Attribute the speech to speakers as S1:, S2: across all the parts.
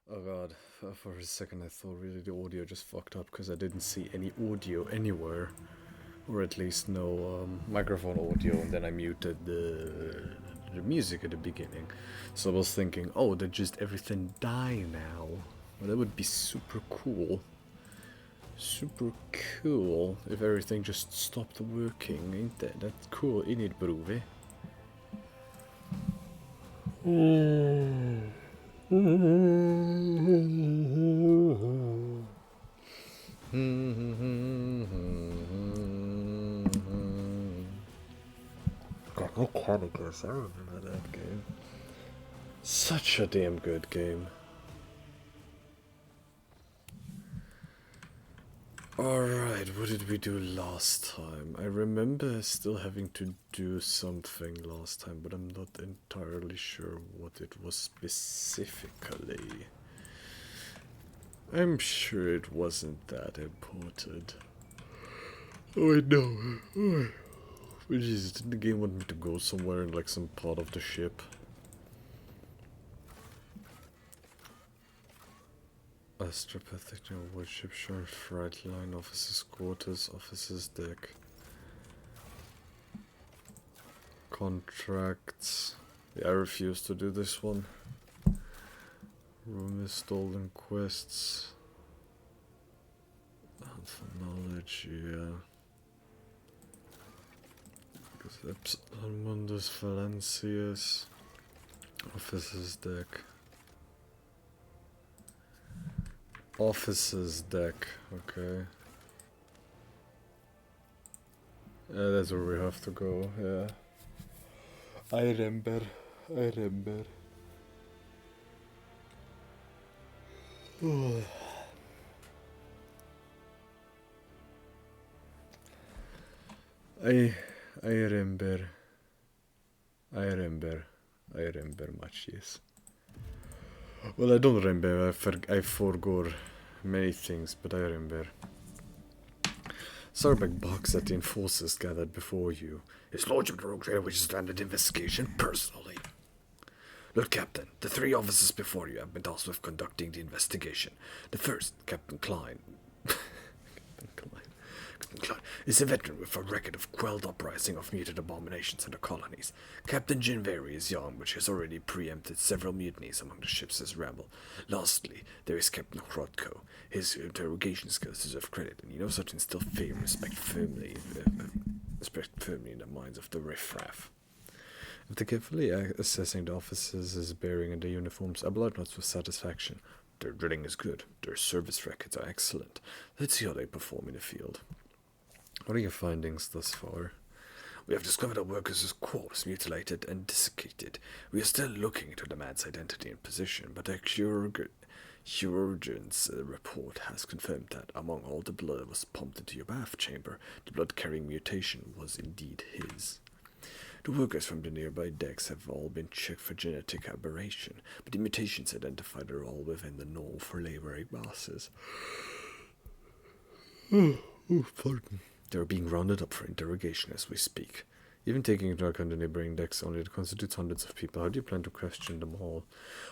S1: Oh god, for a second I thought really the audio just fucked up because I didn't see any audio anywhere. Or at least no microphone audio, and then I muted the music at the beginning. So I was thinking, oh, did just everything die now? Well, that would be super cool. Super cool if everything just stopped working, ain't that? That's cool, ain't it, broovy? God, Mechanicus, I remember that game. Such a damn good game. Alright, what did we do last time? I remember still having to do something last time, but I'm not entirely sure what it was specifically. I'm sure it wasn't that important. Oh wait, no. Which is, didn't the game want me to go somewhere in like some part of the ship? Astropathic warship, short freight line, officers' quarters, officers' deck. Contracts. Yeah, I refuse to do this one. Room is stolen quests. Hunt for knowledge, yeah. Because Mundus Valencius. Officers' deck. Officer's deck, okay. Yeah, that's where we have to go, yeah. I remember. I remember. I remember much, yes. Well, I don't remember, I forgot many things, but I remember. Sarbeck barks at the enforcers gathered before you. His lordship the rogue trader wishes to end the investigation personally. Lord Captain, the three officers before you have been tasked with conducting the investigation. The first, Captain Klein. Captain Klein is a veteran with a record of quelled uprising of muted abominations in the colonies. Captain Jinveri is young, but has already preempted several mutinies among the ships as rebel. Lastly, there is Captain Hrotko. His interrogation skills deserve credit, and he knows how to instill fear and respect firmly in the minds of the riffraff. After carefully assessing the officers' bearing and their uniforms, I blood notes with satisfaction. Their drilling is good. Their service records are excellent. Let's see how they perform in the field. What are your findings thus far? We have discovered our workers' corpse mutilated and desiccated. We are still looking into the man's identity and position, but the chirurgeon's report has confirmed that among all the blood that was pumped into your bath chamber, the blood-carrying mutation was indeed his. The workers from the nearby decks have all been checked for genetic aberration, but the mutations identified are all within the norm for laboring masses. Pardon. They are being rounded up for interrogation as we speak. Even taking into account the neighboring decks only that constitutes hundreds of people, how do you plan to question them all?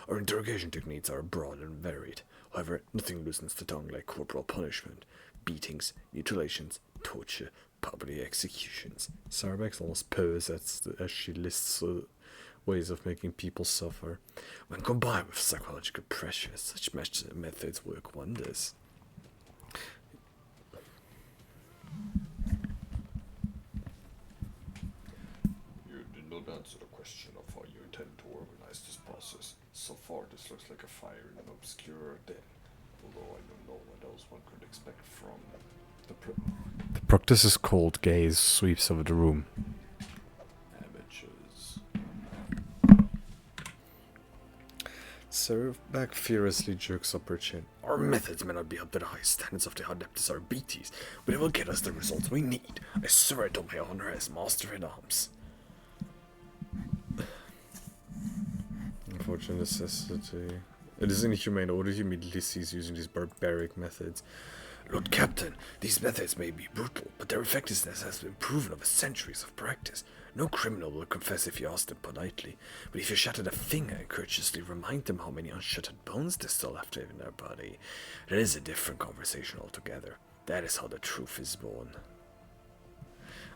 S1: Our interrogation techniques are broad and varied. However, nothing loosens the tongue like corporal punishment. Beatings, mutilations, torture, public executions. Sarbex almost purrs as she lists ways of making people suffer. When combined with psychological pressure, such methods work wonders. You did not answer the question of how you intend to organize this process. So far, this looks like a fire in an obscure den, although I don't know what else one could expect from the practice is called gaze sweeps over the room. Amateurs. Sarbeck furiously jerks up her chin. Our methods may not be up to the high standards of the Adeptus Arbites, but it will get us the results we need. I swear it on my honor as Master at Arms. Unfortunate necessity. It is inhumane order you immediately cease using these barbaric methods. Lord Captain, these methods may be brutal, but their effectiveness has been proven over centuries of practice. No criminal will confess if you ask them politely, but if you shattered a finger and courteously remind them how many unshattered bones they still have in their body, that is a different conversation altogether. That is how the truth is born.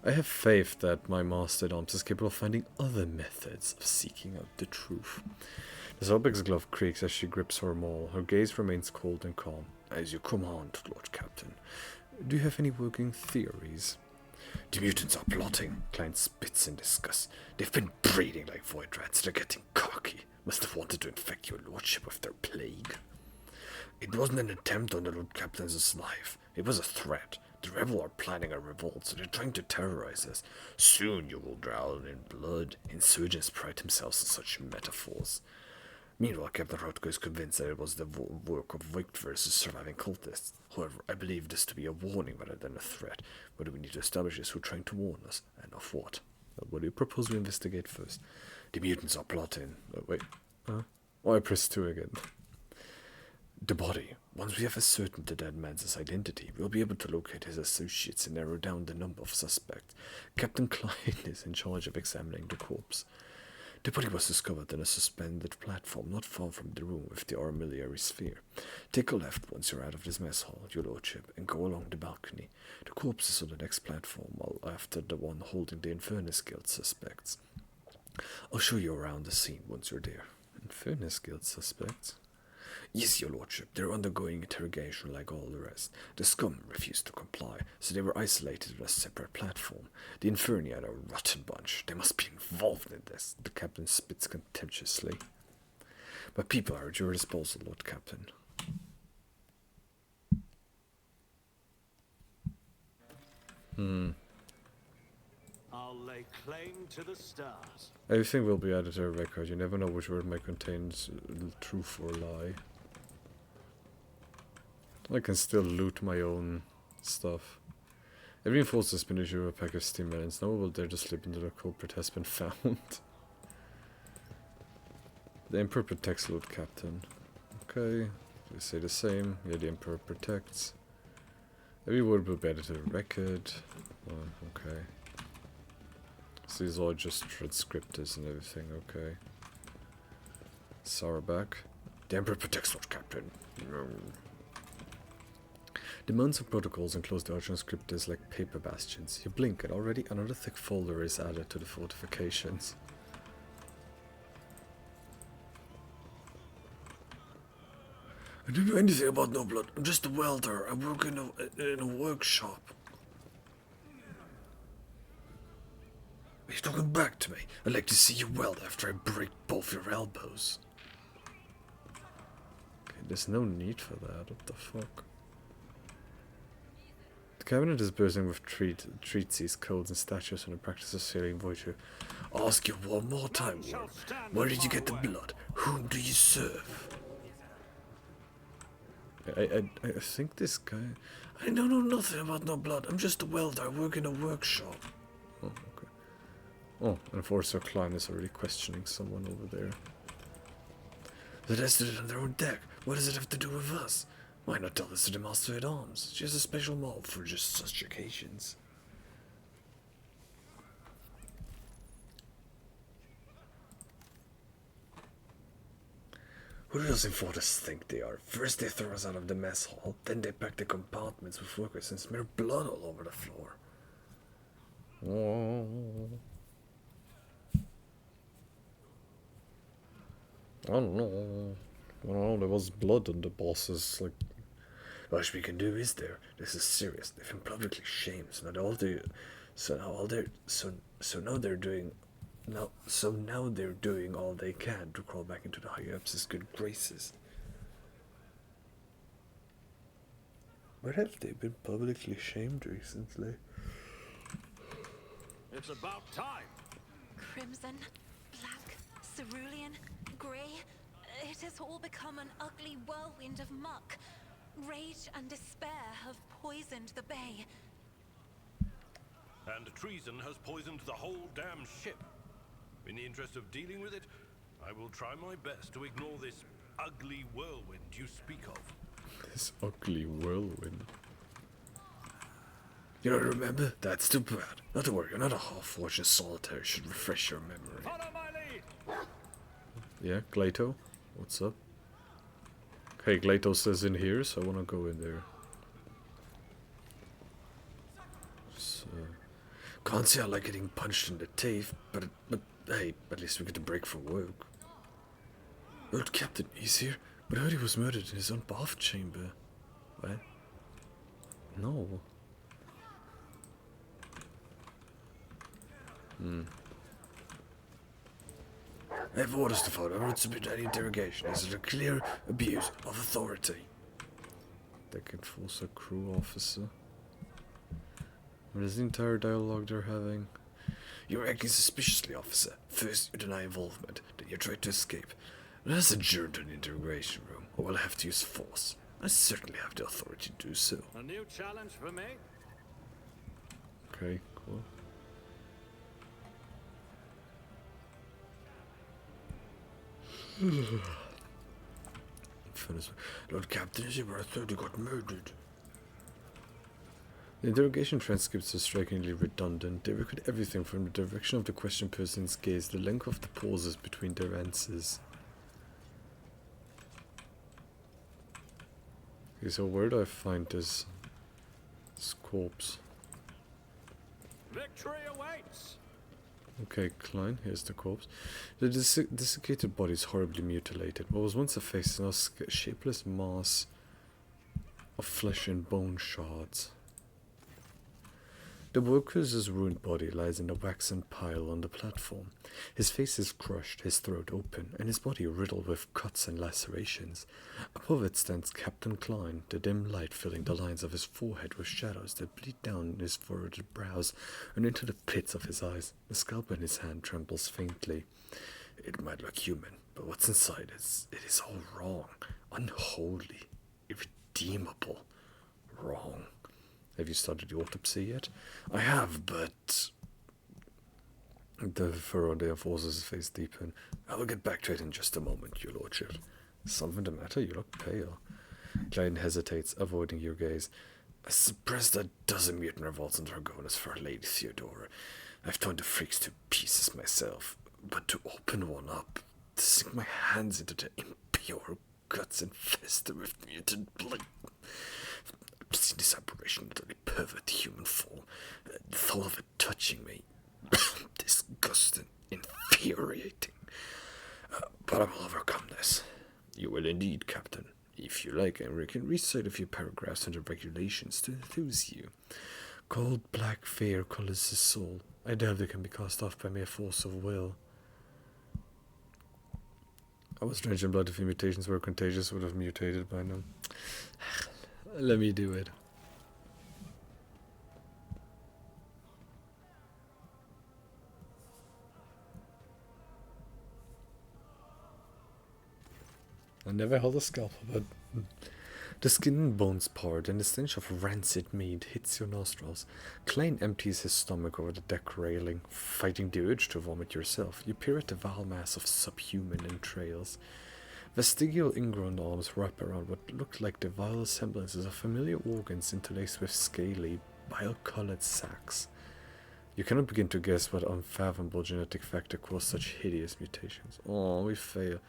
S1: I have faith that my master at arms is capable of finding other methods of seeking out the truth. The Zobek's glove creaks as she grips her maul. Her gaze remains cold and calm. As you command, Lord Captain. Do you have any working theories? The mutants are plotting. Klein spits in disgust. They've been breeding like void rats. They're getting cocky. Must have wanted to infect your lordship with their plague. It wasn't an attempt on the Lord Captain's life. It was a threat. The rebels are planning a revolt, so they're trying to terrorize us. Soon you will drown in blood. Insurgents pride themselves on such metaphors. Meanwhile, Captain Rotko is convinced that it was the work of Voigt versus surviving cultists. However, I believe this to be a warning rather than a threat. What do we need to establish is who are trying to warn us, and of what? What do you propose we investigate first? The mutants are plotting. Oh, wait. Huh? Oh, I pressed 2 again. The body. Once we have ascertained the dead man's identity, we'll be able to locate his associates and narrow down the number of suspects. Captain Klein is in charge of examining the corpse. The body was discovered on a suspended platform not far from the room with the armillary sphere. Take a left once you're out of this mess hall, your lordship, and go along the balcony. The corpse is on the next platform, while after the one holding the Infernus Guild suspects. I'll show you around the scene once you're there. Infernus Guild suspects? Yes, your lordship, they're undergoing interrogation like all the rest. The scum refused to comply, so they were isolated on a separate platform. The Inferni are a rotten bunch. They must be involved in this. The captain spits contemptuously. My people are at your disposal, Lord Captain.
S2: I'll lay claim to the stars.
S1: Everything will be added to a record. You never know which word may contain truth or lie. I can still loot my own stuff. Every enforcer has been issued a pack of steam melons. No one will dare to slip into the culprit has been found. The Emperor protects, Lord Captain. Okay, we say the same. Yeah, the Emperor protects. Every word will be added to the record. Oh, okay. So these are just transcriptors and everything, okay. Sarabak. The Emperor protects, Lord Captain. No. The mounts of protocols enclose the transcriptors like paper bastions. You blink and already another thick folder is added to the fortifications. I don't know anything about no blood. I'm just a welder. I work in a workshop. Are you talking back to me? I'd like to see you weld after I break both your elbows. Okay, there's no need for that. What the fuck? The cabinet is bursting with treatises, codes, and statutes on the practice of sailing voyager. I'll ask you one more time, Warren. Where did you get the blood? Whom do you serve? I think this guy... I don't know nothing about no blood. I'm just a welder. I work in a workshop. Oh, okay. Oh, Enforcer Klein is already questioning someone over there. The rest did it on their own deck. What does it have to do with us? Why not tell this to the Master at Arms? She has a special mold for just such occasions. Who does Enforcers think they are? First they throw us out of the mess hall, then they pack the compartments with workers and smear blood all over the floor. Oh. I don't know. Well, there was blood on the bosses. Like, what we can do is there. This is serious. They've been publicly shamed. So now they're doing all they can to crawl back into the higher ups' good graces. But have they been publicly shamed recently?
S2: It's about time.
S3: Crimson, black, cerulean, grey. It has all become an ugly whirlwind of muck. Rage and despair have poisoned the bay.
S2: And treason has poisoned the whole damn ship. In the interest of dealing with it, I will try my best to ignore this ugly whirlwind you speak of.
S1: This ugly whirlwind. You don't remember? That's too bad. Not to worry, another half-watch in solitary should refresh your memory.
S2: Follow my lead.
S1: Yeah, Glato? What's up? Okay, Glato says in here, so I wanna go in there. So, can't say I like getting punched in the teeth, but hey, at least we get a break from work. Old Captain, he's here, but I heard he was murdered in his own bath chamber. What? No. I have orders to follow. I won't submit to any interrogation. This is a clear abuse of authority. They can force a crew officer. What is the entire dialogue they're having? You're acting suspiciously, officer. First, you deny involvement, then you try to escape. Let us adjourn to an interrogation room, or we'll have to use force. I certainly have the authority to do so.
S2: A new challenge for me?
S1: Okay, cool. Lord Captain, as you were thought you got murdered. The interrogation transcripts are strikingly redundant. They record everything from the direction of the question person's gaze, the length of the pauses between their answers. Okay, so where do I find this corpse?
S2: Victory awaits!
S1: Okay, Klein, here's the corpse. The desiccated body is horribly mutilated. What was once a face is now a shapeless mass of flesh and bone shards. The worker's ruined body lies in a waxen pile on the platform. His face is crushed, his throat open, and his body riddled with cuts and lacerations. Above it stands Captain Klein, the dim light filling the lines of his forehead with shadows that bleed down his furrowed brows and into the pits of his eyes. The scalpel in his hand trembles faintly. It might look human, but what's inside it is all wrong, unholy, irredeemable, wrong. Have you started the autopsy yet? I have, but... The furrow on the enforcer's face deepened. I will get back to it in just a moment, your lordship. Something the matter? You look pale. Klein hesitates, avoiding your gaze. I suppressed a dozen mutant revolts under her governess for Lady Theodora. I've torn the freaks to pieces myself, but to open one up, to sink my hands into the impure guts infested with mutant blood... I've seen this aberration in a pervert human form. The thought of it touching me, disgusting, infuriating. But I will overcome this. You will indeed, Captain. If you like, I can recite a few paragraphs under regulations to enthuse you. Cold black fear colours his soul. I doubt it can be cast off by mere force of will. I was drenched in blood. If mutations were contagious, would have mutated by now. Let me do it. I never held a scalpel, but the skin and bones part, and the stench of rancid meat hits your nostrils. Klein empties his stomach over the deck railing, fighting the urge to vomit yourself. You peer at the vile mass of subhuman entrails. Vestigial ingrown arms wrap around what look like the vile semblances of familiar organs interlaced with scaly, bile-colored sacs. You cannot begin to guess what unfathomable genetic factor caused such hideous mutations. Oh, we fail.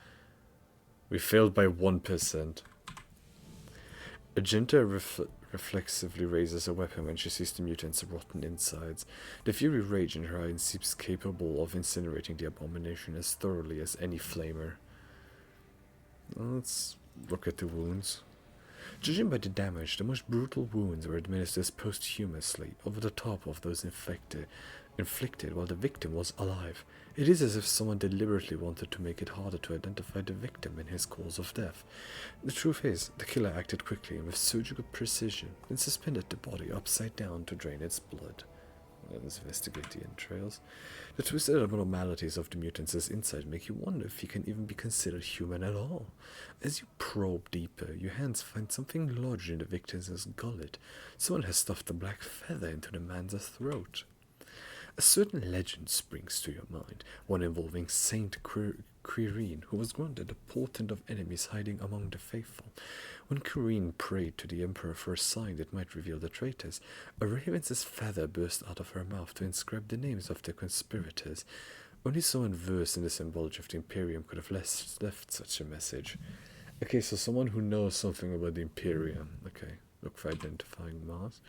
S1: We failed by 1%. Agenta reflexively raises a weapon when she sees the mutant's rotten insides. The fury rage in her eyes seems capable of incinerating the abomination as thoroughly as any flamer. Let's look at the wounds. Judging by the damage, the most brutal wounds were administered posthumously, over the top of those inflicted while the victim was alive. It is as if someone deliberately wanted to make it harder to identify the victim in his cause of death. The truth is, the killer acted quickly and with surgical precision, then suspended the body upside down to drain its blood. Let's investigate the entrails. The twisted abnormalities of the mutant's inside make you wonder if he can even be considered human at all. As you probe deeper, your hands find something lodged in the victim's gullet. Someone has stuffed a black feather into the man's throat. A certain legend springs to your mind, one involving Saint Quirine, who was granted a portent of enemies hiding among the faithful. When Quirine prayed to the Emperor for a sign that might reveal the traitors, a raven's feather burst out of her mouth to inscribe the names of the conspirators. Only someone versed in the symbology of the Imperium could have left such a message. Okay, so someone who knows something about the Imperium. Okay, look for identifying marks.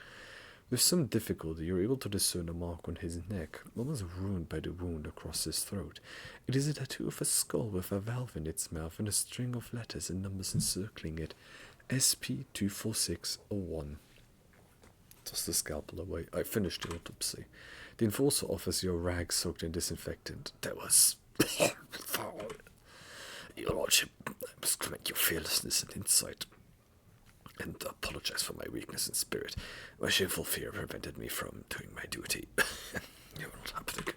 S1: With some difficulty, you're able to discern a mark on his neck, almost ruined by the wound across his throat. It is a tattoo of a skull with a valve in its mouth and a string of letters and numbers encircling it. SP-24601. Toss the scalpel away. I finished the autopsy. The enforcer offers you a rag soaked in disinfectant. That was foul. Your Lordship, I must commend your fearlessness and insight, and apologize for my weakness in spirit. My shameful fear prevented me from doing my duty. It will not happen again.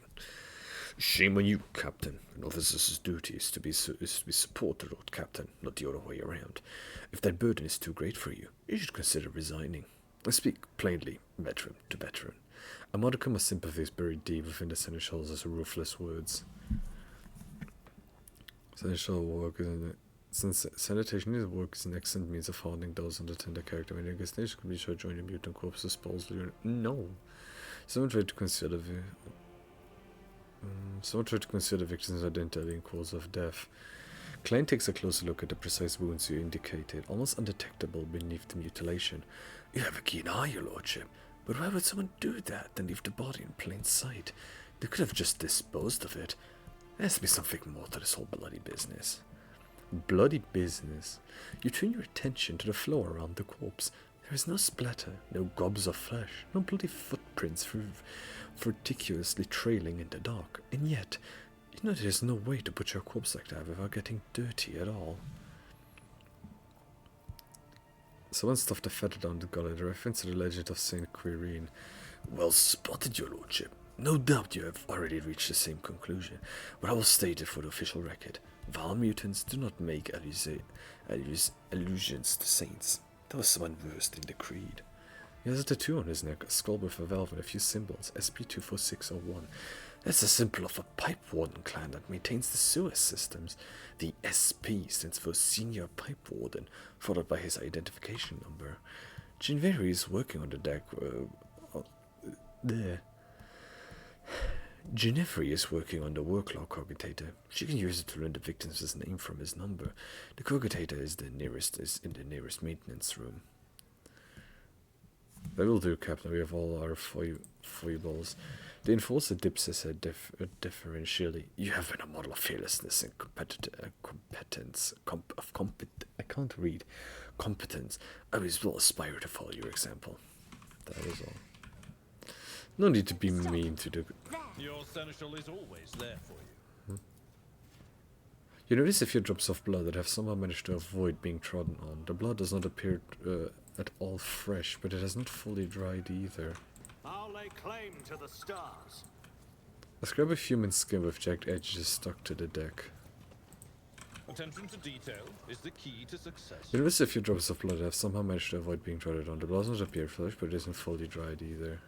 S1: Shame on you, Captain. An officer's duty is to be support the Lord Captain, not the other way around. If that burden is too great for you, you should consider resigning. I speak plainly, veteran to veteran. A modicum of sympathy is buried deep within the seneschal's ruthless words. Seneschal work is since sanitation is work is an excellent means of hardening those on the tender character. When your destination could be sure to join the mutant corpse disposal unit. No. Someone tried to conceal the victim's identity and cause of death. Klein takes a closer look at the precise wounds you indicated, almost undetectable beneath the mutilation. You have a keen eye, your lordship, but why would someone do that and leave the body in plain sight? They could have just disposed of it. There has to be something more to this whole bloody business. Bloody business? You turn your attention to the floor around the corpse. There is no splatter, no gobs of flesh, no bloody footprints verticulously trailing in the dark, and yet, you know there is no way to butcher a corpse like that without getting dirty at all. Someone stuffed a feather down the gullet, a reference to the legend of Saint Quirine. Well spotted, your lordship. No doubt you have already reached the same conclusion, but I will state it for the official record. Vile mutants do not make allusions to saints. That was someone versed in the creed. He has a tattoo on his neck, a skull with a valve and a few symbols, SP-24601. That's a symbol of a pipe warden clan that maintains the sewer systems. The SP stands for Senior Pipe Warden, followed by his identification number. Ginveri is working on the deck. Ginevri is working on the work log cogitator. She can use it to learn the victim's name from his number. The cogitator is in the nearest maintenance room. That will do, Captain. We have all our foibles. The enforcer dips his head deferentially. You have been a model of fearlessness and competence. I can't read. Competence. I will aspire to follow your example. That is all. No need to be mean to the...
S2: Your seneschal is always there for you.
S1: You notice a few drops of blood that have somehow managed to avoid being trodden on. The blood does not appear at all fresh, but it has not fully dried either.
S4: I'll lay claim to the stars.
S1: A scrap of human skin with jagged edges stuck to the deck.
S2: Attention to detail is the key to success.
S1: You notice a few drops of blood that have somehow managed to avoid being trodden on. The blood does not appear fresh, but it isn't fully dried either.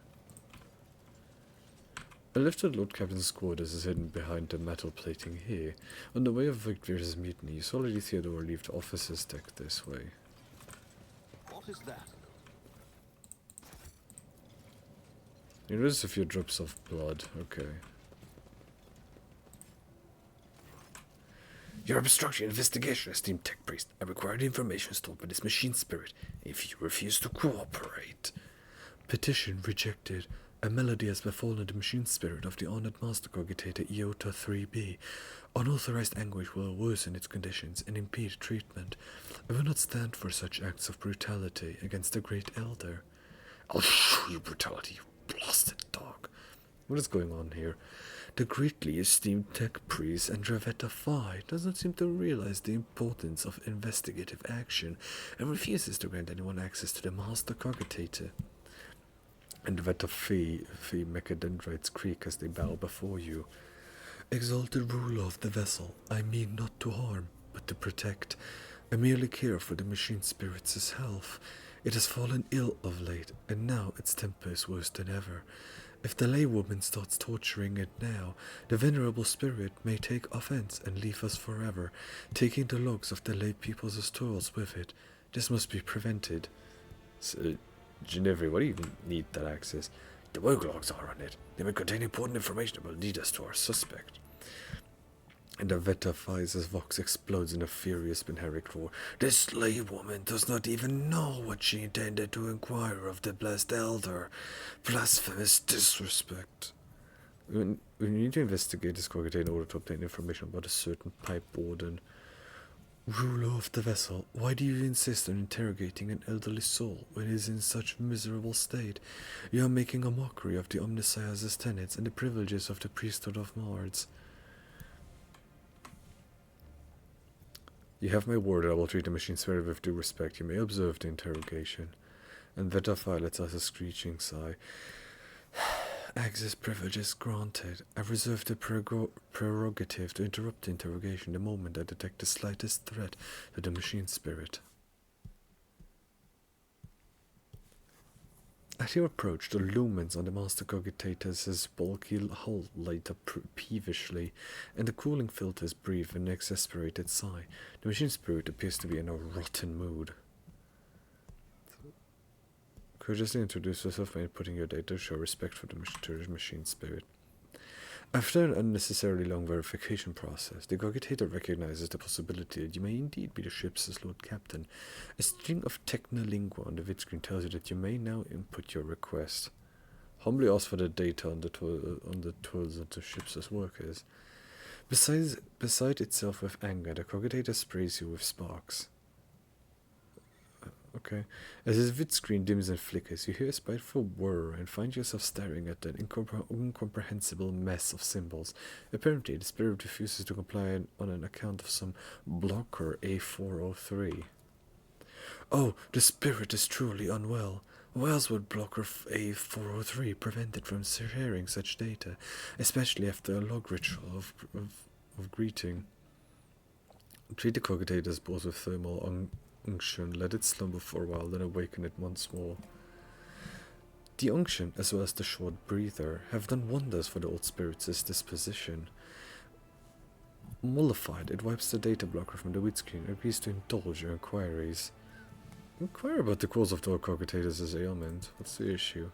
S1: A lift to the Lord Captain's quarters is hidden behind the metal plating here. On the way of Victoria's mutiny, you saw Lady Theodore leave the officer's deck this way.
S4: What is that?
S1: You notice a few drops of blood. Okay. You're obstructing investigation, esteemed tech priest. I require the information stored by this machine spirit. If you refuse to cooperate... Petition rejected. A melody has befallen the machine spirit of the honored master cogitator Iota 3B. Unauthorized anguish will worsen its conditions and impede treatment. I will not stand for such acts of brutality against the great elder. I'll show you brutality, you blasted dog. What is going on here? The greatly esteemed tech priest Andravetta Phi does not seem to realize the importance of investigative action and refuses to grant anyone access to the master cogitator. And that of Fee Mechadendrites creak as they bow before you. Exalted ruler of the vessel, I mean not to harm, but to protect. I merely care for the machine spirit's health. It has fallen ill of late, and now its temper is worse than ever. If the laywoman starts torturing it now, the venerable spirit may take offense and leave us forever, taking the logs of the lay people's stores with it. This must be prevented. So, Ginevra, why do you even need that access? The work logs are on it. They may contain important information about lead us to our suspect. And the Vetaphy's vox explodes in a furious Benheric roar. This slave woman does not even know what she intended to inquire of the blessed elder. Blasphemous disrespect. We need to investigate this Cogitator in order to obtain information about a certain pipe warden. Ruler of the vessel, why do you insist on interrogating an elderly soul when it is in such miserable state? You are making a mockery of the Omnissiah's tenets and the privileges of the priesthood of Mards. You have my word that I will treat the machine spirit with due respect. You may observe the interrogation. And Vetafy lets out a screeching sigh. Access privileges granted. I reserve the prerogative to interrupt the interrogation the moment I detect the slightest threat to the machine spirit. At your approach, the lumens on the Master Cogitator's bulky hull light up peevishly, and the cooling filters breathe an exasperated sigh. The machine spirit appears to be in a rotten mood. Courteously introduce yourself by putting your data to show respect for the machine spirit. After an unnecessarily long verification process, the Cogitator recognizes the possibility that you may indeed be the ship's Lord Captain. A string of technolingua on the vidscreen tells you that you may now input your request. Humbly ask for the data on the tools of the ship's workers. Beside itself with anger, the Cogitator sprays you with sparks. Okay. As his vidscreen dims and flickers, you hear a spiteful whir and find yourself staring at an incomprehensible mess of symbols. Apparently, the spirit refuses to comply on an account of some blocker A403. Oh, the spirit is truly unwell. Why else would blocker A403 prevent it from sharing such data, especially after a log ritual of greeting? Treat the Cogitator's balls with thermal unction, let it slumber for a while, then awaken it once more. The unction, as well as the short breather, have done wonders for the old spirit's disposition. Mollified, it wipes the data blocker from the windscreen and agrees to indulge your inquiries. Inquire about the cause of the old Cogitator's ailment. What's the issue?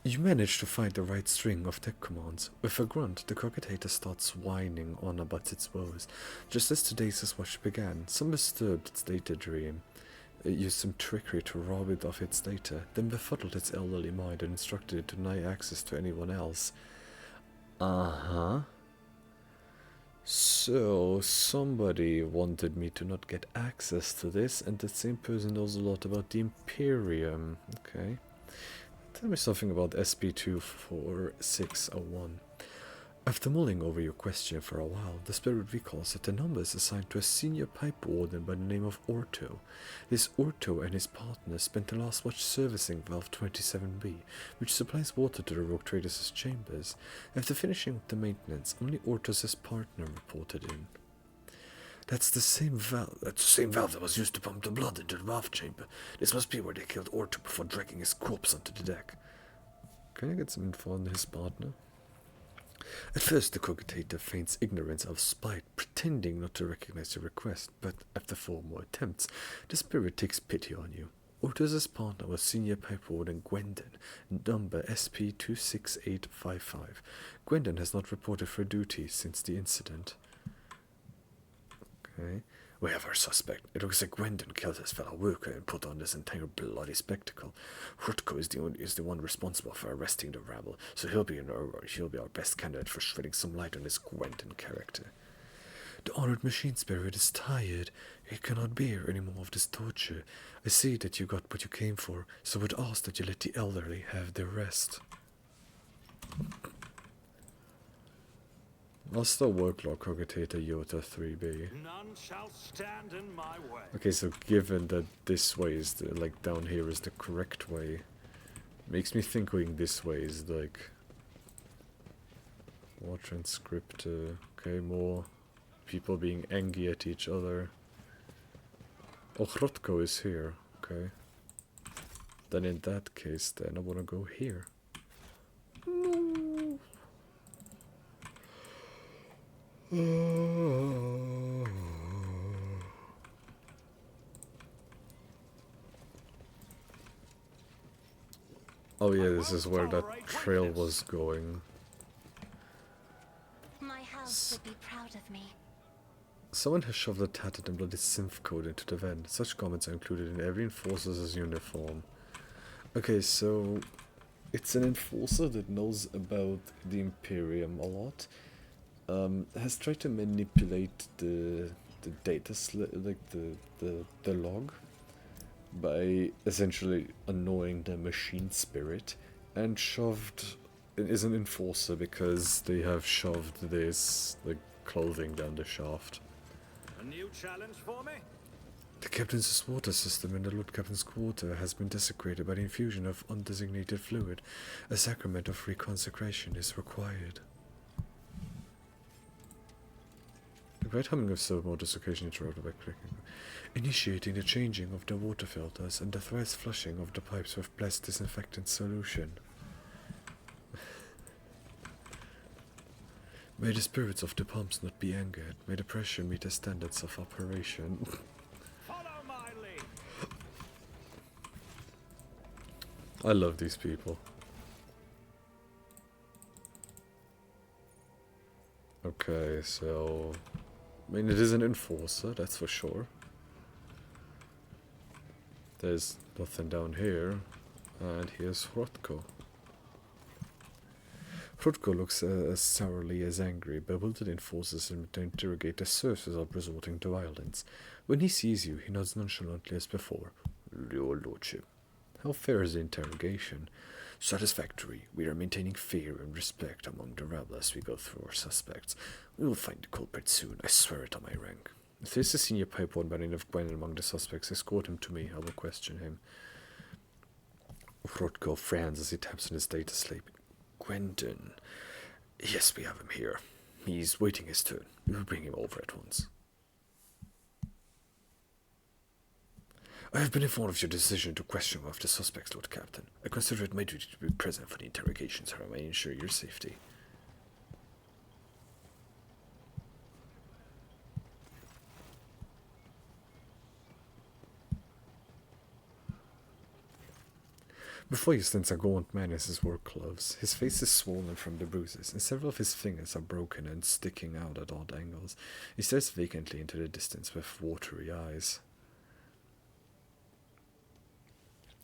S1: You manage to find the right string of tech commands. With a grunt, the Cogitator starts whining on about its woes. Just as today's watch began, some disturbed its data dream. It used some trickery to rob it of its data, then befuddled its elderly mind and instructed it to deny access to anyone else. Uh-huh. So, somebody wanted me to not get access to this, and the same person knows a lot about the Imperium. Okay. Tell me something about SP24601. After mulling over your question for a while, the spirit recalls that the number is assigned to a senior pipe warden by the name of Orto. This Orto and his partner spent the last watch servicing valve 27B, which supplies water to the rogue traders' chambers. After finishing the maintenance, only Orto's partner reported in. That's the same valve. That was used to pump the blood into the valve chamber. This must be where they killed Orto before dragging his corpse onto the deck. Can I get some info on his partner? At first, the Cogitator feigns ignorance of spite, pretending not to recognize your request, but after 4 more attempts, the spirit takes pity on you. Orto's partner was senior pipe warden Gwendon, number SP26855. Gwendon has not reported for duty since the incident. Okay. We have our suspect. It looks like Gwendon killed his fellow worker and put on this entire bloody spectacle. Hurtko is the one responsible for arresting the rabble, so he'll be our best candidate for shedding some light on this Gwendon character. The honored machine spirit is tired. He cannot bear any more of this torture. I see that you got what you came for, so I would ask that you let the elderly have their rest. Master Worklog Cogitator Yota 3B.
S4: None shall stand in my way.
S1: Okay, so given that this way is like down here is the correct way, makes me think going this way is like more transcript. Okay, more people being angry at each other. Oh, Hrotko is here. Okay. Then in that case, then I wanna go here. Oh yeah, this is where that trail was going.
S3: My house would be proud of me.
S1: Someone has shoved a tattered and bloody synth code into the vent. Such comments are included in every enforcer's uniform. Okay, so it's an enforcer that knows about the Imperium a lot. Has tried to manipulate the data like the log by essentially annoying the machine spirit, and is an enforcer because they have shoved this like clothing down the shaft.
S4: A new challenge for me?
S1: The captain's water system in the Lord Captain's quarter has been desecrated by the infusion of undesignated fluid. A sacrament of reconsecration is required. The great humming of silver motors occasionally interrupted by clicking. Initiating the changing of the water filters and the thrice flushing of the pipes with blessed disinfectant solution. May the spirits of the pumps not be angered. May the pressure meet the standards of operation.
S4: Follow my lead.
S1: I love these people. Okay, so I mean, it is an enforcer, that's for sure. There's nothing down here. And here's Hrotko. Hrotko looks as sourly as angry. Bewildered enforces him to interrogate the sources of resorting to violence. When he sees you, he nods nonchalantly as before. Your lordship. How fair is the interrogation? Satisfactory. We are maintaining fear and respect among the rabble as we go through our suspects. We will find the culprit soon, I swear it on my rank. If there is a senior pipeline by the name of Gwendolyn among the suspects, escort him to me. I will question him. Hrotko frowns as he taps on his data slate. Gwendolyn. Yes, we have him here. He's waiting his turn. We will bring him over at once. I have been informed of your decision to question one of the suspects, Lord Captain. I consider it my duty to be present for the interrogation, so I may ensure your safety. Before you stands a gaunt man in his work clothes. His face is swollen from the bruises, and several of his fingers are broken and sticking out at odd angles. He stares vacantly into the distance with watery eyes.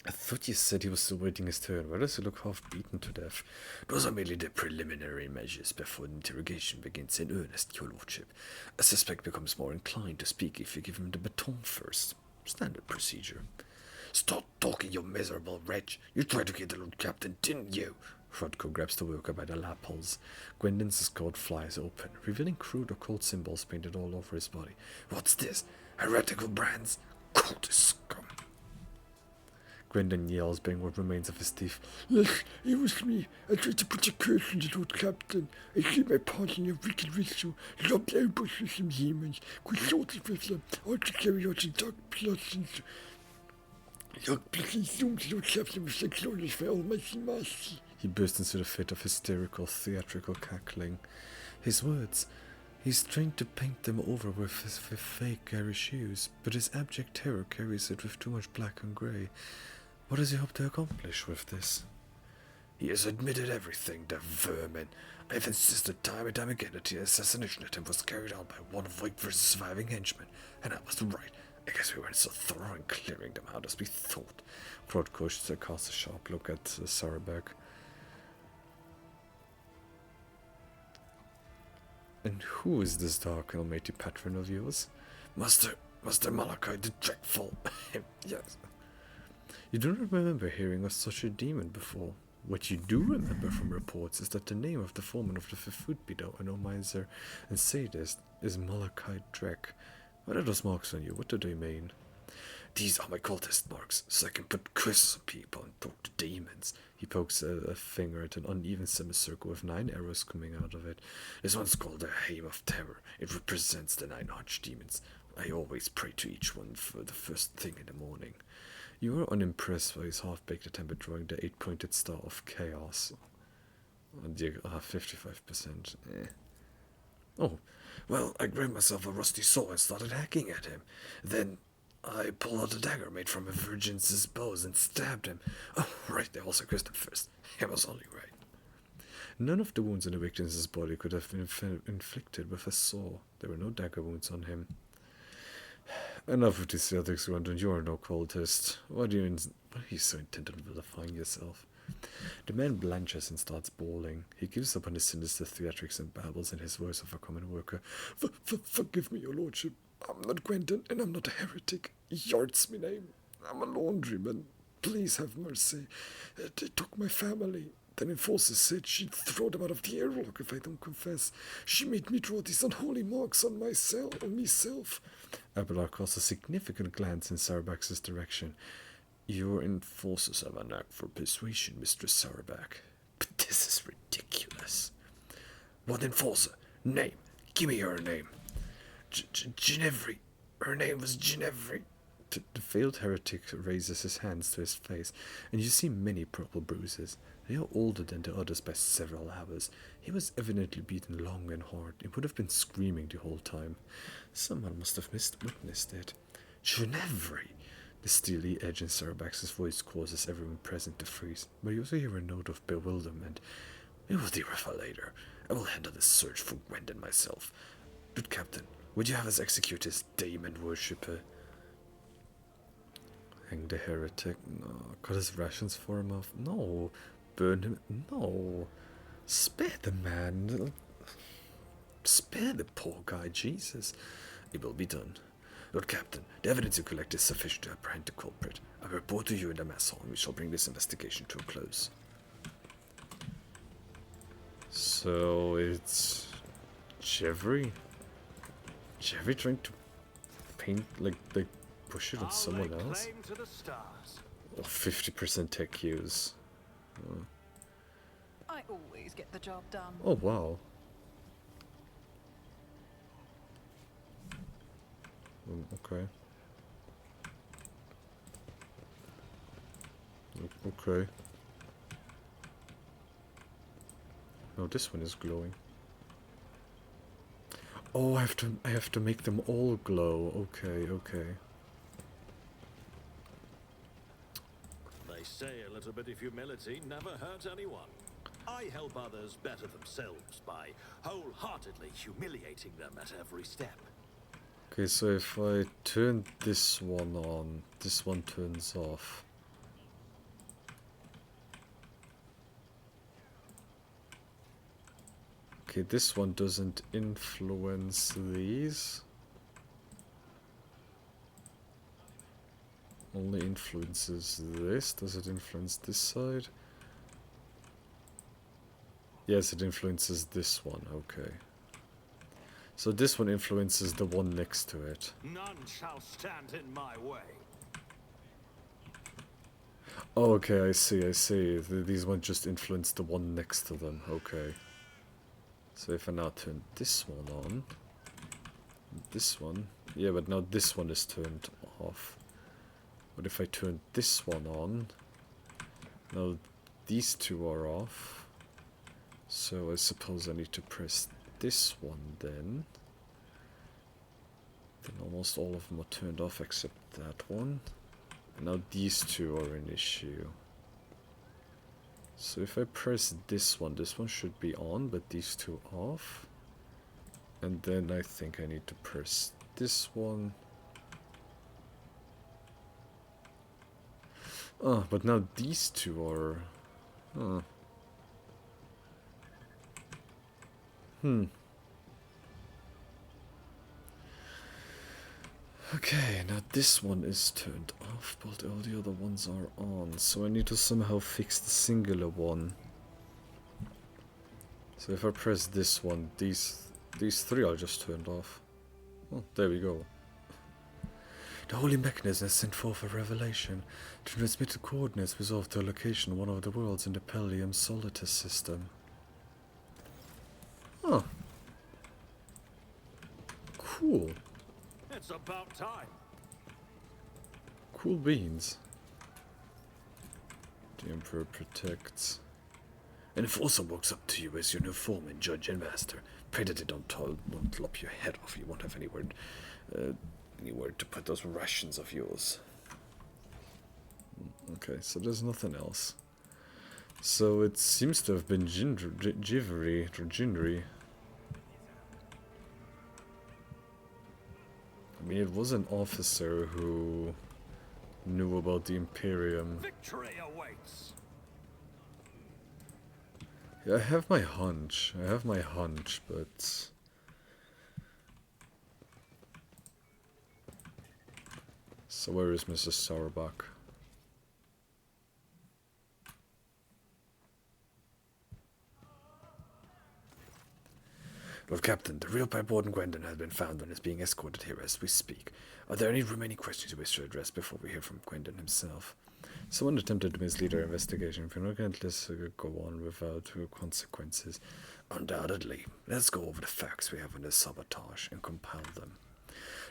S1: I thought you said he was still waiting his turn. Why does he look half beaten to death? Those are merely the preliminary measures before the interrogation begins in earnest, your lordship. A suspect becomes more inclined to speak if you give him the baton first. Standard procedure. Stop talking, you miserable wretch. You tried to kill the Lord Captain, didn't you? Hrotko grabs the worker by the lapels. Gwendolyn's skirt flies open, revealing crude occult symbols painted all over his body. What's this? Heretical brands? Cultist scum. Gwendolyn yells, bearing what remains of his teeth. Yes, it was me. I tried to put a curse on the Lord Captain. I see my part in a wicked ritual, lobbed ambush with some demons, consulted with them, all to carry out a dark plot and... Look, please don't, Lord Captain, with the glorious for almighty mercy. He burst into a fit of hysterical, theatrical cackling. His words, he's trained to paint them over with fake garish hues, but his abject terror carries it with too much black and grey. What does he hope to accomplish with this? He has admitted everything, the vermin. I've insisted time and time again that the assassination attempt was carried out by one of Voigt's surviving henchmen, and I was right. I guess we weren't so thorough in clearing them out as we thought. Hrotko casts a sharp look at Sarabek. And who is this dark and almighty patron of yours? Master Malachi the Dreadful. Yes. You do not remember hearing of such a demon before. What you do remember from reports is that the name of the foreman of the Fifth Widow, an miser and sadist, is Malachi Drek. What are those marks on you? What do they mean? These are my cultist marks, so I can put curses on people and talk to demons. He pokes a finger at an uneven semicircle with 9 arrows coming out of it. This one's called the Haim of Terror. It represents the 9 archdemons. I always pray to each one for the first thing in the morning. You are unimpressed by his half-baked attempt at drawing the 8-pointed star of chaos. 55%. Oh, Well, I grabbed myself a rusty saw and started hacking at him. Then I pulled out a dagger made from a virgin's bows and stabbed him. Oh, right, I also kissed him first. He was only right. None of the wounds in the victim's body could have been inflicted with a saw. There were no dagger wounds on him. Enough of this ethics, Rondon. You are no cultist. Why are you so intent on vilifying yourself? The man blanches and starts bawling. He gives up on his sinister theatrics and babbles in his voice of a common worker. Forgive me, your lordship. I'm not Quentin, and I'm not a heretic. Yard's my name. I'm a laundryman. Please have mercy. They took my family. Then enforcer said she'd throw them out of the airlock if I don't confess. She made me draw these unholy marks on myself. Abelard casts a significant glance in Sarbax's direction. Your enforcers have a knack for persuasion, Mistress Sarback. But this is ridiculous. What enforcer? Name. Give me her name. Ginevri. Her name was Ginevri. The veiled heretic raises his hands to his face, and you see many purple bruises. They are older than the others by several hours. He was evidently beaten long and hard. He would have been screaming the whole time. Someone must have witnessed it. Ginevri! The steely edge in Sarbax's voice causes everyone present to freeze, but you also hear a note of bewilderment. We will deal with her later. I will handle this search for Gwendon myself. But, Captain, would you have us execute this demon worshipper? Hang the heretic? No. Cut his rations for him off? No. Burn him? No. Spare the man. Spare the poor guy, Jesus. It will be done. Lord Captain, the evidence you collect is sufficient to apprehend the culprit. I report to you in the mess hall, and we shall bring this investigation to a close. So it's Jeffrey? Jeffrey trying to paint, like push it on someone else? Oh, 50% tech use. Oh.
S5: I always get the job done.
S1: Oh, wow. Okay. Okay. No, this one is glowing. Oh, I have to make them all glow. Okay.
S4: They say a little bit of humility never hurts anyone. I help others better themselves by wholeheartedly humiliating them at every step.
S1: Okay, so if I turn this one on, this one turns off. Okay, this one doesn't influence these. Only influences this. Does it influence this side? Yes, it influences this one. Okay. So this one influences the one next to it.
S4: None shall stand in my way.
S1: Oh, okay, I see. These ones just influence the one next to them. Okay. So if I now turn this one on, this one, yeah, but now this one is turned off. But if I turn this one on, now these two are off. So I suppose I need to press this one then. Then almost all of them are turned off except that one. And now these two are an issue. So if I press this one should be on, but these two off. And then I think I need to press this one. Oh, but now these two are... Okay, now this one is turned off, but all the other ones are on. So I need to somehow fix the singular one. So if I press this one, these three are just turned off. Oh, there we go. The holy mechanism has sent forth a revelation. To transmit the coordinates resolved to a location one of the worlds in the Pellium Solitus system. Huh. Cool.
S4: It's about time.
S1: Cool beans. The Emperor protects. An enforcer walks up to you as your new foreman, judge, and master. Pray that they don't lop your head off. You won't have anywhere to put those rations of yours. Okay, so there's nothing else. So it seems to have been Jinri. I mean, it was an officer who knew about the Imperium.
S4: Victory awaits.
S1: Yeah, I have my hunch, but... So where is Mrs. Sauerbach? Lord Captain, the real pipe warden Gwendon has been found and is being escorted here as we speak. Are there any remaining questions you wish to address before we hear from Gwendon himself? Someone attempted to mislead our investigation. If you're not going to let this go on without consequences. Undoubtedly. Let's go over the facts we have on this sabotage and compile them.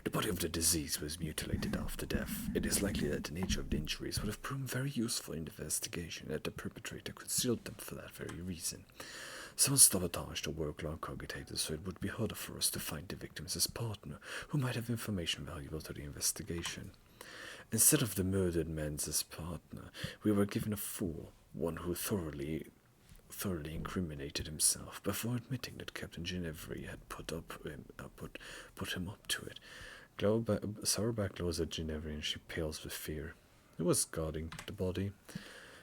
S1: The body of the deceased was mutilated after death. It is likely that the nature of the injuries would have proven very useful in the investigation, and that the perpetrator concealed them for that very reason. Someone sabotaged the work-long cogitator so it would be harder for us to find the victim's partner, who might have information valuable to the investigation. Instead of the murdered man's partner, we were given a fool, one who thoroughly incriminated himself before admitting that Captain Ginevra had put him up to it. Sauerbach glows at Ginevra and she pales with fear. Who was guarding the body?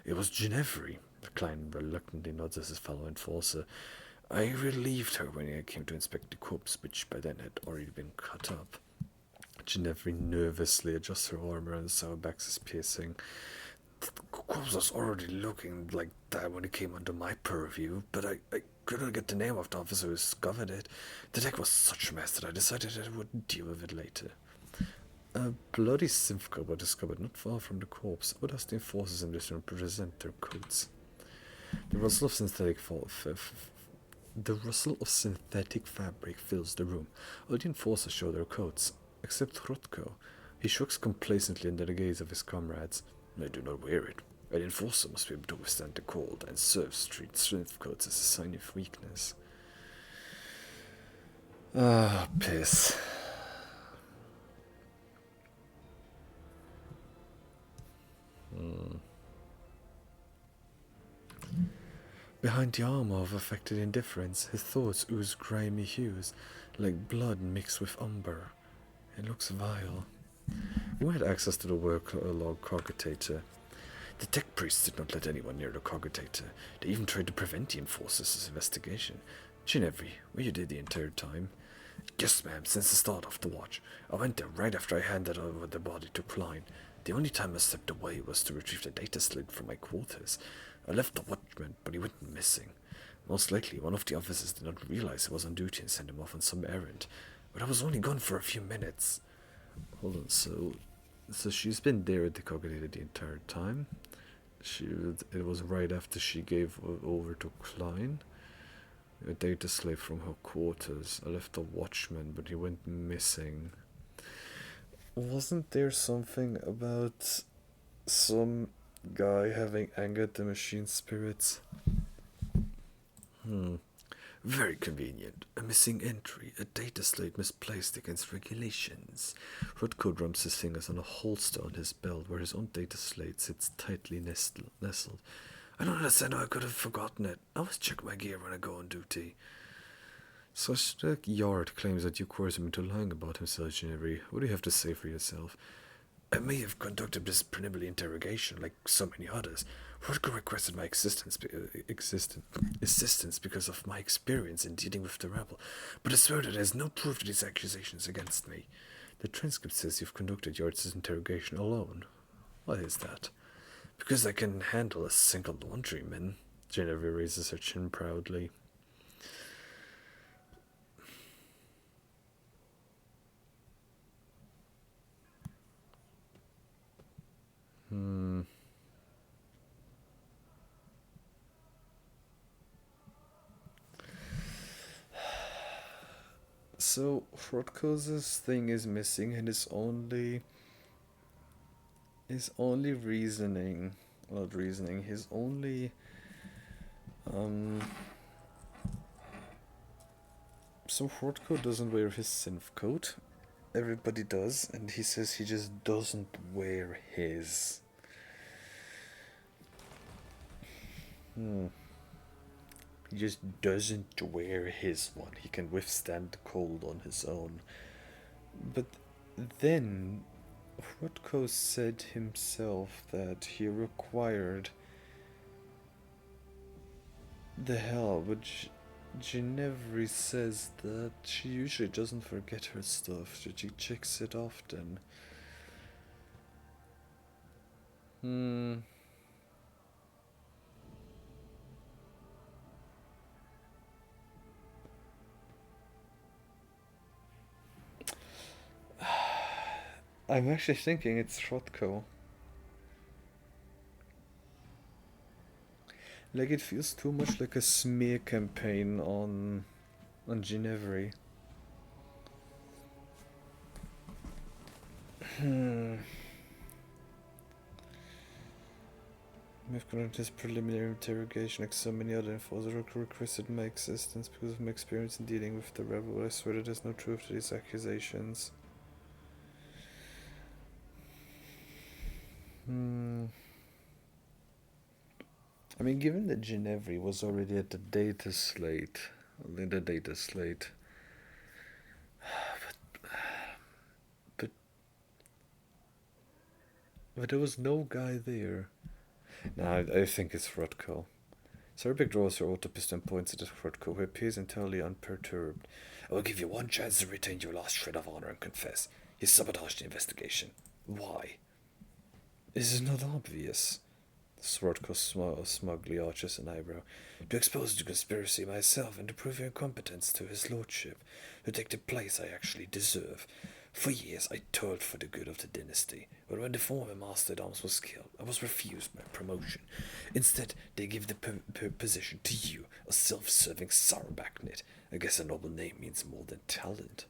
S1: It was Ginevra. The Klein reluctantly nods as his fellow enforcer. I relieved her when I came to inspect the corpse, which by then had already been cut up. Ginevra nervously adjusts her arm around Sauerbach's piercing. The corpse was already looking like that when it came under my purview, but I couldn't get the name of the officer who discovered it. The deck was such a mess that I decided that I would deal with it later. A bloody synth was discovered not far from the corpse. What does the enforcers in this room present their coats? The rustle of synthetic fabric fills the room. All the enforcers show their coats, except Hrotko. He shrugs complacently under the gaze of his comrades. I do not wear it. An enforcer must be able to withstand the cold, and serfs treat synth coats as a sign of weakness. Ah, piss. Behind the armor of affected indifference, his thoughts ooze grimy hues, like blood mixed with umber. It looks vile. Who had access to the work-log cogitator? The tech priests did not let anyone near the cogitator. They even tried to prevent the enforcers' investigation. Ginevra, were you there the entire time? Yes, ma'am, since the start of the watch. I went there right after I handed over the body to Klein. The only time I stepped away was to retrieve the data slate from my quarters. I left the watchman, but he went missing. Most likely, one of the officers did not realize I was on duty and sent him off on some errand. But I was only gone for a few minutes. Hold on, so she's been there at the cogitator the entire time. It was right after she gave over to Klein. A data slave from her quarters. I left the watchman, but he went missing. Wasn't there something about some guy having angered the machine spirits? Very convenient. A missing entry, a data slate misplaced against regulations. Rutko drums his fingers on a holster on his belt where his own data slate sits tightly nestled. I don't understand how I could have forgotten it. I always check my gear when I go on duty. Such a Yard claims that you coerced him into lying about himself, Ginevra. What do you have to say for yourself? I may have conducted this preliminary interrogation like so many others. Rutger requested my assistance because of my experience in dealing with the rebel, but I swear that there is no proof to these accusations against me. The transcript says you've conducted Yard's interrogation alone. Why is that? Because I can handle a single laundryman. Ginevra raises her chin proudly. So Hrotko's thing is missing, and his only reasoning, his only So Hordko doesn't wear his synth coat. Everybody does, and he says he just doesn't wear his. He just doesn't wear his one. He can withstand the cold on his own. But then Hrodko said himself that he required the hell, which Ginevri says that she usually doesn't forget her stuff, that she checks it often. I'm actually thinking it's Hrodko. Like, it feels too much like a smear campaign on Ginevri. We've conducted this preliminary interrogation like so many other enforcers requested my existence because of my experience in dealing with the rebel. I swear that there's no truth to these accusations. I mean, given that Ginevri was already at the data slate, but there was no guy there. Nah, I think it's Hrodko. Serbik draws her autopist and points at Hrodko, who appears entirely unperturbed. I will give you one chance to retain your last shred of honor and confess. You sabotaged the investigation. Why? This is not obvious. Hrodko smugly arches an eyebrow. To expose the conspiracy myself and to prove your incompetence to his lordship. To take the place I actually deserve. For years I toiled for the good of the dynasty, but when the former Master at Arms was killed, I was refused my promotion. Instead, they give the position to you, a self-serving Sarabaknit. I guess a noble name means more than talent.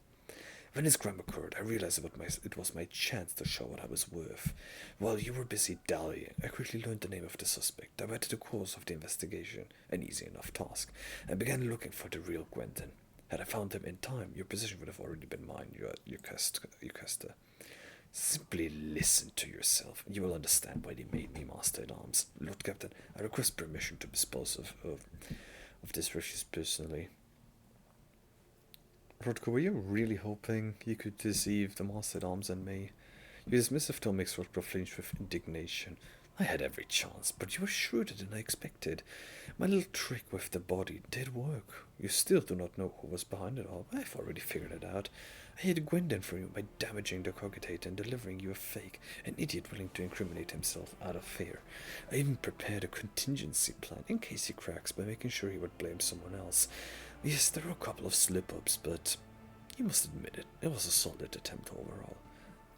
S1: When his crime occurred, I realized it was my chance to show what I was worth. While you were busy dallying, I quickly learned the name of the suspect, diverted the course of the investigation, an easy enough task, and began looking for the real Gwenton. Had I found him in time, your position would have already been mine, Yukasta. Simply listen to yourself, and you will understand why they made me Master at Arms. Lord Captain, I request permission to dispose of this refuse personally. Hrodko, were you really hoping you could deceive the Master at Arms and me? Your dismissive tone makes Hrodko flinch with indignation. I had every chance, but you were shrewder than I expected. My little trick with the body did work. You still do not know who was behind it all. I've already figured it out. I hid Gwendon for you by damaging the cogitator and delivering you a fake, an idiot willing to incriminate himself out of fear. I even prepared a contingency plan in case he cracks by making sure he would blame someone else. Yes, there were a couple of slip-ups, but you must admit it. It was a solid attempt overall.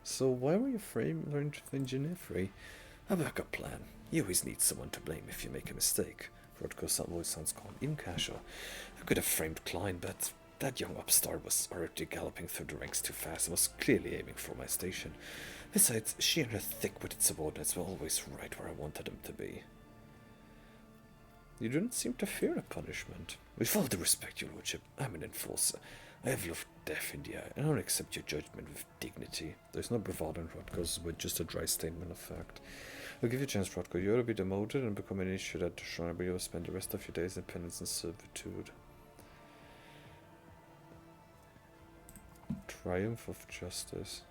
S1: So why were you framed in Ginevri? A backup plan. You always need someone to blame if you make a mistake. Hrodko's voice sounds calm, even casual. I could have framed Klein, but that young upstart was already galloping through the ranks too fast and was clearly aiming for my station. Besides, she and her thick-witted subordinates were always right where I wanted them to be. You do not seem to fear a punishment. With all due respect, your lordship, I'm an enforcer. I have looked death in the eye, and I don't accept your judgment with dignity. There's no bravado in Hrodko's with just a dry statement of fact. I'll give you a chance, Hrodko. You ought to be demoted and become an issue at the shrine, but you'll spend the rest of your days in penance and servitude. Triumph of justice.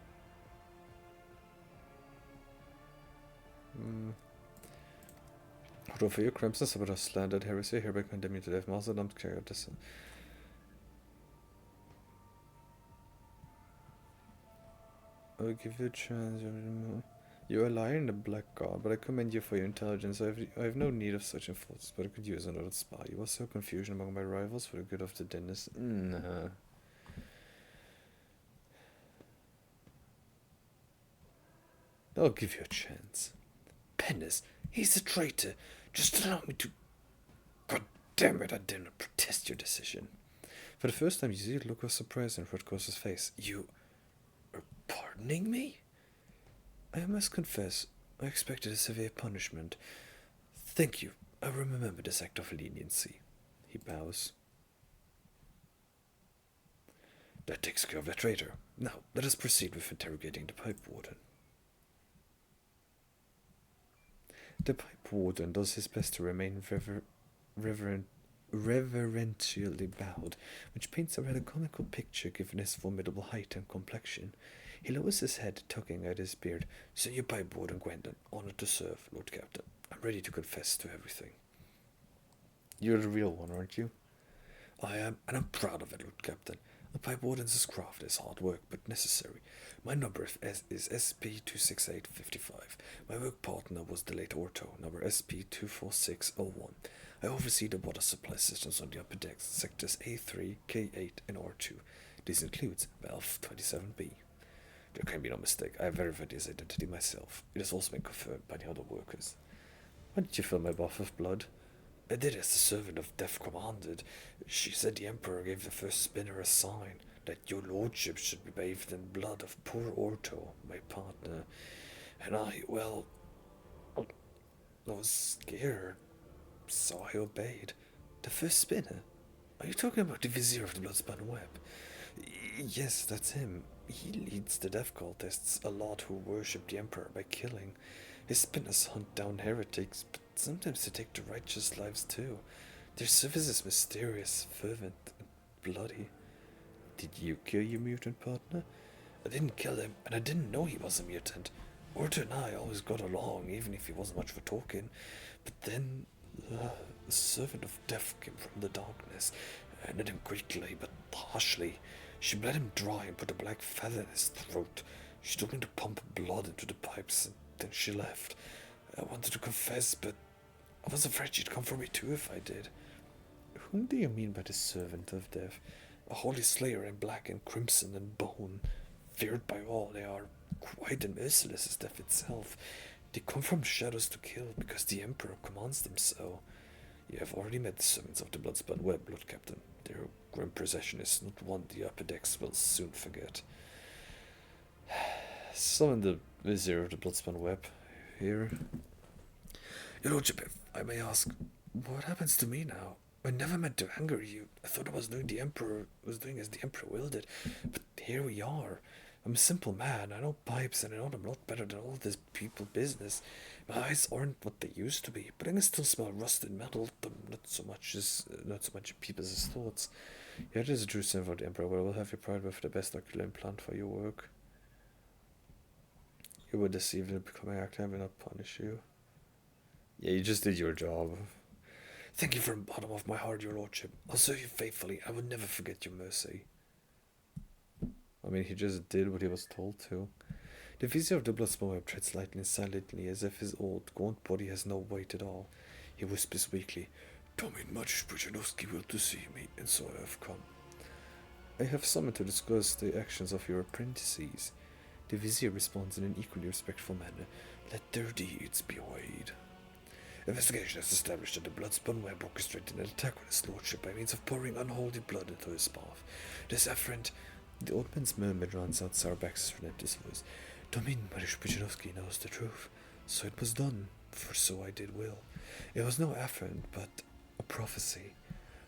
S1: Although for your crimes and sabotage slandered heresy, hereby condemn you to death. Master Dams carry out this. I'll give you a chance. You are a liar and a blackguard, but I commend you for your intelligence. I have no need of such enforcers, but I could use another spy. You will sow confusion among my rivals for the good of the dynasty. Nah. I'll give you a chance. Pennis, he's a traitor. Just allow me to... God damn it, I dare not protest your decision. For the first time, you see a look of surprise on Hrodko's face. You are pardoning me? I must confess, I expected a severe punishment. Thank you I will remember this act of leniency. He bows. That takes care of the traitor. Now, let us proceed with interrogating the pipe warden. The pipe warden does his best to remain reverentially bowed, which paints a rather comical picture given his formidable height and complexion. He lowers his head, tugging at his beard. Senior Pipe Warden Gwendon, honored to serve, Lord Captain. I'm ready to confess to everything. You're the real one, aren't you? I am, and I'm proud of it, Lord Captain. A pipe warden's craft is hard work, but necessary. My number is SP26855. My work partner was the late Orto, number SP24601. I oversee the water supply systems on the upper decks, sectors A3, K8, and R2. This includes valve 27B. There can be no mistake. I have verified his identity myself. It has also been confirmed by the other workers. Why did you fill my bath with blood? I did as the servant of death commanded. She said the Emperor gave the first spinner a sign that your lordship should be bathed in blood of poor Orto, my partner. And I was scared, so I obeyed. The first spinner? Are you talking about the Vizier of the Bloodspun Web? Yes, that's him. He leads the death cultists, a lot who worship the Emperor by killing. His spinners hunt down heretics, but sometimes they take the righteous lives too. Their service is mysterious, fervent, and bloody. Did you kill your mutant partner? I didn't kill him, and I didn't know he was a mutant. Orto and I always got along, even if he wasn't much for talking. But then, the servant of death came from the darkness, and hit him quickly, but harshly. She bled him dry and put a black feather in his throat. She told me to pump blood into the pipes, and then she left. I wanted to confess, but I was afraid she'd come for me too if I did. Whom do you mean by the servant of death? A holy slayer in black and crimson and bone. Feared by all, they are quite as merciless as death itself. They come from shadows to kill because the Emperor commands them so. You have already met the servants of the Bloodspun Web, Lord Captain. Their grim procession is not one the upper decks will soon forget. Summon the Vizier of the Bloodspun Web here. Your Lordship, if I may ask, what happens to me now? I never meant to anger you. I thought I was doing as the Emperor willed it. But here we are. I'm a simple man. I know pipes, and I know them a lot better than all this people business. My eyes aren't what they used to be, but I can still smell rusted metal. Not so much people's thoughts. Yeah, it is a true sin for the Emperor, but I will have you proud with the best ocular implant for your work. You were deceived in becoming active, I will not punish you. Yeah, you just did your job. Thank you from the bottom of my heart, your lordship. I'll serve you faithfully. I will never forget your mercy. I mean, he just did what he was told to. The Vizier of the Bloodspun Web treads lightly and silently, as if his old, gaunt body has no weight at all. He whispers weakly, Domin Magish Pudzianowski will to see me, and so I have come. I have summoned to discuss the actions of your apprentices. The Vizier responds in an equally respectful manner. Let their deeds be weighed. Investigation has established that the Bloodspun Web orchestrated an attack on his lordship by means of pouring unholy blood into his bath. This afferent... The old man's murmur drowns out Sourback's relentless voice. Domin Marish Pudzianowski knows the truth. So it was done, for so I did will. It was no afferent, but a prophecy.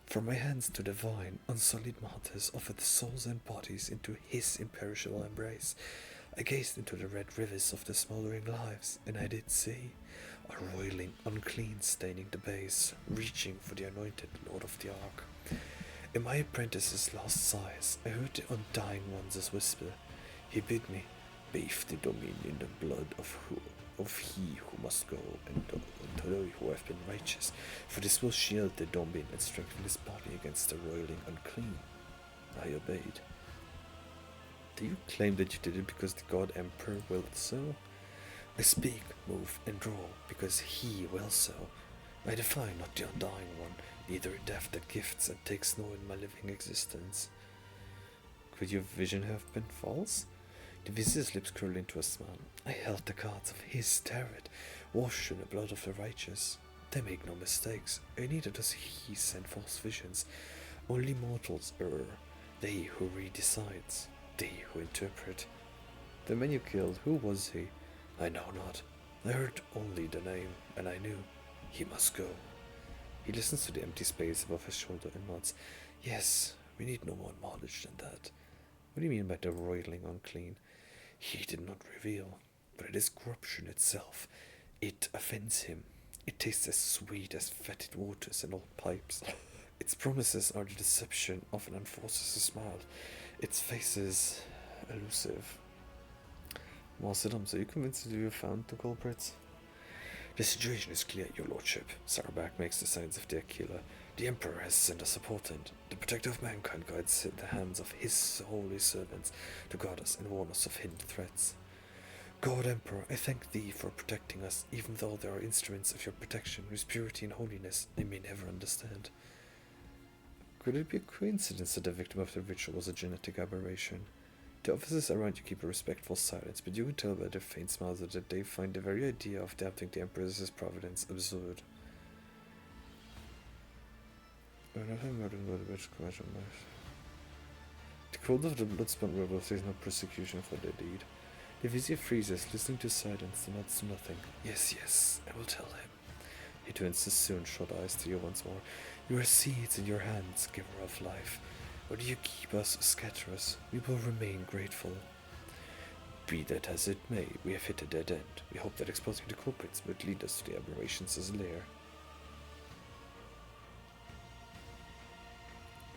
S1: From my hands to divine, unsullied martyrs offered the souls and bodies into his imperishable embrace. I gazed into the red rivers of their smouldering lives, and I did see a roiling, unclean staining the base, reaching for the anointed Lord of the Ark. In my apprentice's last sighs, I heard the undying one's whisper. He bid me, bathe the dominion and blood of he who must go, and to those who have been righteous, for this will shield the domin and strengthen his body against the roiling unclean. I obeyed. Do you claim that you did it because the God Emperor willed so? I speak, move, and draw because he will so. I defy not the undying one, neither a death that gifts and takes no in my living existence. Could your vision have been false? The Vizier's lips curled into a smile. I held the cards of his tarot, washed in the blood of the righteous. They make no mistakes, and neither does he send false visions. Only mortals err, they who read the signs, they who interpret. The man you killed, who was he? I know not. I heard only the name, and I knew he must go. He listens to the empty space above his shoulder and nods. Yes, we need no more knowledge than that. What do you mean by the roiling unclean? He did not reveal, but it is corruption itself. It offends him. It tastes as sweet as fetid waters and old pipes. Its promises are the deception of an enforcer's smile. Its face is elusive. Master Dums, are you convinced that you have found the culprits? The situation is clear, your lordship. Sarabak makes the signs of the Aquila. The Emperor has sent us a portent. The protector of mankind guides the hands of his holy servants to guard us and warn us of hidden threats. God, Emperor, I thank thee for protecting us, even though there are instruments of your protection whose purity and holiness I may never understand. Could it be a coincidence that the victim of the ritual was a genetic aberration? The officers around you keep a respectful silence, but you can tell by their faint smiles that they find the very idea of doubting the Emperor's providence absurd. Nothing more than which question life. The code of the Bloodsport rebels says no persecution for their deed. The vizier freezes, listening to silence, and nods to nothing. Yes, yes, I will tell him. He turns his soon-shut eyes to you once more. You are seeds in your hands, giver of life. Whether you keep us or scatter us, we will remain grateful. Be that as it may, we have hit a dead end. We hope that exposing the culprits would lead us to the aberrations' lair.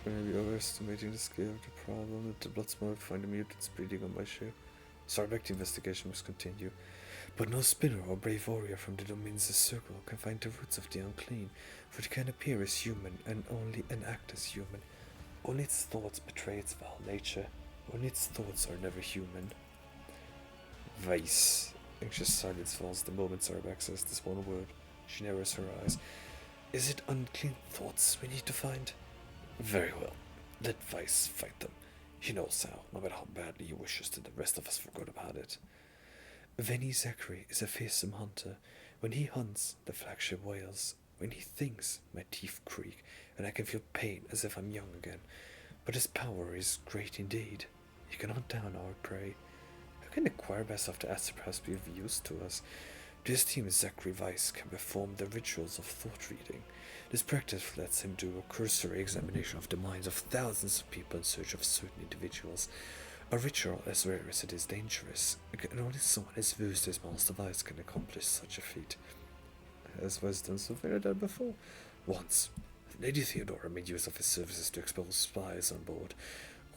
S1: Maybe overestimating the scale of the problem that the Bloodsmart would find the mutants breeding on my ship. Sarbeck, the investigation must continue. But no spinner or brave warrior from the domain's circle can find the roots of the unclean, for it can appear as human and act as human. Only its thoughts betray its foul nature. Only its thoughts are never human. Vice. Anxious silence falls the moment Sarbeck says this one word. She narrows her eyes. Is it unclean thoughts we need to find? Very well. Let Vice fight them. He knows how, no matter how badly he wishes that the rest of us forgot about it. Venny Zachary is a fearsome hunter. When he hunts, the flagship wails. When he thinks, my teeth creak, and I can feel pain as if I'm young again. But his power is great indeed. He can hunt down our prey. How can the choir best of the Astropras be of use to us? This team Zachary Weiss can perform the rituals of thought reading. This practice lets him do a cursory examination of the minds of thousands of people in search of certain individuals. A ritual as rare as it is dangerous, and only someone as versed as Master Weiss can accomplish such a feat. Has Weiss done something like that before? Once. Lady Theodora made use of his services to expose spies on board,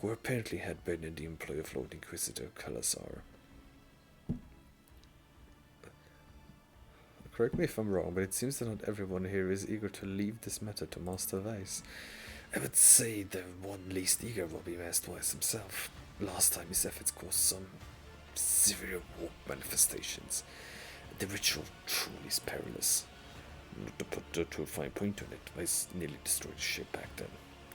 S1: who apparently had been in the employ of Lord Inquisitor Kalasar. Correct me if I'm wrong, but it seems that not everyone here is eager to leave this matter to Master Weiss. I would say the one least eager will be Master Weiss himself. Last time his efforts caused some severe warp manifestations. The ritual truly is perilous. Not to put too fine point on it, Weiss nearly destroyed the ship back then.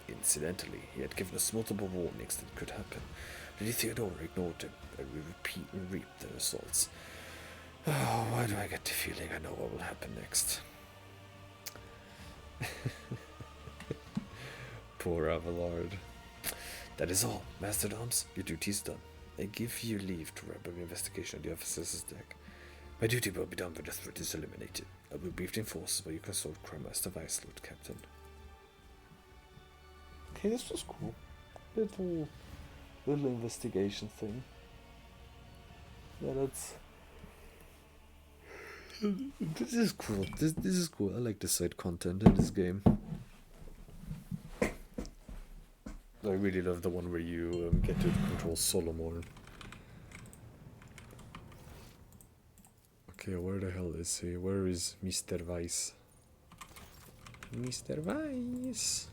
S1: Incidentally, he had given us multiple warnings that could happen. Lady Theodora ignored them, and we repeat and reap the results. Oh, why do I get the feeling I know what will happen next? Poor Abelard. That is all, Master Doms. Your duty is done. I give you leave to wrap up the investigation of the officer's deck. My duty will be done when the threat is eliminated. I will brief the enforcers while you consult Crime Master Weiss, Lord Captain. Okay, this was cool. Little investigation thing. Yeah, that's... This is cool. This is cool. I like the side content in this game. I really love the one where you get to control Solomon. Okay, where the hell is he? Where is Mr. Weiss? Mr. Weiss!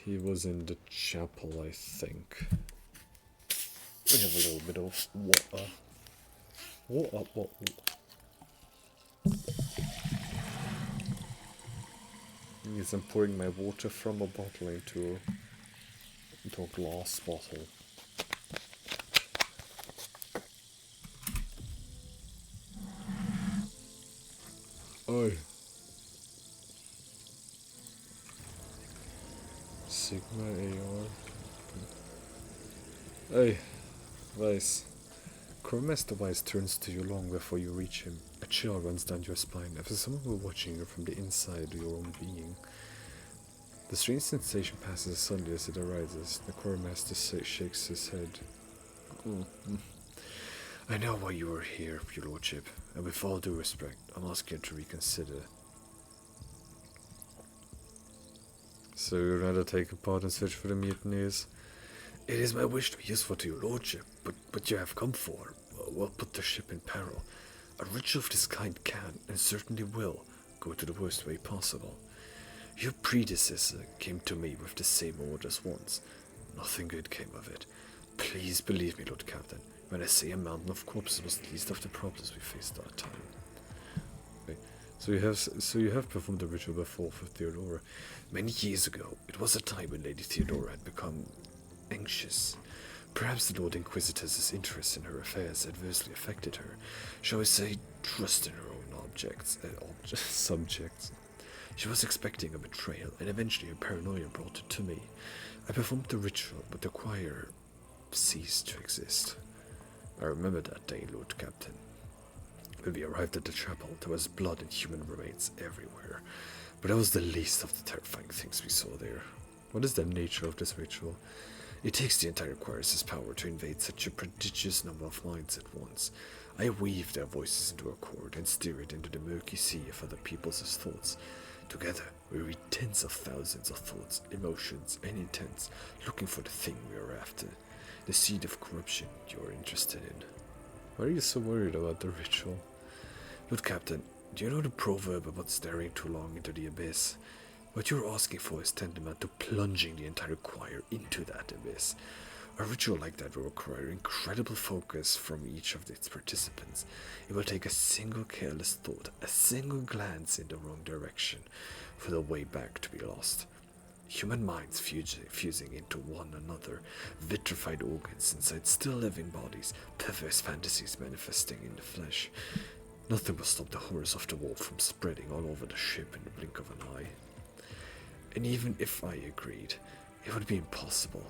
S1: He was in the chapel, I think. We have a little bit of water. Water. Yes, I'm pouring my water from a bottle into a glass bottle. Oi. Sigma AR. Hey, Weiss. Master Weiss turns to you long before you reach him, a chill runs down your spine, as if someone were watching you from the inside of your own being. The strange sensation passes as suddenly as it arises. The quartermaster shakes his head. I know why you are here, your lordship, and with all due respect, I'm asking you to reconsider. So you'd rather take a part and search for the mutineers? It is my wish to be useful to your lordship, but you have come for, will put the ship in peril. A ritual of this kind can, and certainly will, go to the worst way possible. Your predecessor came to me with the same orders once. Nothing good came of it. Please believe me, Lord Captain, when I say a mountain of corpses was the least of the problems we faced at that time. Okay. So you have performed the ritual before for Theodora. Many years ago, it was a time when Lady Theodora had become anxious. Perhaps the Lord Inquisitor's interest in her affairs adversely affected her. Shall we say, trust in her own subjects. She was expecting a betrayal, and eventually her paranoia brought it to me. I performed the ritual, but the choir ceased to exist. I remember that day, Lord Captain. When we arrived at the chapel, there was blood and human remains everywhere, but that was the least of the terrifying things we saw there. What is the nature of this ritual? It takes the entire choir's power to invade such a prodigious number of minds at once. I weave their voices into a chord and steer it into the murky sea of other people's thoughts. Together, we read tens of thousands of thoughts, emotions, and intents, looking for the thing we are after, the seed of corruption you are interested in. Why are you so worried about the ritual? Lord Captain, do you know the proverb about staring too long into the abyss? What you're asking for is tantamount to plunging the entire choir into that abyss. A ritual like that will require incredible focus from each of its participants. It will take a single careless thought, a single glance in the wrong direction, for the way back to be lost. Human minds fusing into one another, vitrified organs inside still living bodies, perverse fantasies manifesting in the flesh. Nothing will stop the horrors of the war from spreading all over the ship in the blink of an eye. And even if I agreed, it would be impossible.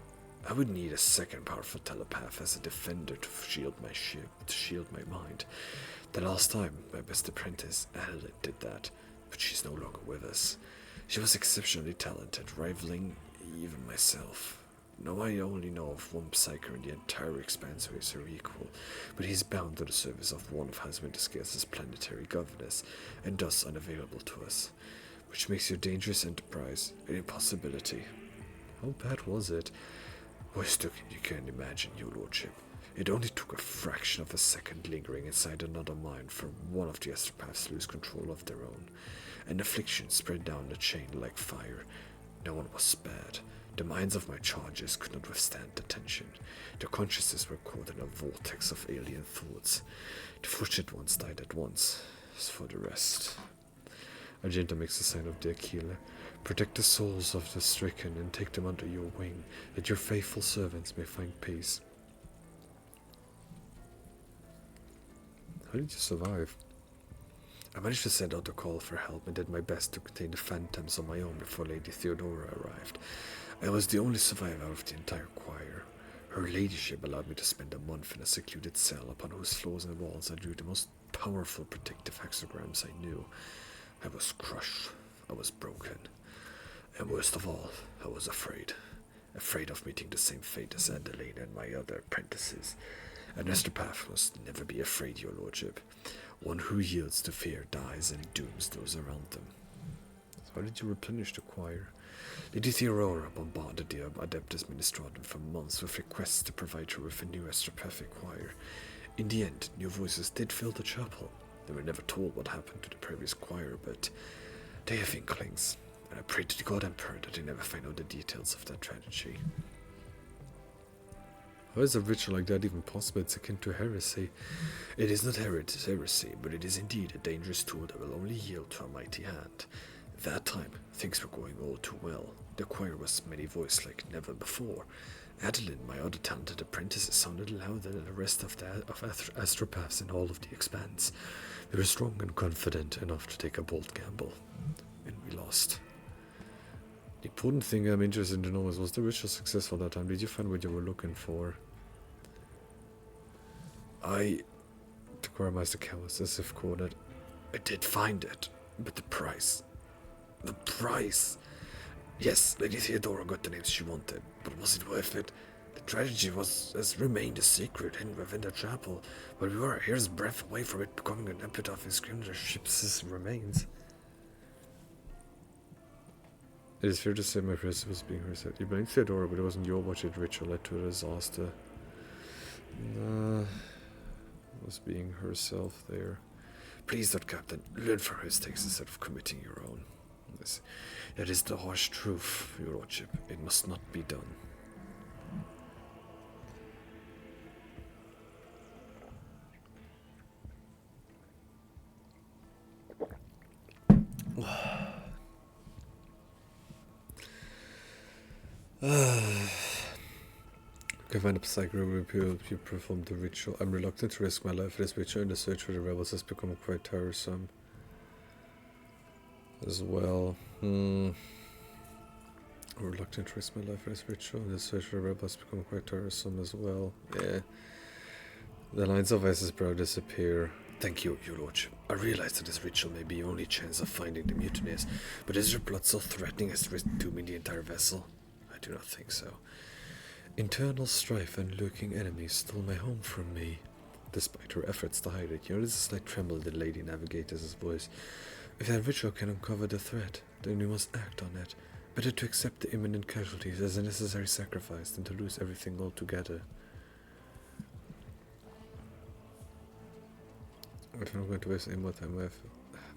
S1: I would need a second powerful telepath as a defender to shield my ship, to shield my mind. The last time, my best apprentice, Adeline, did that, but she's no longer with us. She was exceptionally talented, rivaling even myself. Now I only know of one psyker in the entire expanse who is her equal, but he's bound to the service of one of Hasmintesca's planetary governors, and thus unavailable to us, which makes your dangerous enterprise an impossibility. How bad was it? Worst you can imagine, your lordship. It only took a fraction of a second lingering inside another mind for one of the astropaths to lose control of their own. An affliction spread down the chain like fire. No one was spared. The minds of my charges could not withstand the tension. Their consciences were caught in a vortex of alien thoughts. The fortunate ones died at once. As for the rest... Argenta makes the sign of the Aquila. Protect the souls of the stricken and take them under your wing, that your faithful servants may find peace. How did you survive? I managed to send out a call for help and did my best to contain the phantoms on my own before Lady Theodora arrived. I was the only survivor out of the entire choir. Her ladyship allowed me to spend a month in a secluded cell upon whose floors and walls I drew the most powerful protective hexagrams I knew. I was crushed. I was broken. And worst of all, I was afraid. Afraid of meeting the same fate as Adeline and my other apprentices. An astropath must never be afraid, your lordship. One who yields to fear dies and dooms those around them. So how did you replenish the choir? Lady Theodora bombarded the Adeptus Ministratum for months with requests to provide her with a new astropathic choir. In the end, new voices did fill the chapel. They were never told what happened to the previous choir, but they have inklings, and I pray to the God Emperor that they never find out the details of that tragedy. How is a ritual like that even possible? It's akin to heresy. It is not heresy, but it is indeed a dangerous tool that will only yield to a mighty hand. At that time, things were going all too well. The choir was many-voiced like never before. Adeline, my other talented apprentice, sounded louder than the rest of astropaths in all of the expanse. They were strong and confident enough to take a bold gamble, and we lost. The important thing I'm interested to know is, was the ritual successful that time? Did you find what you were looking for? I The Quartermaster cows as if cornered. I did find it, but the price. The price! Yes, Lady Theodora got the names she wanted, but was it worth it? The tragedy has remained a secret hidden within the chapel, but we were a hair's breadth away from it becoming an epitaph inscribed on the ship's remains. It is fair to say my presence was being reset. You blamed Theodora, but it wasn't your botched ritual led to a disaster. Nah, it was being herself there. Please, Lord Captain, learn from her mistakes instead of committing your own. Yes, it is the harsh truth, your lordship. It must not be done. Can find a psychic repeal if you perform the ritual. I'm reluctant to risk my life for this ritual, and the search for the rebels has become quite tiresome as well. I'm reluctant to risk my life for this ritual, and the search for the rebels has become quite tiresome as well. Yeah. The lines of Ice's brow disappear. Thank you, your lordship. I realize that this ritual may be the only chance of finding the mutineers, but is your blood so threatening as to risk dooming the entire vessel? I do not think so. Internal strife and lurking enemies stole my home from me. Despite her efforts to hide it, you notice a slight tremble in the Lady Navigator's voice. If that ritual can uncover the threat, then we must act on it. Better to accept the imminent casualties as a necessary sacrifice than to lose everything altogether. If I'm going to waste any more time with...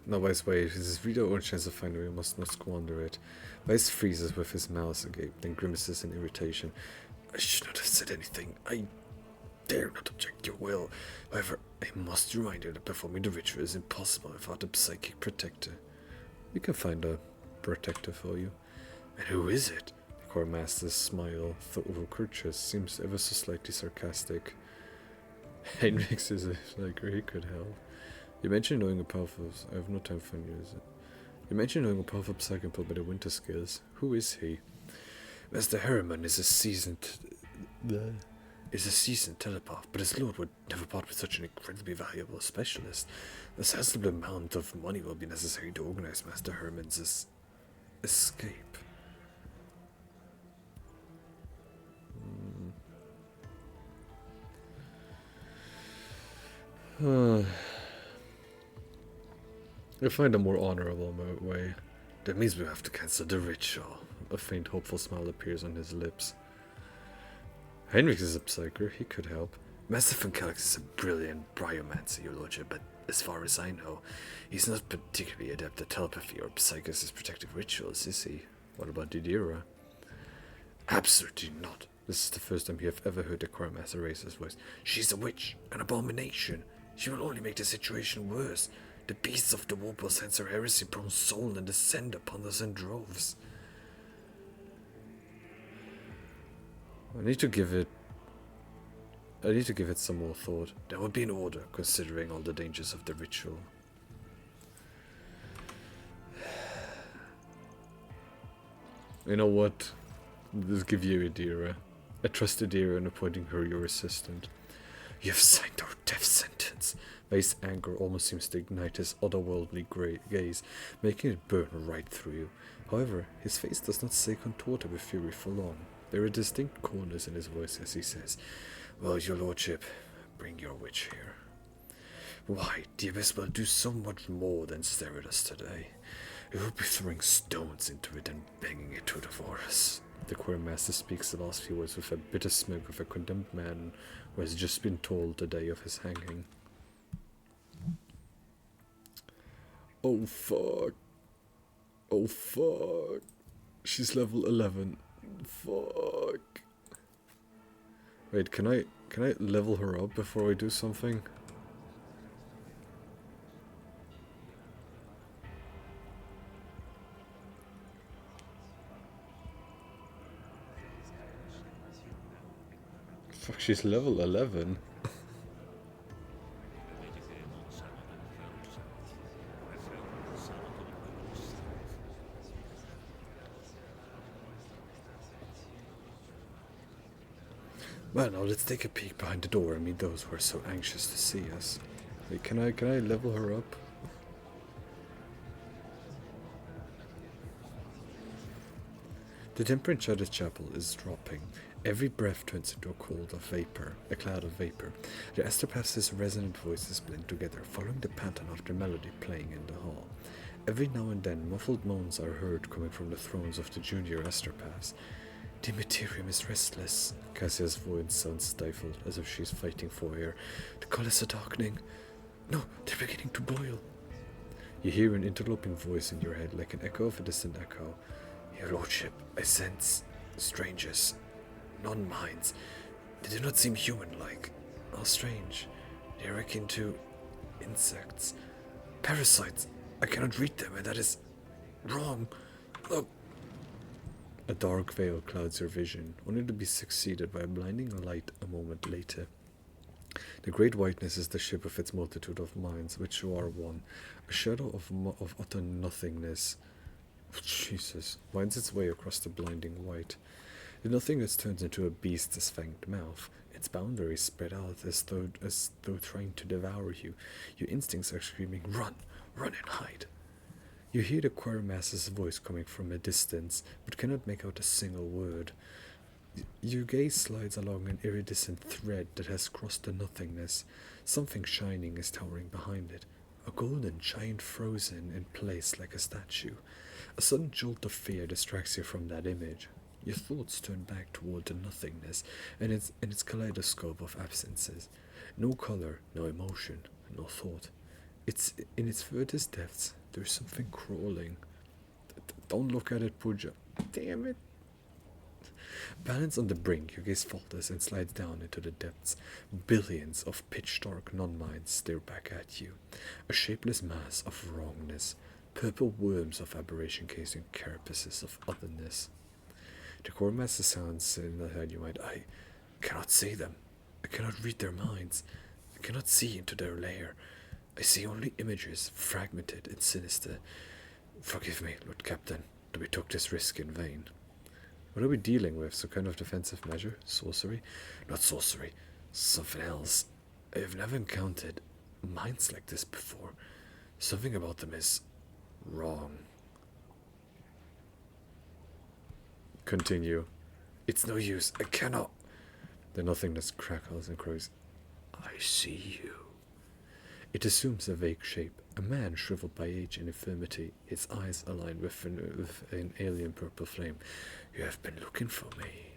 S1: No, Vice, wait. This is really our only chance of finding we must not squander it. Vice freezes with his mouth agape, then grimaces in irritation. I should not have said anything. I dare not object your will. However, I must remind you that performing the ritual is impossible without a psychic protector. We can find a protector for you. And who is it? The Quartermaster's smile, though overcourteous, seems ever so slightly sarcastic. Heinrichs is like he could help. You mentioned knowing a powerful... I have no time for news. You mentioned knowing a powerful psychic pulled by the winter skills. Who is he? Master Harriman is a seasoned telepath, but his lord would never part with such an incredibly valuable specialist. A sizable amount of money will be necessary to organize Master Harriman's escape. You'll find a more honorable way. That means we have to cancel the ritual. A faint, hopeful smile appears on his lips. Heinrich is a psyker. He could help. Master von Kellex is a brilliant bryomancer, your lordship, but as far as I know, he's not particularly adept at telepathy or psychos' protective rituals, is he? What about Didira? Absolutely not. This is the first time you have ever heard the Quartermaster raise his voice. She's a witch, an abomination. She will only make the situation worse. The beasts of the warp will sense her heresy-prone soul and descend upon us in droves. I need to give it some more thought. That would be in order, considering all the dangers of the ritual. You know what? Let's give you Idira. I trust Idira in appointing her your assistant. You have signed our death sentence. Vace's anger almost seems to ignite his otherworldly gaze, making it burn right through you. However, his face does not stay contorted with fury for long. There are distinct corners in his voice as he says, Well, your lordship, bring your witch here. Why, the abyss will do so much more than stare at us today. We will be throwing stones into it and banging it to devour us. The Quartermaster speaks the last few words with a bitter smirk of a condemned man who has just been told the day of his hanging. Oh fuck. Oh fuck. She's level 11. Fuck. Wait, can I level her up before I do something? Fuck, she's level 11. Well, now let's take a peek behind the door and meet those who are so anxious to see us. Wait, can I level her up? The temperature inside the chapel is dropping. Every breath turns into a cloud of vapor. The astropath's resonant voices blend together, following the pattern of the melody playing in the hall. Every now and then, muffled moans are heard coming from the thrones of the junior astropaths. The materium is restless. Cassia's voice sounds stifled, as if she's fighting for air. The colors are darkening. No, they're beginning to boil. You hear an interloping voice in your head, like an echo of a distant echo. Your lordship, I sense strangers, non-minds. They do not seem human-like. How strange. They are akin to insects. Parasites. I cannot read them, and that is wrong. Look. A dark veil clouds your vision, only to be succeeded by a blinding light a moment later. The great whiteness is the ship with its multitude of minds, which you are one. A shadow of utter nothingness. Jesus, winds its way across the blinding white. The nothingness turns into a beast's fanged mouth. Its boundaries spread out as though trying to devour you. Your instincts are screaming, run, run and hide. You hear the Quartermaster's voice coming from a distance, but cannot make out a single word. Your gaze slides along an iridescent thread that has crossed the nothingness. Something shining is towering behind it. A golden giant frozen in place like a statue. A sudden jolt of fear distracts you from that image. Your thoughts turn back toward the nothingness and its kaleidoscope of absences. No color, no emotion, no thought. In its furthest depths, there's something crawling. Don't look at it, Pooja. Damn it. Balanced on the brink, your gaze falters and slides down into the depths. Billions of pitch-dark non-minds stare back at you. A shapeless mass of wrongness. Purple worms of aberration casing carapaces of otherness. The Quartermaster sounds in the head you might. I cannot see them. I cannot read their minds. I cannot see into their lair. I see only images, fragmented and sinister. Forgive me, Lord Captain, that we took this risk in vain. What are we dealing with? Some kind of defensive measure? Sorcery? Not sorcery. Something else. I have never encountered minds like this before. Something about them is wrong. Continue. It's no use. I cannot. The nothingness crackles and crows. I see you. It assumes a vague shape. A man shriveled by age and infirmity, his eyes aligned with an alien purple flame. You have been looking for me.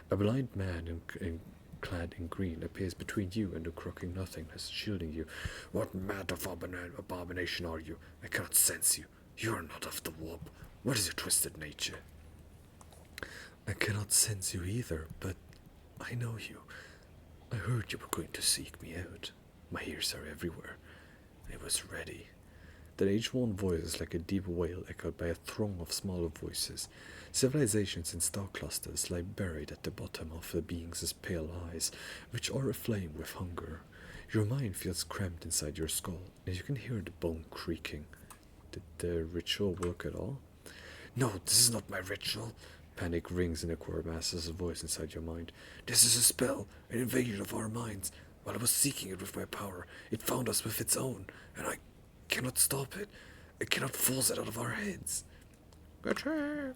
S1: A blind man clad in green appears between you and the croaking nothingness, shielding you. What mad of abomination are you? I cannot sense you. You are not of the warp. What is your twisted nature? I cannot sense you either, but I know you. I heard you were going to seek me out. My ears are everywhere. I was ready. The age-worn voice is like a deep wail echoed by a throng of smaller voices. Civilizations in star clusters lie buried at the bottom of the beings' pale eyes, which are aflame with hunger. Your mind feels cramped inside your skull, and you can hear the bone creaking. Did the ritual work at all? No, this is not my ritual. Panic rings in the Quartermaster's voice inside your mind. This is a spell, an invasion of our minds. While I was seeking it with my power, it found us with its own, and I cannot stop it. I cannot force it out of our heads. Attack!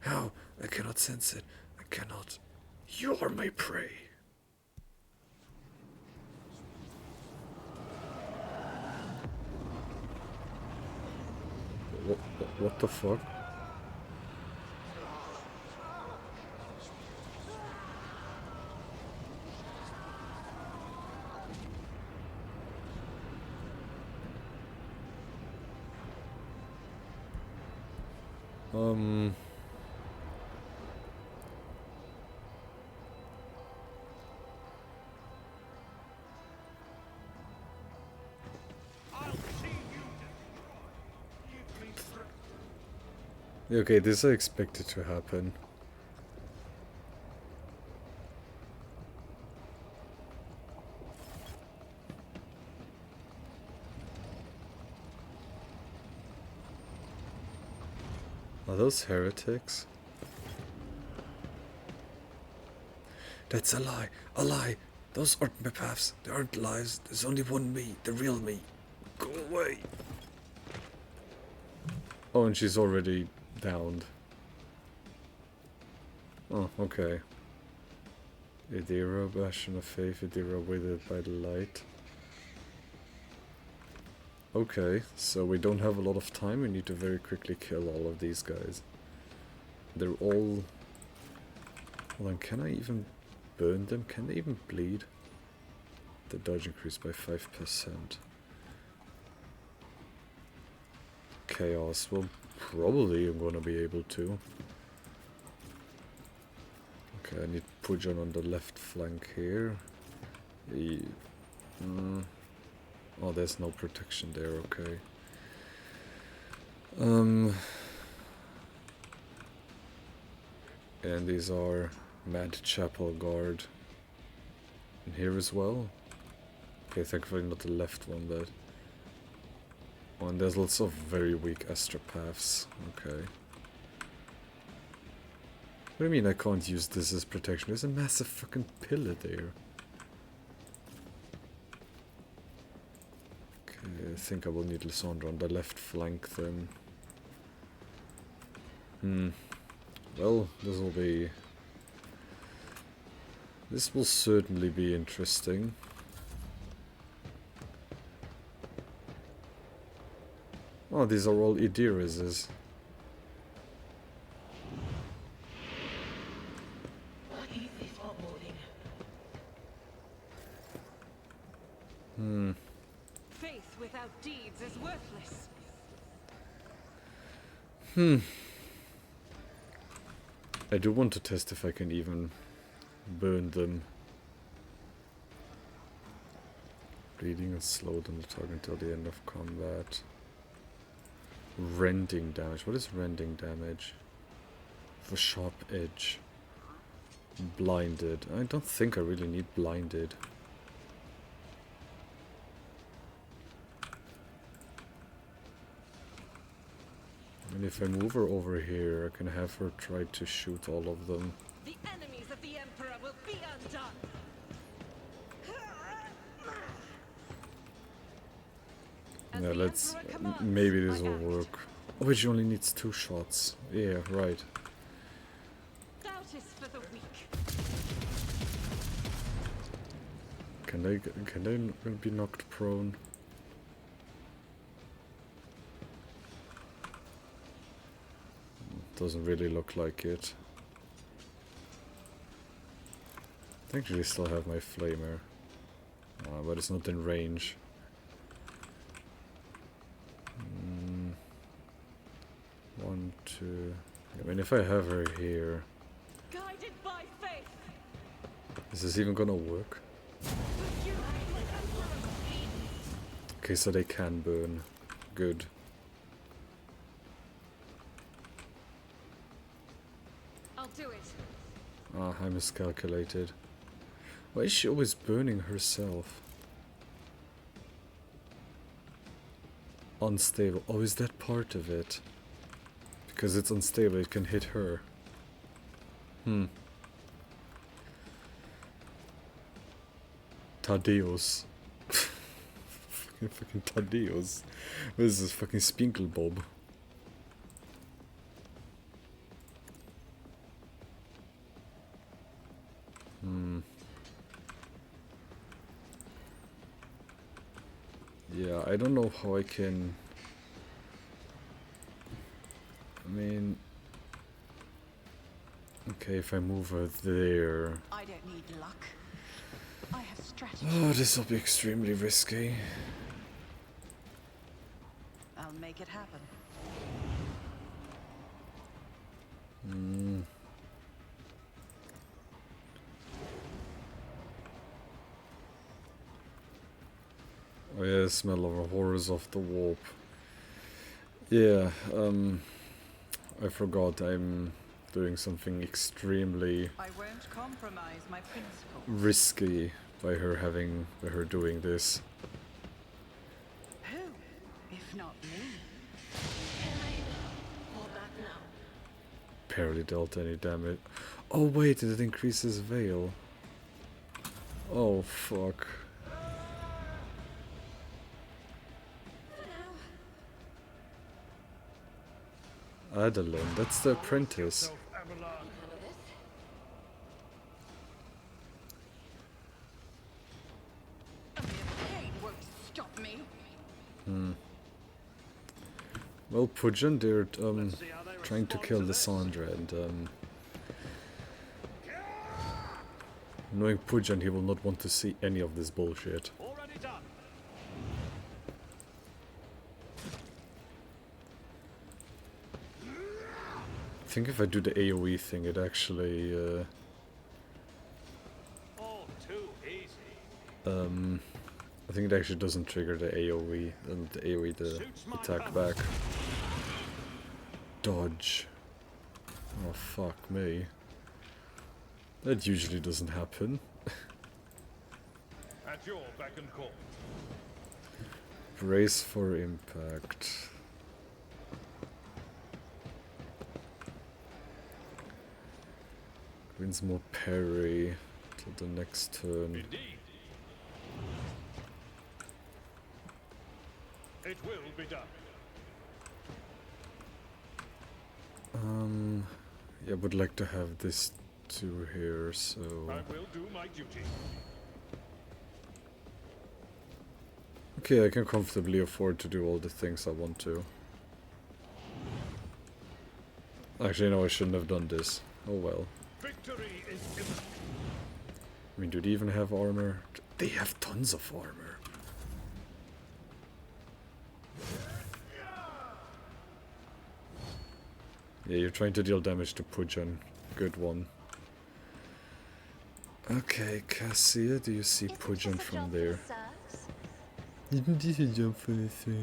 S1: How? I cannot sense it. I cannot. You are my prey. What the fuck? Okay, this I expected to happen. Are those heretics? That's a lie! A lie! Those aren't my paths. They aren't lies. There's only one me. The real me. Go away. Oh, and she's already downed. Oh, okay. Idira, Bastion of Faith, Idira withered by the light. Okay, so we don't have a lot of time, we need to very quickly kill all of these guys. They're all... Hold on, can I even burn them? Can they even bleed? The dodge increased by 5%. Chaos, well, probably I'm gonna be able to. Okay, I need Pujan on the left flank here. Oh, there's no protection there, okay. And these are Mad Chapel Guard. And here as well. Okay, thankfully not the left one, but... Oh, and there's lots of very weak astropaths. Okay. What do you mean I can't use this as protection? There's a massive fucking pillar there. Okay, I think I will need Lysandra on the left flank then. Well, this will certainly be interesting. Oh, these are all Idirises.
S5: Faith without deeds is worthless.
S1: I do want to test if I can even burn them. Bleeding and slowed on the target until the end of combat. Rending damage. What is rending damage? For sharp edge. Blinded. I don't think I really need blinded. And if I move her over here, I can have her try to shoot all of them.
S5: The enemies of the Emperor will be undone.
S1: Yeah, let's... maybe this will work. Oh, but she only needs 2 shots. Yeah, right.
S5: Doubt is for the weak.
S1: Can they be knocked prone? Doesn't really look like it. I actually still have my flamer. But it's not in range. One, two... I mean, if I have her here...
S5: Guided by faith.
S1: Is this even gonna work? Okay, so they can burn. Good.
S5: I'll do it.
S1: Ah, I miscalculated. Why is she always burning herself? Unstable. Oh, is that part of it? Because it's unstable, it can hit her. Tadeus. fucking Tadeus. What is this fucking Spinkelbob? Yeah, I don't know how I can... I mean... Okay, if I move her there...
S5: I don't need luck. I have strategy.
S1: Oh, this will be extremely risky.
S5: I'll make it happen. Oh yeah, smell of horrors of the warp. Yeah, I forgot I'm doing something extremely I won't compromise my principles.
S1: risky by her doing this.
S5: Who, if not me?
S1: Barely dealt any damage. Oh wait, did it increase his veil?
S5: Oh fuck. Adeline, that's the apprentice. Well, Pudzian, they're trying to kill Lysandra, and knowing Pudzian, he will not want to see any of this bullshit.
S4: Already done.
S5: I think if I do the AoE thing, it actually
S4: Oh, too easy.
S5: I think it actually doesn't trigger the AoE, and the AoE the attack back. Dodge. Oh fuck me. That usually doesn't happen.
S2: At your beck and call.
S5: Brace for impact. Wins more parry till the next turn.
S2: Indeed. It will be done.
S5: Yeah, I would like to have this two here, so...
S2: I will do my duty.
S5: Okay, I can comfortably afford to do all the things I want to. Actually, no, I shouldn't have done this. Oh well.
S2: Victory is imminent.
S5: I mean, do they even have armor? They have tons of armor. Yeah, you're trying to deal damage to Pudzian. Good one. Okay, Cassia, do you see Pudzian from there? Isn't this a job for the serfs?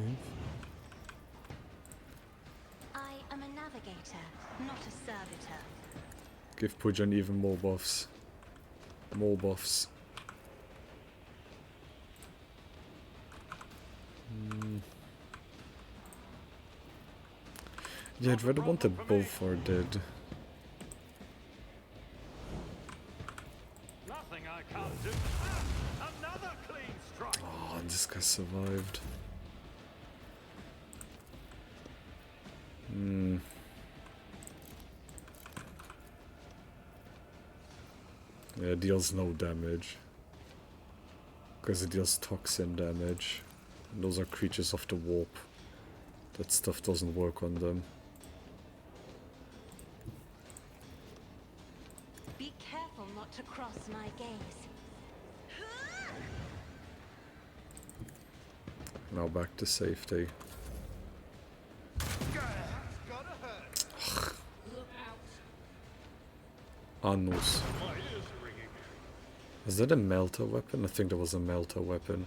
S3: I am a navigator, not a servitor.
S5: Give Pudzian even more buffs. More buffs. Yeah, I'd rather want that both are dead.
S4: Nothing I can't do. Another clean strike.
S5: Oh, and this guy survived. Yeah, it deals no damage. Because it deals toxin damage. And those are creatures of the warp. That stuff doesn't work on them.
S3: Be careful not to cross my gaze.
S5: Now back to safety. Anus.
S2: My ears are ringing.
S5: Is that a melter weapon? I think that was a melter weapon.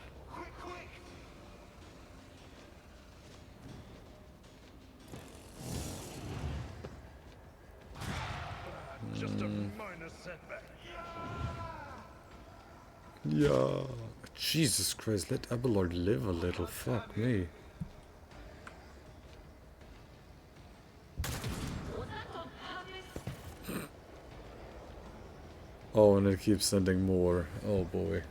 S2: Just a minor setback.
S5: Yeah. Jesus Christ, let Abelard live a little. Fuck me. Oh, and it keeps sending more. Oh boy.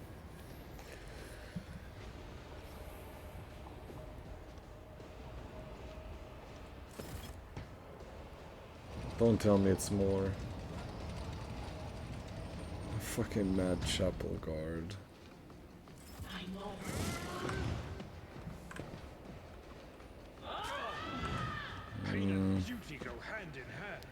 S5: Don't tell me it's more. A fucking mad chapel guard.
S2: Pain and duty go hand in hand.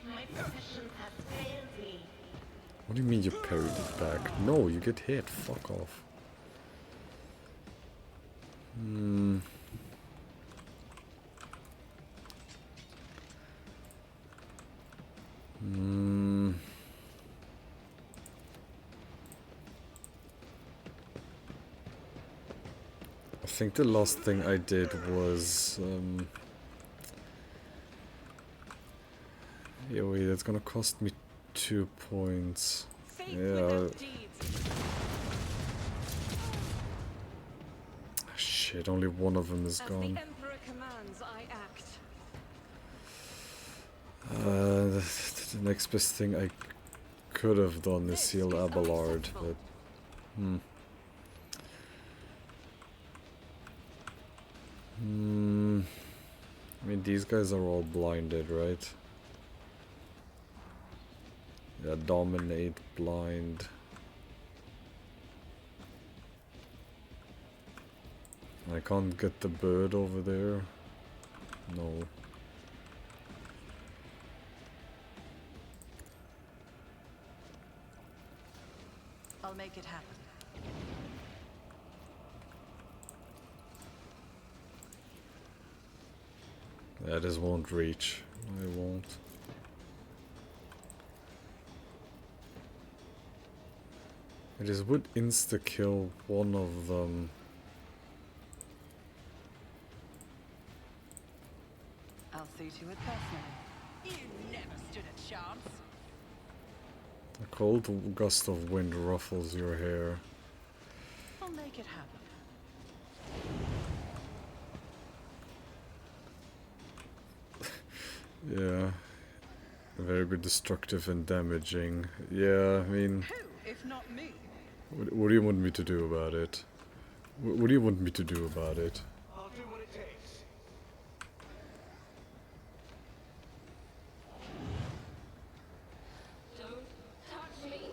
S6: My profession has failed me.
S5: What do you mean you parried it back? No, you get hit. Fuck off. I think the last thing I did was yeah, wait, that's gonna cost me 2 points. Yeah. Shit, only one of them is
S6: As
S5: gone.
S6: the Emperor commands, I act.
S5: The next best thing I could have done is heal Abelard, but I mean, these guys are all blinded, right? Yeah, dominate, blind. I can't get the bird over there. No.
S7: I'll make it happen.
S5: Yeah, this won't reach. I won't. I just would insta-kill one of them.
S7: I'll see to it personally. You never stood a chance.
S5: A cold gust of wind ruffles your hair.
S7: I'll make it happen.
S5: Yeah. Very destructive and damaging. Yeah, I mean...
S7: Who, if not me?
S5: What do you want me to do about it? What do you want me to do about it?
S8: I'll do what it takes.
S6: Don't touch me.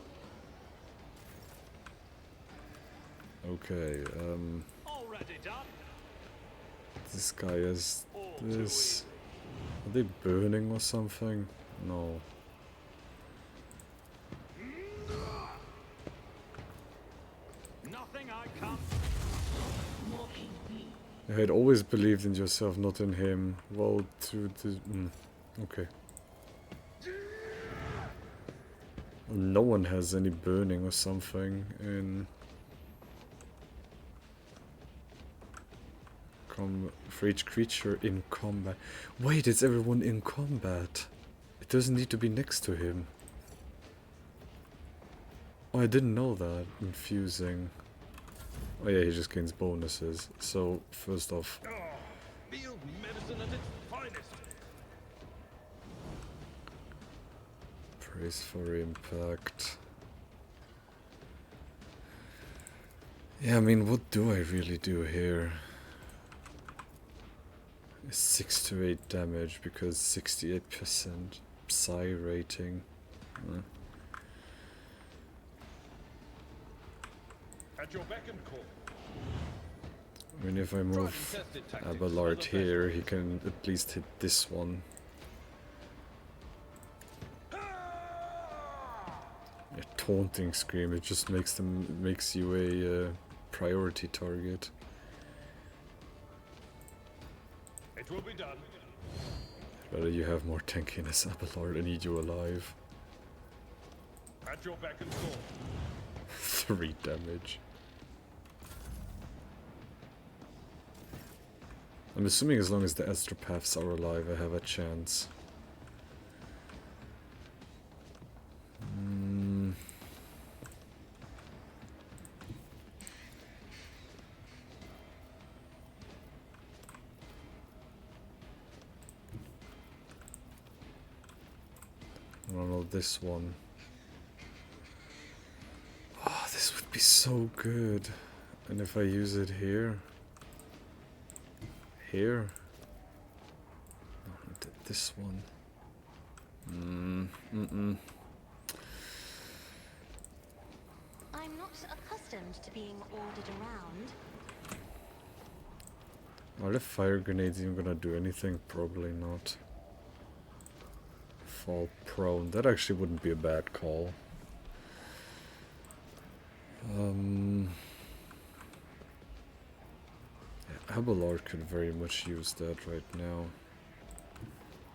S5: Okay,
S4: Already done.
S5: this guy is
S4: All
S5: this. Are they burning or something? No.
S4: Nothing I can't.
S5: I had always believed in yourself, not in him. Well, to the... okay. No one has any burning or something in... for each creature in combat. Wait, it's everyone in combat. It doesn't need to be next to him. Oh, I didn't know that. Infusing. Oh yeah, he just gains bonuses. So, first off...
S2: Field medicine at its finest.
S5: Praise for impact. Yeah, I mean, what do I really do here? 6 to 8 damage because 68% Psi rating.
S2: At your beck and call.
S5: I mean, if I move Abelard here, he can at least hit this one. A taunting scream, it just makes you a priority target.
S2: It will be done.
S5: Rather you have more tankiness, Abelard. I need you alive.
S2: At your beck and call.
S5: 3 damage. I'm assuming as long as the astropaths are alive, I have a chance. I don't know, this one. Oh, this would be so good. And if I use it here? Here? No, this one.
S3: I'm not accustomed to being ordered around.
S5: Are the fire grenades even gonna do anything? Probably not. Fall prone. That actually wouldn't be a bad call. Yeah, Abelard could very much use that right now.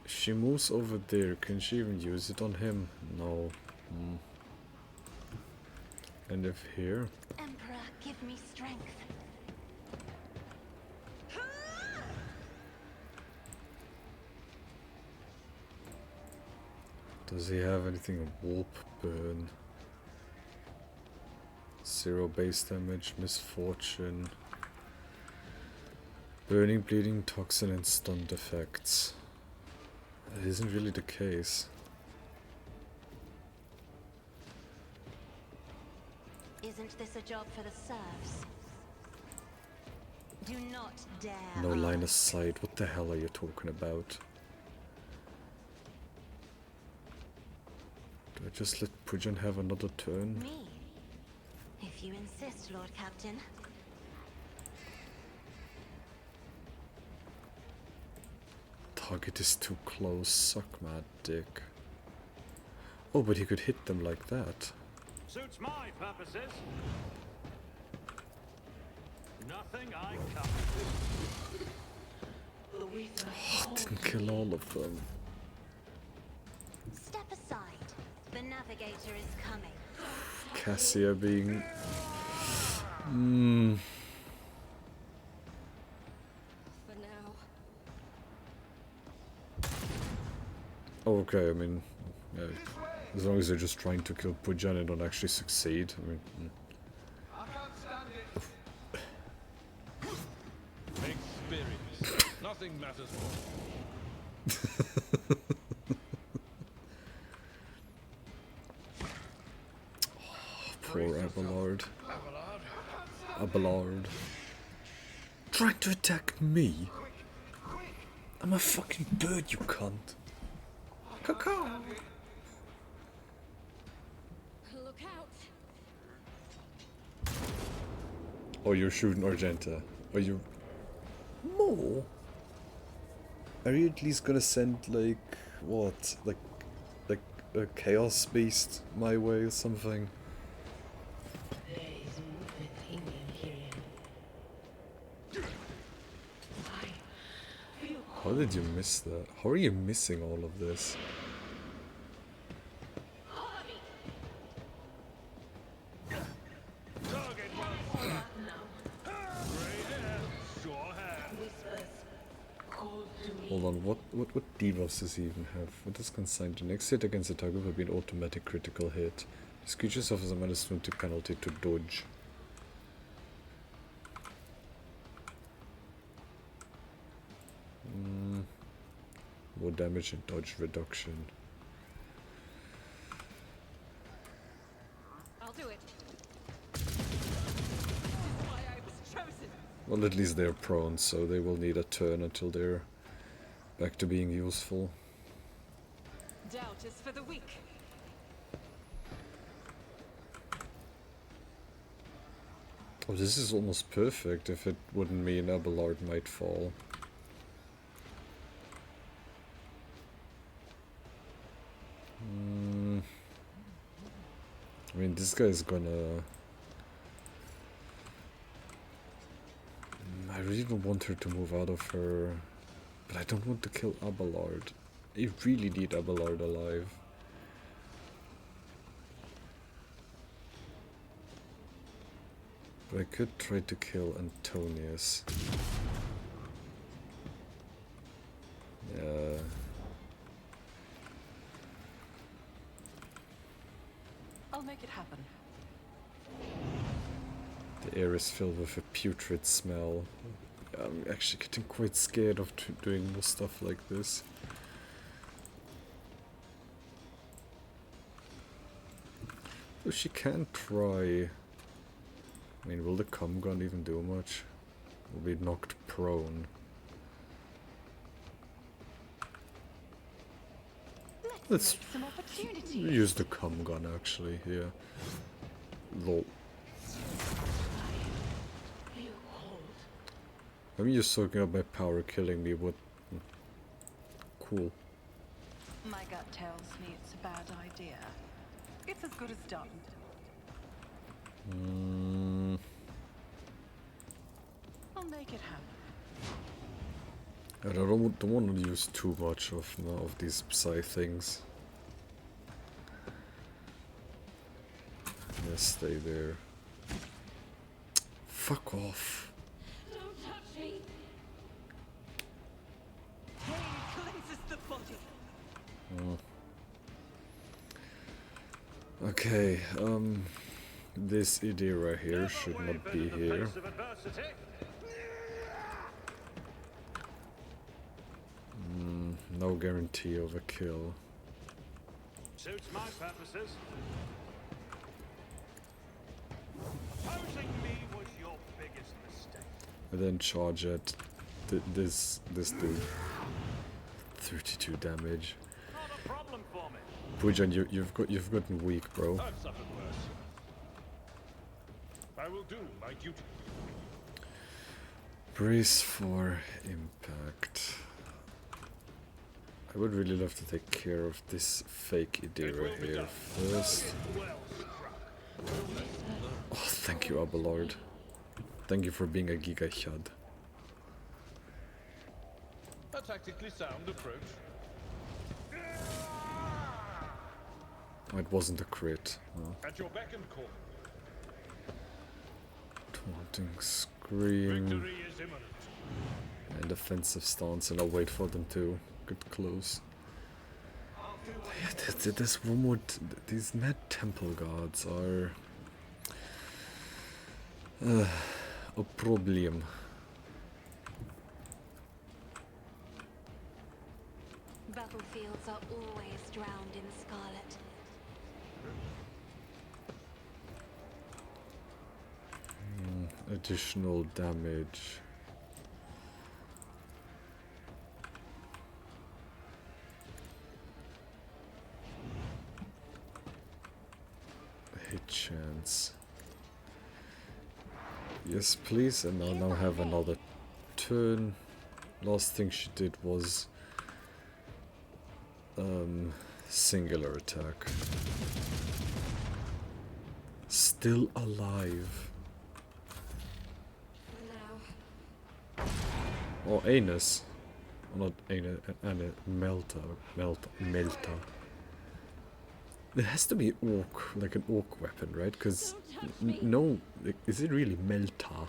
S5: If she moves over there, can she even use it on him? No. And if here?
S3: Emperor, give me strength.
S5: Does he have anything? Warp burn. 0 base damage, misfortune. Burning, bleeding, toxin and stunned effects. It isn't really the case.
S3: Isn't this a job for the serfs? Do not dare.
S5: No line of
S3: ask.
S5: sight. What the hell are you talking about? Do I just let Pudzian have another turn?
S3: Me? If you insist, Lord Captain.
S5: Target is too close. Suck my dick. Oh, but he could hit them like that.
S4: Suits my purposes. Nothing I can't
S5: Oh, didn't kill all of them.
S3: Step aside. The navigator is coming.
S5: Cassia being...
S3: For now.
S5: Oh, okay, I mean... Yeah, as long as they're just trying to kill Pudzian and don't actually succeed. I mean...
S2: Experience. Nothing matters more.
S5: Poor Abelard. Abelard. Trying to attack me? I'm a fucking bird, you cunt. Caw.
S3: Look out.
S5: Oh, you're shooting Argenta. Are you... More? Are you at least gonna send, like... what? Like a Chaos Beast my way or something?
S6: There is nothing in here. I feel
S5: How did you miss that? How are you missing all of this?
S2: Target one. Grey hair, sure hair.
S6: whispers called to me.
S5: Hold on, what debuffs does he even have? What does consign? The next hit against the target will be an automatic critical hit. This creature suffers a -20 penalty to dodge. More damage and dodge reduction.
S7: I'll do it. This is why I was chosen.
S5: Well, at least they're prone, so they will need a turn until they're back to being useful.
S7: Doubt is for the weak.
S5: Oh, this is almost perfect if it wouldn't mean Abelard might fall. I mean, this guy's gonna... I really don't want her to move out of her... But I don't want to kill Abelard. I really need Abelard alive. But I could try to kill Antonius. Yeah.
S7: I'll make it happen.
S5: The air is filled with a putrid smell. I'm actually getting quite scared of doing more stuff like this. Oh, she can try. I mean, will the cum gun even do much? Will be knocked prone. Let's
S7: Make some opportunity.
S5: use the cum gun actually, yeah. Lol.
S6: You hold.
S5: I mean, you're soaking up my power, killing me, what? Cool.
S7: My gut tells me it's a bad idea. It's as good as done. I'll make it happen.
S5: I don't want to use too much of these psi things. Yeah, stay there. Fuck off.
S6: Don't touch me.
S7: Pain cleanses the body.
S5: Okay, this idiot right here should not be here. No guarantee of a kill.
S4: Suits my purposes. Opposing me was your biggest mistake.
S5: And then charge at this dude. 32 damage.
S4: Not a problem for me.
S5: Pujan, you've gotten weak, bro.
S2: I've suffered worse. I will do my duty.
S5: Brace for impact. I would really love to take care of this fake Idira here first. Oh, thank you, Abelard. Thank you for being a Giga Chad.
S2: A tactically sound approach.
S5: Oh, it wasn't a crit. Oh.
S2: At your beck and call.
S5: Taunting Scream.
S2: Victory is imminent.
S5: And defensive stance, and I'll wait for them to get close. Yeah, this one more. These mad temple guards are a problem.
S3: Battlefields are always drowned in scarlet.
S5: Additional damage. Hit chance. Yes, please, and I'll now have another turn. Last thing she did was singular attack. Still alive. Or anus. Not anus, melta. It has to be orc, like an orc weapon, right? Because no, is it really melta?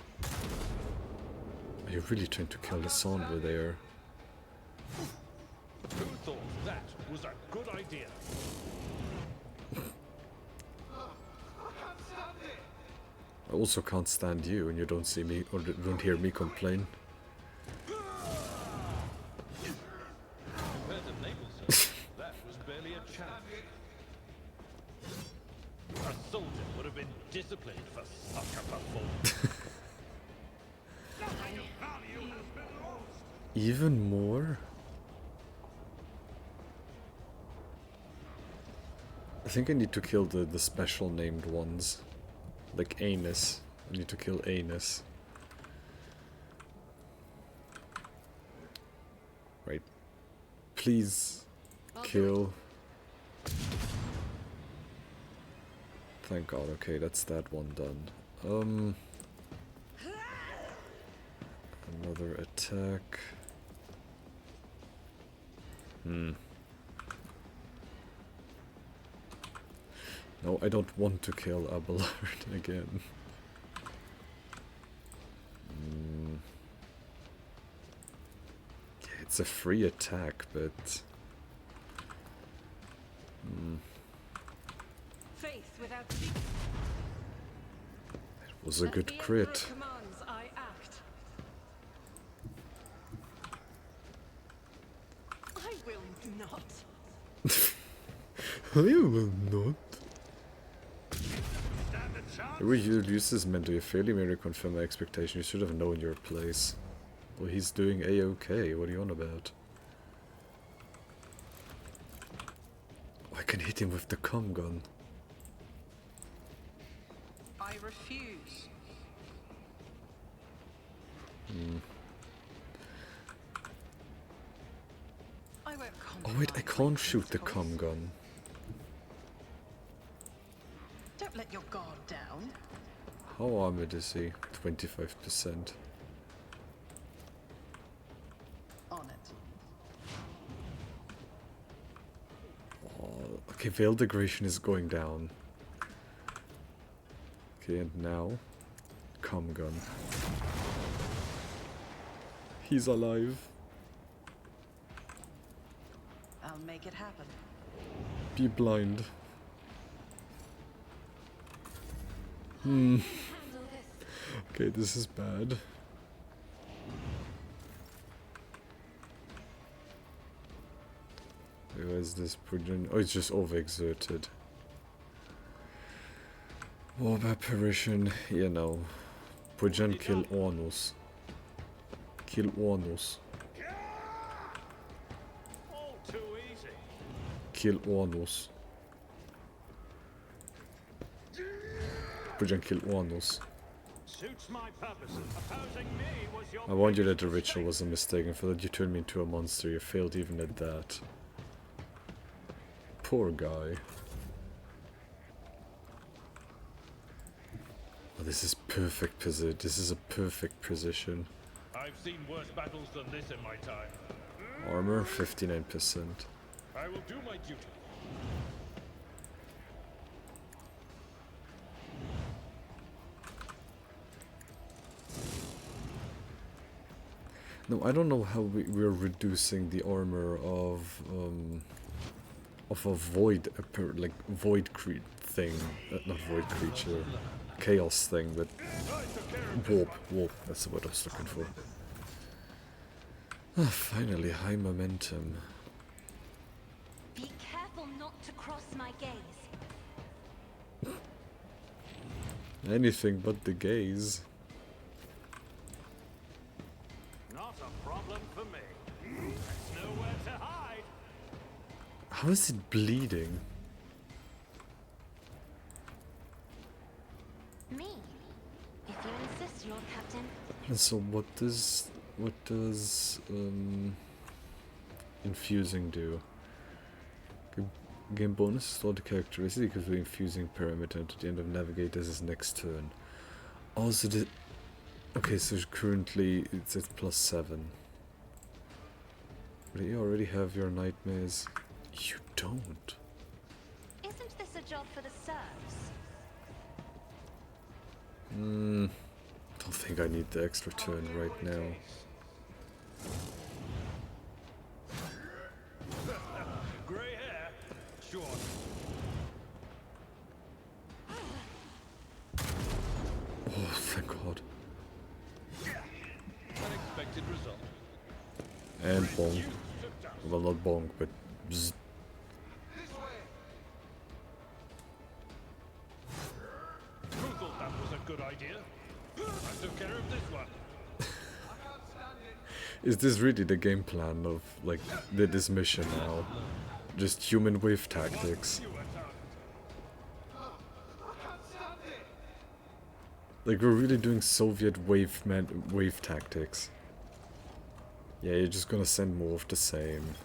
S5: Are you really trying to kill the Sandra there?
S2: Who thought that was a good idea?
S5: I also can't stand you, and you don't see me or don't hear me complain.
S2: Compared to Naples, that was barely a challenge. A soldier would have been disciplined for such a performance.
S5: Even more? I think I need to kill the special named ones. Like Anus. I need to kill Anus. Right. Please kill. Thank God. Okay, that's that one done. Another attack. No, I don't want to kill Abelard again. Yeah, it's a free attack, but
S7: Faith without speech.
S5: it was a good crit.
S7: Commands, I act. I will not.
S5: I will not. The way you use this meant to fairly may reconfirm my expectation. You should have known your place. Well, he's doing A-OK. What are you on about? Oh, I can hit him with the cum gun.
S7: I refuse. I won't
S5: Oh wait, I can't shoot the cum gun.
S7: Don't let your guard down.
S5: How armored is he? 25%.
S7: On it.
S5: Oh, okay, Veil Degradation is going down. Okay, and now... cum gun. He's alive.
S7: I'll make it happen.
S5: Be blind. Okay, this is bad. is this Pudzian? Oh, it's just overexerted. War by apparition, you know. Pudzian kill Ornus. Kill Ornus.
S4: All too easy.
S5: Kill Ornus. Pudzian kill Ornus.
S4: Suits my purposes. Opposing me was your
S5: I warned you that
S4: biggest
S5: the ritual
S4: mistake.
S5: was a mistake, and for that you turned me into a monster. You failed even at that. Poor guy. Oh, this is perfect position. This is a perfect position.
S2: I've seen worse battles than this in my time.
S5: Armor 59%.
S2: I will do my duty.
S5: No, I don't know how we're reducing the armor of a void, like void thing, not void creature, chaos thing. That warp. That's the word I was looking for. Ah, finally, high momentum.
S3: Be careful not to cross my gaze.
S5: Anything but the gaze.
S4: Not a problem for me. There's nowhere to hide.
S5: How is it bleeding?
S3: Me? If you insist, Lord Captain.
S5: And so what does infusing do? Gain bonus to all the characteristics because we're infusing parameter to the end of navigator's next turn. Also, okay, so currently it's at +7. Do you already have your nightmares? You don't.
S3: Isn't this a job for the serfs?
S5: Don't think I need the extra turn right now.
S2: Grey hair? Sure.
S5: Oh, thank God.
S2: Unexpected result.
S5: And bonk. Well, not bonk, but bzz.
S2: Who thought that was a good idea? I took care of this one.
S5: Is this really the game plan of, like, this mission now? Just human wave tactics. Like, we're really doing Soviet wave tactics. Yeah, you're just gonna send more of the same.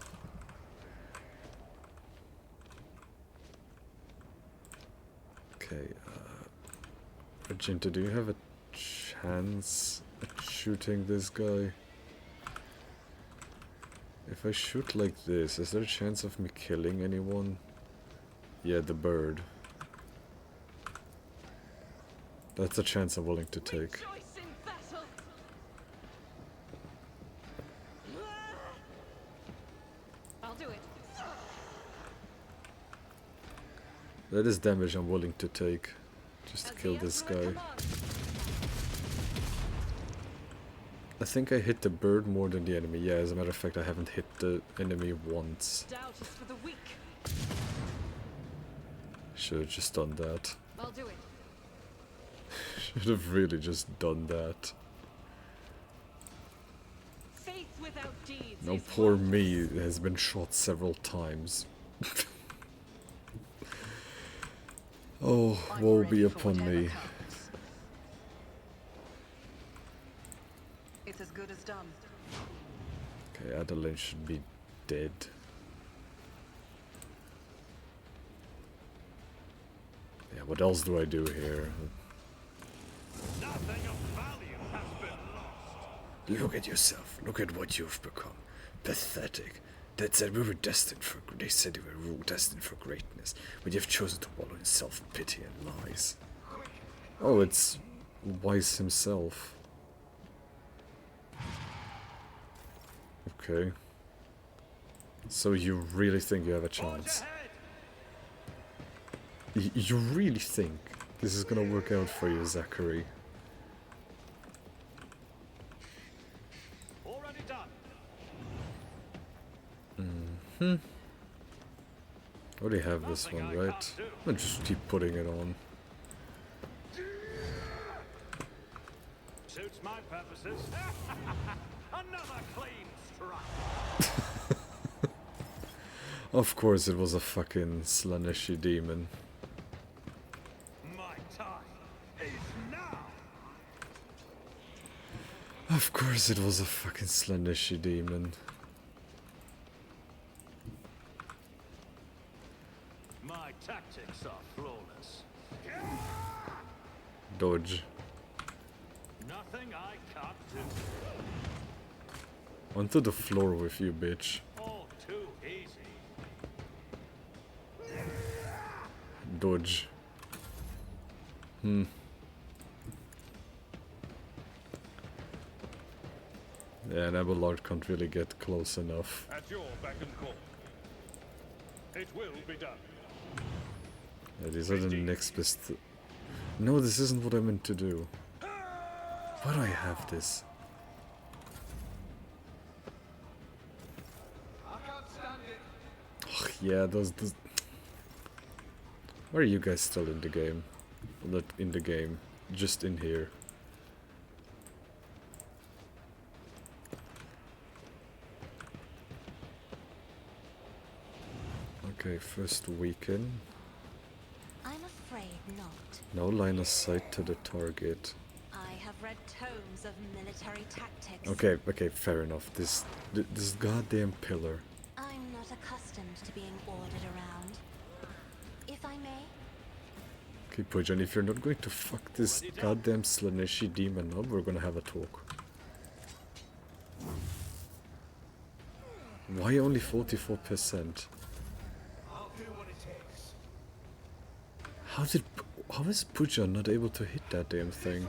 S5: Okay, Argento, do you have a chance at shooting this guy? If I shoot like this, is there a chance of me killing anyone? Yeah, the bird. That's a chance I'm willing to take.
S7: Rejoice in battle. I'll do it.
S5: That is damage I'm willing to take, just to kill this guy. I think I hit the bird more than the enemy. Yeah, as a matter of fact, I haven't hit the enemy once.
S7: Doubt is for the weak.
S5: Should have just done that.
S7: I'll do it.
S5: Should have really just done that.
S7: Faith without deeds.
S5: Now
S7: is
S5: poor
S7: worthless.
S5: me has been shot several times. Oh,
S7: I'm
S5: woe
S7: ready
S5: be
S7: for
S5: upon
S7: whatever
S5: me.
S7: comes. It's as good as done.
S5: Okay, Adeline should be dead. Yeah, what else do I do here?
S2: Nothing of value has been lost.
S1: Look at yourself. Look at what you've become. Pathetic. They said we were destined for. They said we were destined for greatness, but you've chosen to wallow in self-pity and lies.
S5: Oh, it's Weiss himself. Okay. So you really think you have a chance? You really think this is gonna work out for you, Zachary?
S4: Already done.
S5: I already have this one, right? I'll just keep putting it on.
S4: Suits my purposes. Another clean strike.
S5: Of course it was a fucking Slaneshi demon.
S4: My time is now.
S5: Of course it was a fucking Slaneshi demon.
S4: My tactics are flawless.
S5: Dodge.
S4: Nothing I can't do.
S5: Onto the floor with you, bitch.
S4: All too easy.
S5: Dodge. Yeah, an Abelard can't really get close enough.
S2: At your beck and call. It will be done.
S5: Yeah, these are the next best... No, this isn't what I meant to do. Why do I have this? Oh, yeah, those... Why are you guys still in the game? Not in the game, just in here. Okay, first weaken.
S3: I'm afraid not.
S5: No line of sight to the target.
S3: I have read tomes of military tactics.
S5: Okay, okay, fair enough. This goddamn pillar.
S3: I'm not accustomed to being ordered around. If I may,
S5: Okay, Pujan, if you're not going to fuck this goddamn Slaneshi demon up, we're gonna have a talk. Why only 44%? How is Pujan not able to hit that damn thing?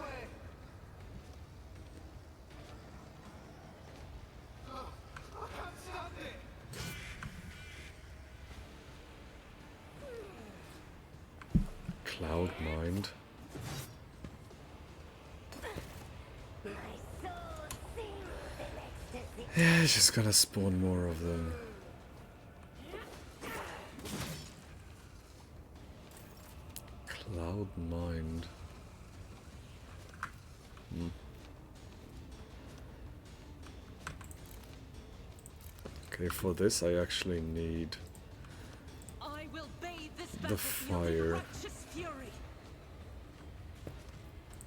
S5: Cloud mind. Yeah, it's just gonna spawn more of them. Cloud mind. Okay, for this I actually need
S7: I will bathe this
S5: the
S7: battlefield in
S5: fire.
S7: righteous fury.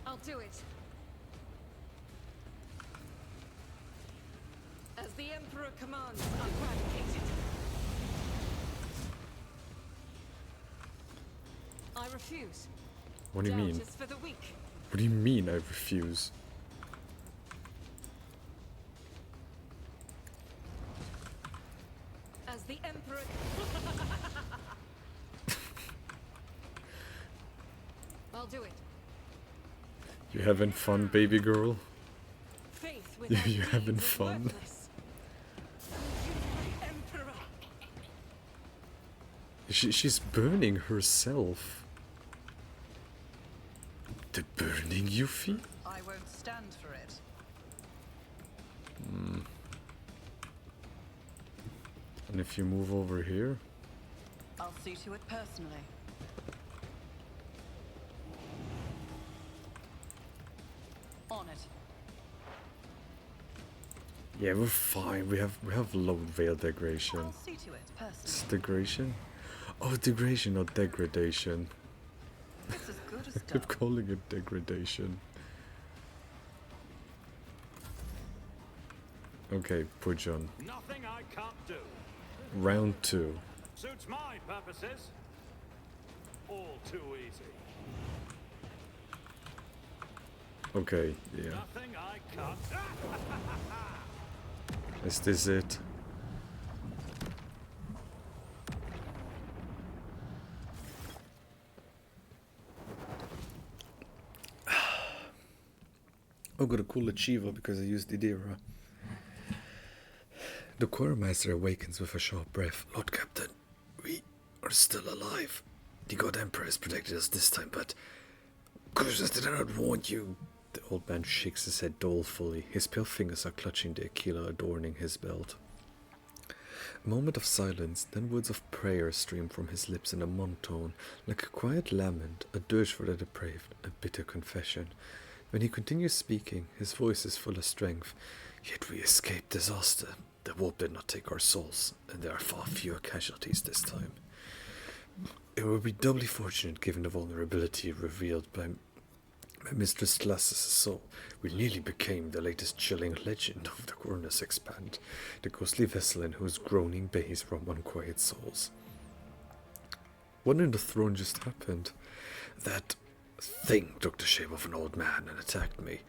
S7: I'll do it. As the Emperor commands, eradicate it. I refuse.
S5: What do you mean?
S7: Doubt is for the weak.
S5: What do you mean I refuse?
S7: As the Emperor... I'll do it.
S5: You having fun, baby girl?
S7: Faith without
S5: You
S7: deeds
S5: having
S7: is
S5: fun?
S7: worthless. Emperor.
S5: She's burning herself. The burning Yuffie?
S7: I won't stand for it.
S5: And if you move over here?
S7: I'll see to it personally. On it.
S5: Yeah, we're fine. We have low veil degradation.
S7: I'll see to it
S5: It's
S7: personally.
S5: degradation? Oh, degradation, not degradation.
S7: It's as good as
S5: I keep
S7: done.
S5: calling it degradation. Okay, Pujan.
S4: Nothing I can't do.
S5: Round 2.
S4: Suits my purposes. All too easy.
S5: Okay, yeah.
S4: Nothing I can't.
S5: Is this it? I got a cool achiever because I used Idira. The Quartermaster awakens with a sharp breath. Lord Captain, we are still alive. The God Emperor has protected us this time, but... Cruisers, did I not warn you? The old man shakes his head dolefully. His pale fingers are clutching the Aquila adorning his belt. A moment of silence, then words of prayer streamed from his lips in a monotone, like a quiet lament, a dirge for the depraved, a bitter confession. When he continues speaking, his voice is full of strength. Yet we escaped disaster. The warp did not take our souls, and there are far fewer casualties this time. It would be doubly fortunate given the vulnerability revealed by Mistress Glass's soul. We nearly became the latest chilling legend of the Cornus Expand, the ghostly vessel in whose groaning bays roam unquiet souls. What in the throne just happened? That thing took the shape of an old man and attacked me.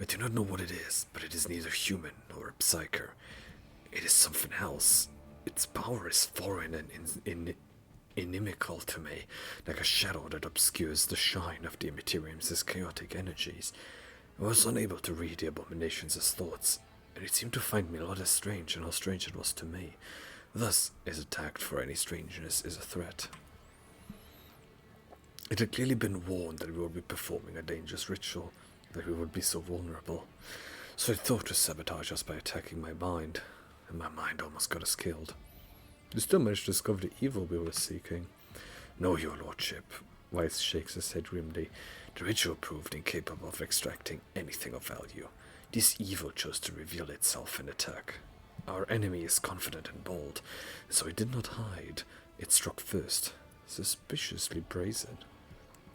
S5: I do not know what it is, but it is neither human nor a psyker. It is something else. Its power is foreign and inimical to me, like a shadow that obscures the shine of the Immaterium's chaotic energies. I was unable to read the abomination's thoughts, and it seemed to find me a lot as strange and how strange it was to me. Thus, its attack for any strangeness is a threat. It had clearly been warned that we would be performing a dangerous ritual, that we would be so vulnerable. So it thought to sabotage us by attacking my mind, and my mind almost got us killed. We still managed to discover the evil we were seeking. No, your lordship. Weiss shakes his head grimly. The ritual proved incapable of extracting anything of value. This evil chose to reveal itself and attack. Our enemy is confident and bold, so it did not hide. It struck first, suspiciously brazen.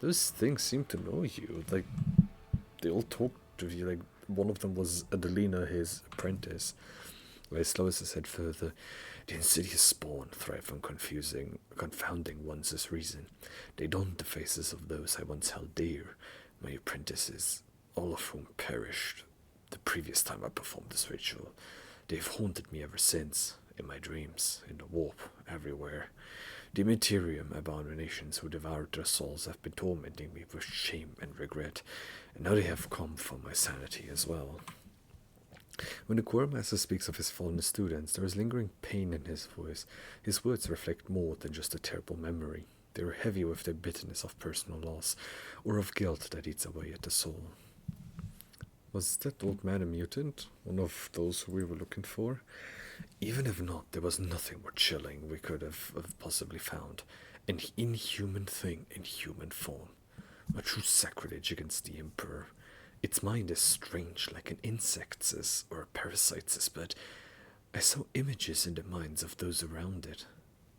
S5: Those things seem to know you. Like, they all talked to you. Like, one of them was Adelina, his apprentice. Weiss lowers his head further. The insidious spawn thrive on confounding one's reason. They daunt the faces of those I once held dear, my apprentices, all of whom perished the previous time I performed this ritual. They've haunted me ever since, in my dreams, in the warp, everywhere. The Immaterium abominations who devoured their souls have been tormenting me with shame and regret, and now they have come for my sanity as well. When the Quartermaster speaks of his fallen students, there is lingering pain in his voice. His words reflect more than just a terrible memory. They are heavy with the bitterness of personal loss, or of guilt that eats away at the soul. Was that old man a mutant? One of those who we were looking for? Even if not, there was nothing more chilling we could have possibly found. An inhuman thing in human form. A true sacrilege against the Emperor. Its mind is strange, like an insect's or a parasite's, but I saw images in the minds of those around it.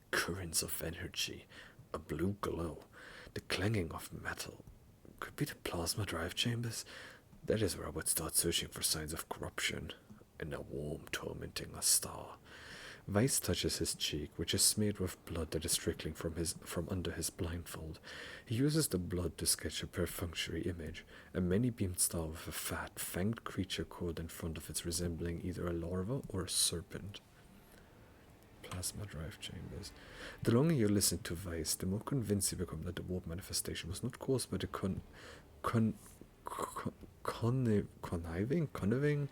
S5: Currents of energy, a blue glow, the clanging of metal. Could be the plasma drive chambers. That is where I would start searching for signs of corruption, and a worm tormenting a star. Weiss touches his cheek, which is smeared with blood that is trickling from under his blindfold. He uses the blood to sketch a perfunctory image, a many-beamed star with a fat, fanged creature coiled in front of it resembling either a larva or a serpent. Plasma drive chambers. The longer you listen to Weiss, the more convinced you become that the warp manifestation was not caused by the conniving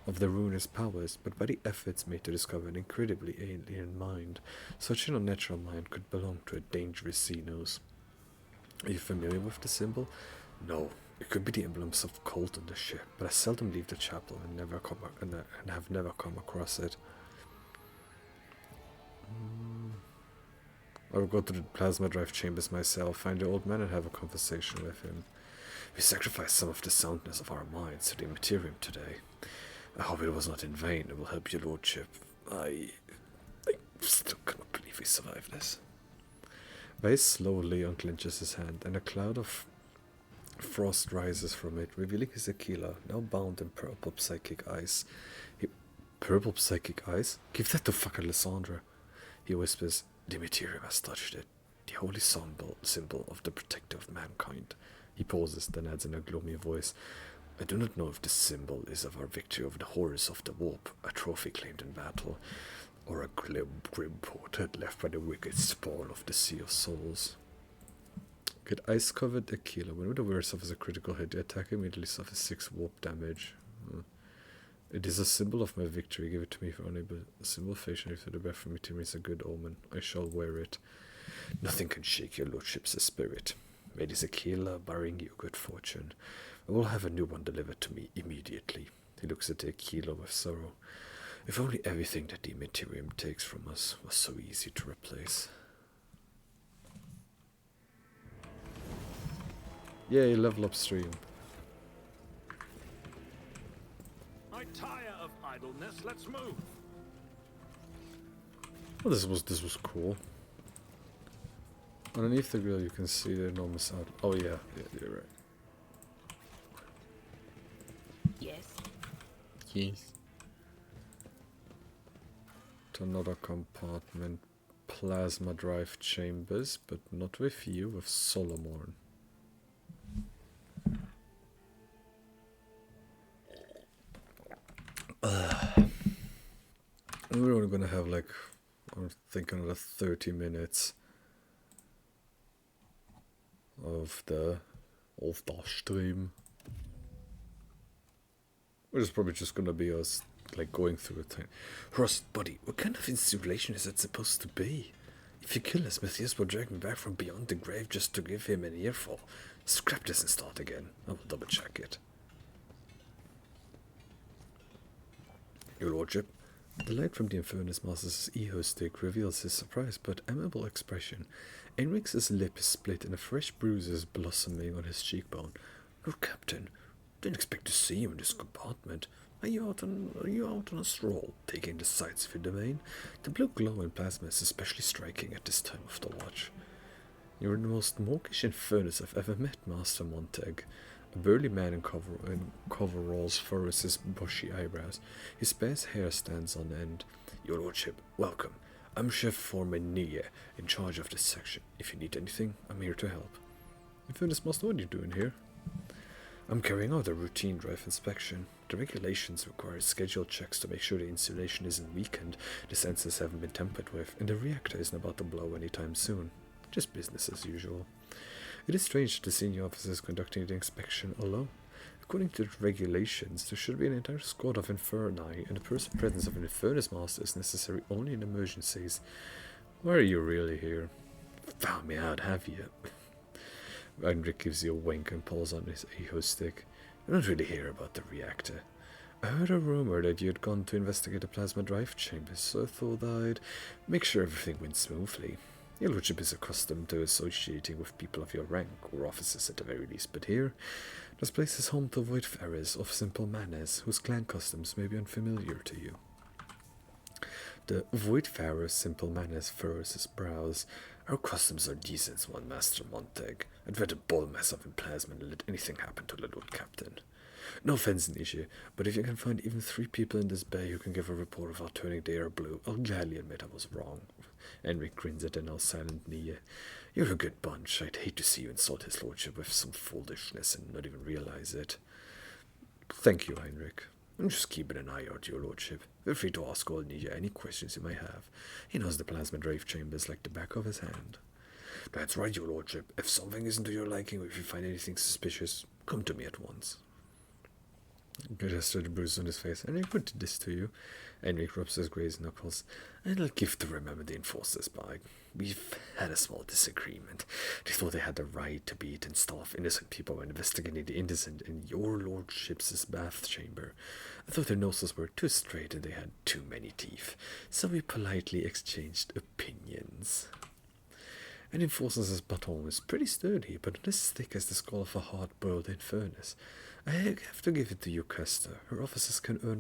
S5: of the ruinous powers, but by the efforts made to discover an incredibly alien mind. Such an unnatural mind could belong to a dangerous Xenos. Are you familiar with the symbol? No. It could be the emblems of cult on the ship, but I seldom leave the chapel and have never come across it. I will go to the plasma drive chambers myself, find the old man and have a conversation with him. We sacrificed some of the soundness of our minds to the Immaterium today. I hope it was not in vain. It will help your lordship. I still cannot believe we survived this. Weiss slowly unclenches his hand, and a cloud of frost rises from it, revealing his Aquila, now bound in purple psychic ice. Purple psychic ice? Give that to fucking Lysandra. He whispers, the Immaterium has touched it. The holy symbol of the protector of mankind. He pauses, then adds in a gloomy voice, I do not know if this symbol is of our victory over the horrors of the warp, a trophy claimed in battle, or a grim portrait left by the wicked spawn of the Sea of Souls. Get ice-covered Aquila. When the wearer suffers a critical hit, the attacker immediately suffers 6 warp damage. It is a symbol of my victory. Give it to me if unable. A symbol fashioned after the breath from it is a good omen. I shall wear it. Nothing can shake your lordship's spirit. May this Aquila bring you good fortune. I will have a new one delivered to me immediately. He looks at the Aquila with sorrow.
S1: If only everything that the Materium takes from us was so easy to replace.
S5: Yay, level upstream.
S4: I tire of idleness. Let's move.
S5: Well, this was cool. Underneath the grill, you can see the enormous out. Oh yeah, you're right.
S3: Yes.
S5: Yes. To another compartment, plasma drive chambers, but not with you, with Solomon. We're only gonna have like, I think, another 30 minutes of the stream. Which is probably just gonna be us like going through a thing.
S1: Rust, buddy, what kind of installation is it supposed to be? If you kill us, Matthias will drag me back from beyond the grave just to give him an earful. Scrap this and start again. I will double check it. Your Lordship,
S5: the light from the Infernus Master's eho stick reveals his surprised but amiable expression. Enrix's lip is split and a fresh bruise is blossoming on his cheekbone.
S1: Lord Captain, didn't expect to see you in this compartment. Are you out on a stroll, taking the sights of your domain? The blue glow in plasma is especially striking at this time of the watch.
S5: You're the most mawkish Infernus I've ever met, Master Montag. A burly man in coveralls furrows his bushy eyebrows. His sparse hair stands on end.
S1: Your Lordship, welcome. I'm Chef Foreman Nia, in charge of this section. If you need anything, I'm here to help.
S5: Infernus Master, what are you doing here?
S1: I'm carrying out a routine drive inspection. The regulations require scheduled checks to make sure the insulation isn't weakened, the sensors haven't been tampered with, and the reactor isn't about to blow anytime soon. Just business as usual. It is strange that the senior officer is conducting the inspection alone. According to the regulations, there should be an entire squad of Inferni, and the presence of an Infernus Master is necessary only in emergencies.
S5: Why are you really here?
S1: Found me out, have you?
S5: Heinrich gives you a wink and pulls on his eho stick.
S1: I don't really hear about the reactor.
S5: I heard a rumor that you had gone to investigate the plasma drive chambers, so I thought I'd
S1: make sure everything went smoothly. Your Lordship is accustomed to associating with people of your rank, or officers at the very least, but here,
S5: this place is home to Voidfarers of simple manners, whose clan customs may be unfamiliar to you. The Voidfarer's simple manners furrows his brows.
S1: Our customs are decent, one Master Montag. I'd rather ball myself in plasma than let anything happen to the Lord Captain. No offense, Nisha, but if you can find even 3 people in this bay who can give a report of how turning the air blue, I'll gladly admit I was wrong.
S5: Enric grins at the now silent Nia.
S1: You're a good bunch. I'd hate to see you insult his lordship with some foolishness and not even realize it.
S5: Thank you, Heinrich.
S1: I'm just keeping an eye out, your lordship. Feel free to ask old Nia any questions you may have. He knows the plasma drive chambers like the back of his hand. That's right, your lordship. If something isn't to your liking or if you find anything suspicious, come to me at once.
S5: Gestured the bruise on his face. And I put this to you. Enric rubs his grazed knuckles.
S1: And I'll give to remember the enforcers by. We've had a small disagreement. They thought they had the right to beat and starve innocent people when investigating the innocent in your lordship's bath chamber. I thought their noses were too straight and they had too many teeth. So we politely exchanged opinions.
S5: An enforcer's baton is pretty sturdy, but not as thick as the skull of a hard-boiled Infernus. I have to give it to you, Custer. Her officers can earn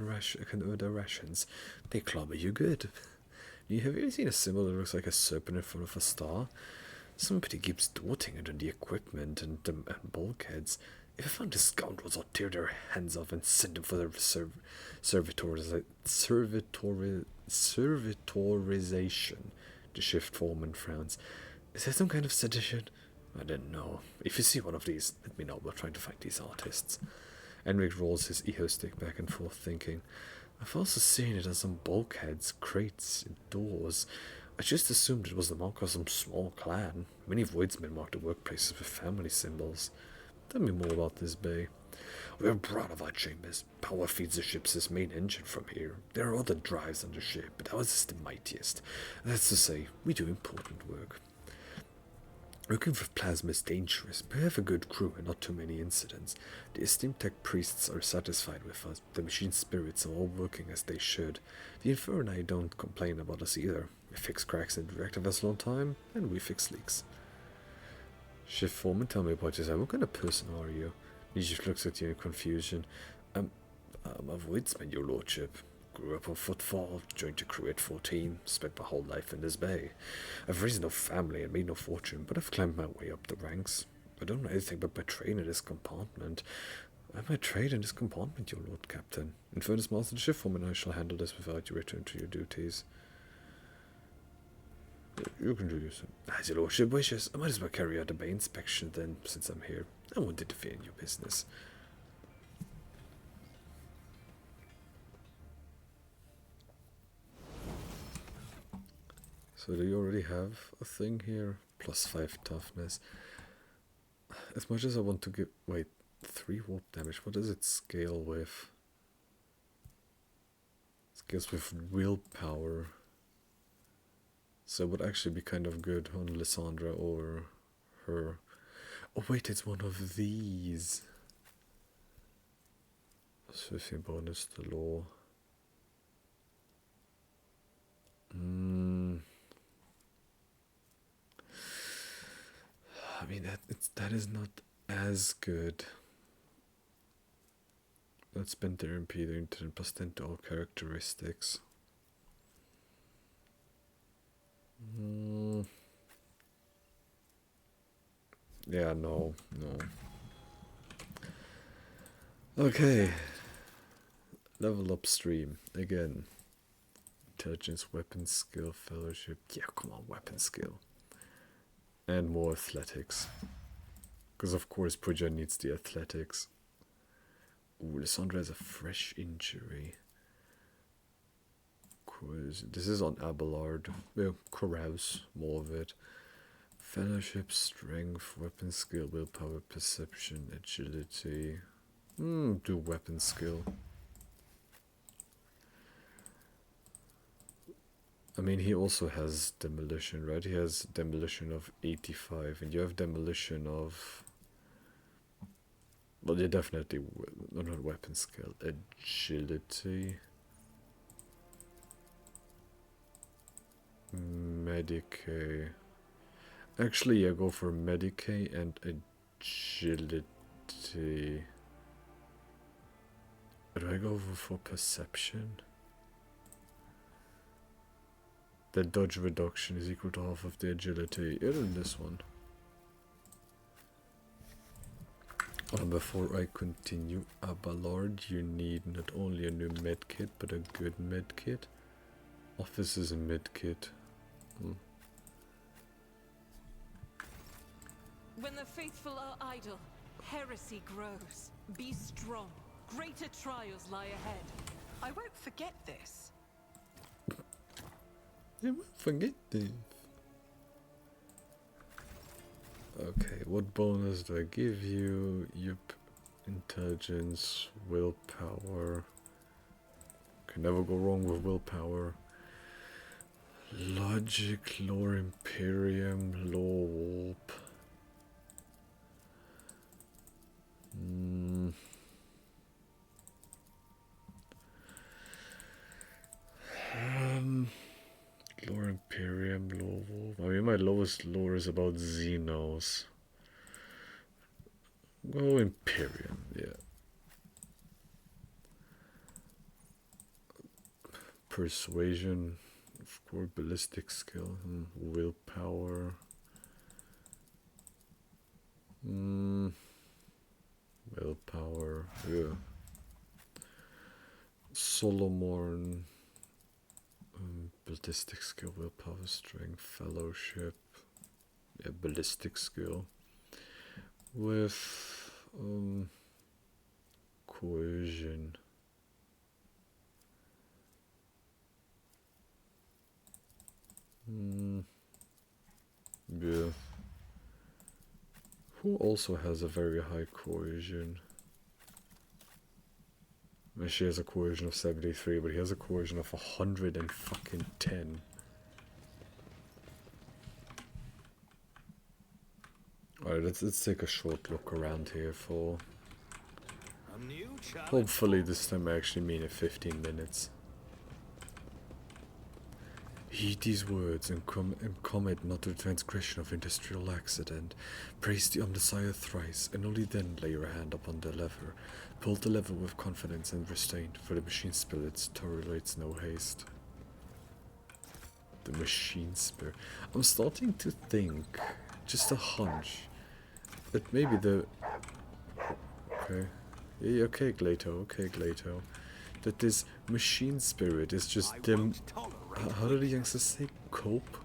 S5: their rations. They clobber you good. Have you ever seen a symbol that looks like a serpent in front of a star?
S1: Somebody keeps doting it on the equipment and bulkheads. If I found the scoundrels, I'll tear their hands off and send them for their servitorization.
S5: The shift foreman frowns.
S1: Is that some kind of sedition? I didn't know. If you see one of these, let me know. We're trying to find these artists.
S5: Enric rolls his eho stick back and forth, thinking.
S1: I've also seen it on some bulkheads, crates, and doors. I just assumed it was the mark of some small clan. Many voidsmen mark the workplaces with family symbols.
S5: Tell me more about this bay.
S1: We're proud of our chambers. Power feeds the ship's main engine from here. There are other drives on the ship, but ours is the mightiest. That's to say, we do important work. Working with plasma is dangerous, but we have a good crew and not too many incidents. The esteemed tech priests are satisfied with us. The machine spirits are all working as they should. The Inferni don't complain about us either. We fix cracks in the reactor vessel on time, and we fix leaks. Shift foreman, tell me about yourself. What kind of person are you? Nijif looks at you in confusion. I'm a woodsman, your lordship. Grew up on footfall, joined the crew at 14, spent my whole life in this bay. I've raised no family and made no fortune, but I've climbed my way up the ranks. I don't know anything but my trade in this compartment. I might trade in this compartment, your lord captain. In furnace master, the shift foreman, I shall handle this without you return to your duties. You can do this. As your lordship wishes, I might as well carry out a bay inspection then, since I'm here. I won't interfere in your business. So do you already have a thing here? +5 toughness. As much as I want to give... Wait, 3 warp damage. What does it scale with? It scales with willpower. So it would actually be kind of good on Lysandra or her. Oh wait, it's one of these. Swiftly bonus to law. I mean, that is not as good. Let's spend their MP to turn +10 to all characteristics. Yeah, no. Okay. Level up stream again. Intelligence, weapon skill, fellowship. Yeah, come on, weapon skill. And more athletics. Because of course Puja needs the athletics. Ooh, Lysandra has a fresh injury. This is on Abelard. We'll carouse more of it. Fellowship, strength, weapon skill, willpower, perception, agility. Do weapon skill. I mean, he also has demolition, right? He has demolition of 85, and you have demolition of... Well, you definitely... not weapon skill. Agility. Medicae. Actually, I go for Medicae and agility. Do I go for perception? The dodge reduction is equal to half of the agility. In this one. Before I continue, Abelard, you need not only a new medkit, but a good medkit. Office is a medkit.
S7: When the faithful are idle, heresy grows. Be strong. Greater trials lie ahead. I won't forget this.
S1: I won't forget this. Okay, what bonus do I give you? Yup. Intelligence, willpower. Can never go wrong with willpower. Logic, lore imperium, lore warp. Lore imperium, lore warp. I mean, my lowest lore is about Xenos. Go imperium, yeah. Persuasion, of course, ballistic skill, willpower. Willpower, yeah. Solomon, ballistic skill, willpower, strength, fellowship, yeah, ballistic skill. With coercion. Yeah. Who also has a very high coercion? She has a coercion of 73, but he has a coercion of 110.
S5: Alright, let's take a short look around here for...
S4: A new challenge.
S5: Hopefully this time I actually mean it 15 minutes. Heed these words and commit not to the transgression of industrial accident. Praise the Omnissiah thrice, and only then lay your hand upon the lever. Pull the lever with confidence and restraint, for the machine spirit tolerates no haste. The machine spirit. I'm starting to think, just a hunch, that maybe the... Okay. Yeah, okay, Glato, okay, Glato. That this machine spirit is just them... How do the youngsters say? Cope?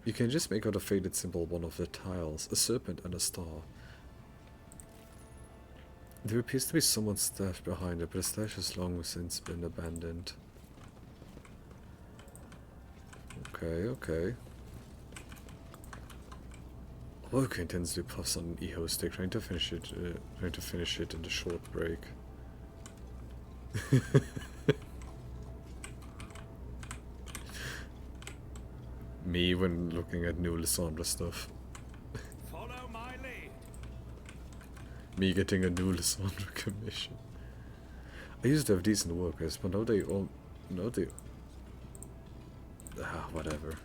S5: You can just make out a faded symbol on one of the tiles, a serpent and a star. There appears to be someone's stash behind it, but the stash has long since been abandoned. Okay, okay. Okay, intensely puffs on an EHO stick, trying to finish it in the short break. Me when looking at new Lysandra stuff.
S4: Follow my lead.
S5: Me getting a new Lysandra commission. I used to have decent workers, but now they all... No, they... Ah, whatever.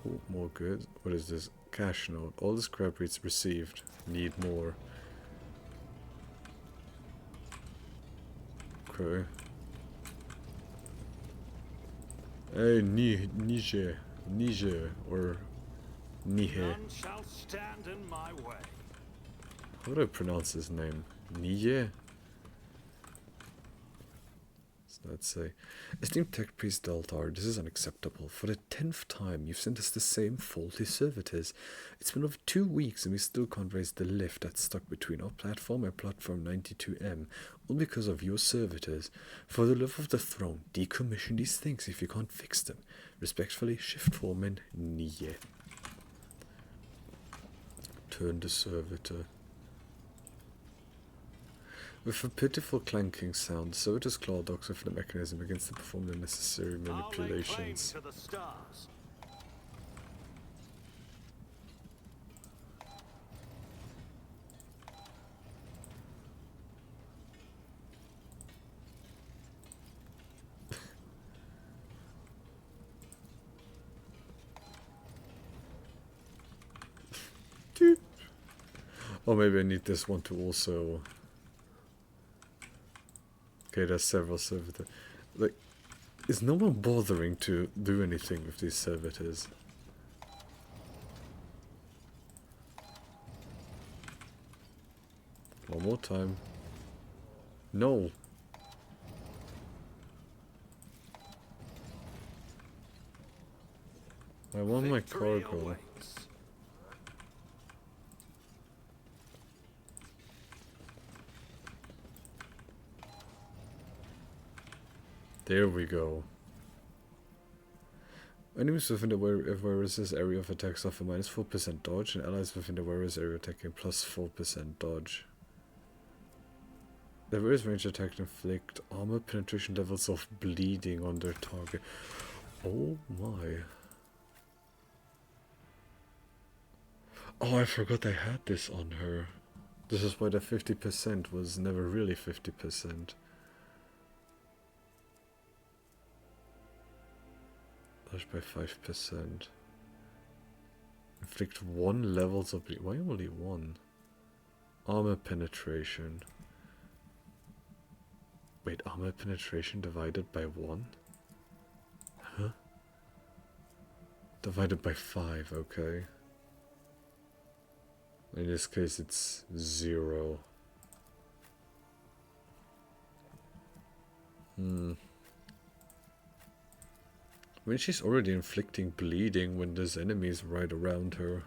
S5: Oh, more good. What is this? Cash note. All the scrap rates received. Need more. Okay. Hey, Niger, or Nihe.
S4: None shall stand in my way.
S5: How do I pronounce his name? Nije? Let's say. Esteemed Tech Priest Deltar, this is unacceptable. For the 10th time, you've sent us the same faulty servitors. It's been over 2 weeks and we still can't raise the lift that's stuck between our platform and platform 92M, all because of your servitors. For the love of the throne, decommission these things if you can't fix them. Respectfully, Shift Foreman Nye. Turn the servitor. With a pitiful clanking sound, the servitor's claw docks with the mechanism begins to perform the necessary manipulations.
S4: I'll lay claim to the stars.
S5: Or maybe I need this one to also... Okay, there's several servitors. Like, is no one bothering to do anything with these servitors? One more time. No! I want my
S4: Victory
S5: cargo.
S4: awaits.
S5: There we go. Enemies within the virus's area of attack suffer -4% dodge, and allies within the virus area attacking +4% dodge. The virus range attack inflict armor penetration levels of bleeding on their target. Oh my. Oh, I forgot I had this on her. This is why the 50% was never really 50%. By 5%. Inflict 1 levels of bleed. Why only 1? Armor penetration. Wait, armor penetration divided by 1? Huh? Divided by 5, okay. In this case it's 0. I mean, she's already inflicting bleeding when there's enemies right around her.